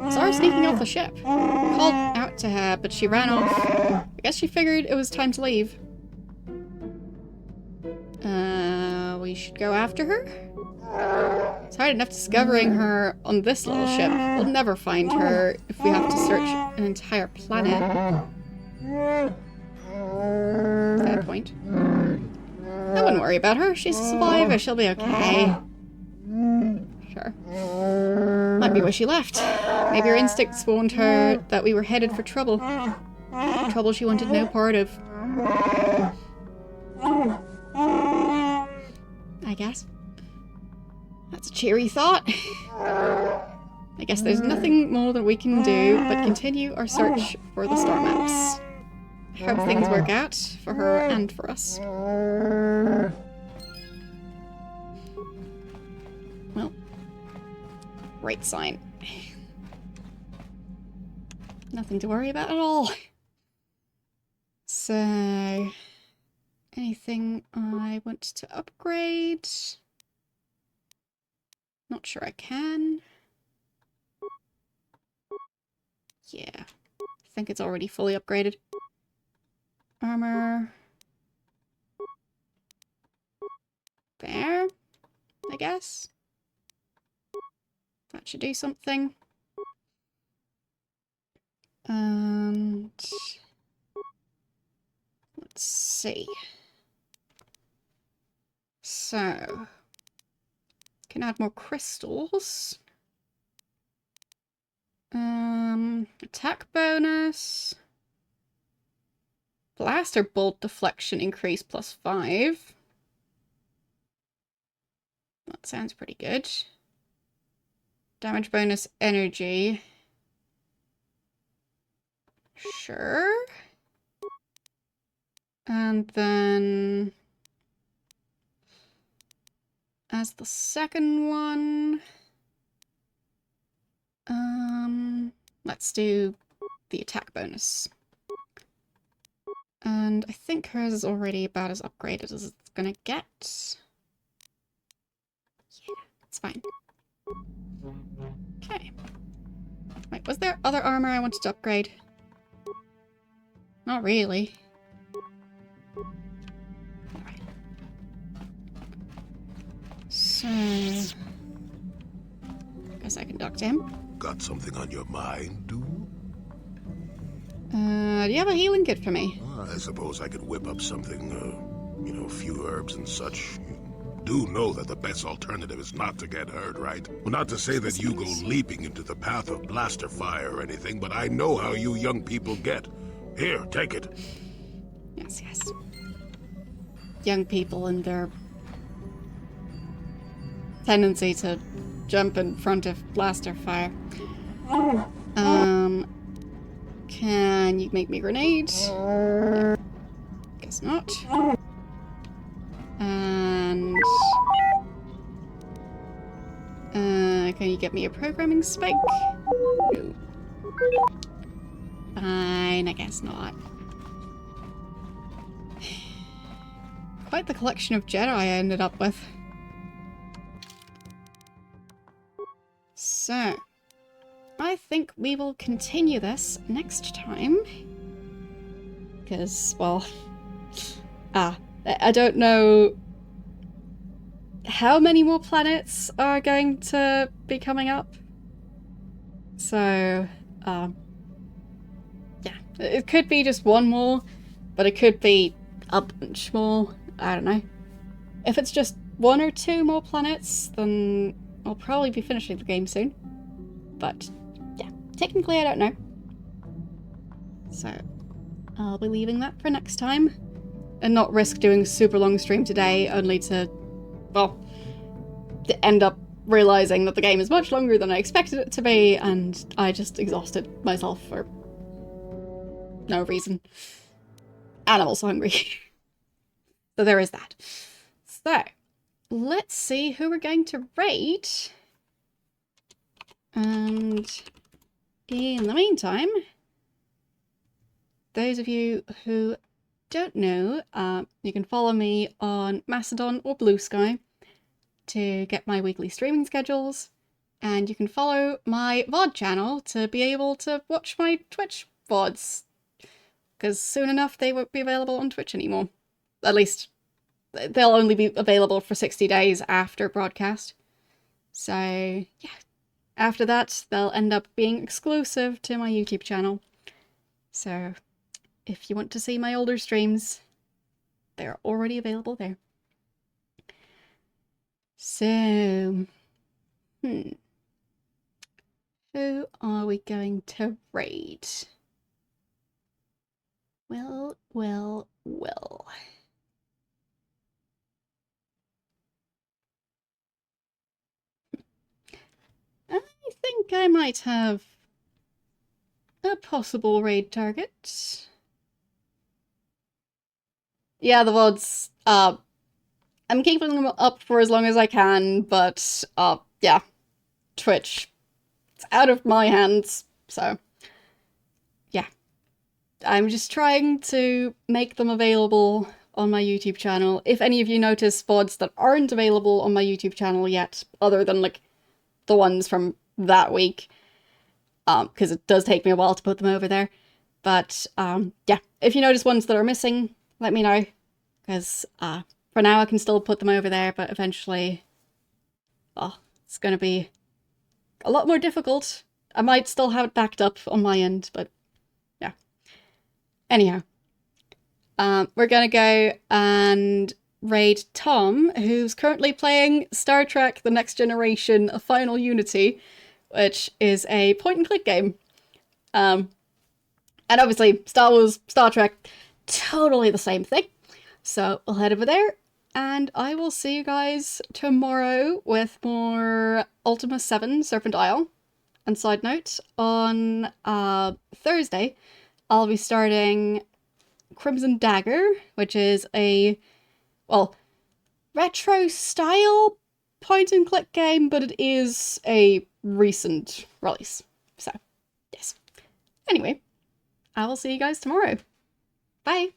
Saw her sneaking off the ship. Called out to her, but she ran off. I guess she figured it was time to leave. We should go after her? It's hard enough discovering her on this little ship. We'll never find her if we have to search an entire planet. Fair point. I wouldn't worry about her. She's a survivor. She'll be okay. Sure. Might be where she left. Maybe her instincts warned her that we were headed for trouble. Trouble she wanted no part of. I guess. That's a cheery thought. I guess there's nothing more that we can do but continue our search for the star maps. Hope things work out for her and for us. Well, great sign. Nothing to worry about at all. So, anything I want to upgrade? Not sure I can. Yeah, I think it's already fully upgraded. Armor. There, I guess. That should do something. And let's see. So, can add more crystals. Attack bonus. Blaster bolt deflection increase +5. That sounds pretty good. Damage bonus energy. Sure. And then as the second one, let's do the attack bonus. And I think hers is already about as upgraded as it's gonna get. Yeah, it's fine. Okay. Wait, was there other armor I wanted to upgrade? Not really. Alright. So, guess I can talk to him. Got something on your mind, do? Do you have a healing kit for me? I suppose I could whip up something, you know, a few herbs and such. do know that the best alternative is not to get hurt, right? Well, not to say that you go leaping into the path of blaster fire or anything, but I know how you young people get. Here, take it. Yes, yes. Young people and their tendency to jump in front of blaster fire. Can you make me a grenade? Yeah. Guess not. And can you get me a programming spike? No. Fine, I guess not. Quite the collection of Jedi I ended up with. So, I think we will continue this next time. Because, well, I don't know how many more planets are going to be coming up. So, yeah, it could be just one more, but it could be a bunch more. I don't know. If it's just 1 or 2 more planets, then I'll probably be finishing the game soon. But, yeah, technically I don't know. So, I'll be leaving that for next time. And not risk doing a super long stream today, only to, well, to end up realizing that the game is much longer than I expected it to be, and I just exhausted myself for no reason. And I'm also hungry. So there is that. So, let's see who we're going to raid. And in the meantime, those of you who don't know, you can follow me on Mastodon or Blue Sky to get my weekly streaming schedules, and you can follow my VOD channel to be able to watch my Twitch VODs, because soon enough they won't be available on Twitch anymore. At least, they'll only be available for 60 days after broadcast. So, yeah. After that, they'll end up being exclusive to my YouTube channel. So, if you want to see my older streams, they're already available there. So, who are we going to raid? Well. I think I might have a possible raid target. Yeah, the VODs, I'm keeping them up for as long as I can, but, yeah. Twitch. It's out of my hands, so, yeah. I'm just trying to make them available on my YouTube channel. If any of you notice VODs that aren't available on my YouTube channel yet, other than, like, the ones from that week, because it does take me a while to put them over there. But, yeah, if you notice ones that are missing, let me know, because, for now I can still put them over there, but eventually, well, it's going to be a lot more difficult. I might still have it backed up on my end, but, yeah. Anyhow, we're going to go and raid Tom, who's currently playing Star Trek The Next Generation, A Final Unity, which is a point-and-click game. And obviously, Star Wars, Star Trek, totally the same thing. So we'll head over there, and I will see you guys tomorrow with more Ultima 7 Serpent Isle. And side note, on Thursday, I'll be starting Crimson Dagger, which is a, well, retro-style point-and-click game, but it is a recent release. So, yes. Anyway, I will see you guys tomorrow. Bye!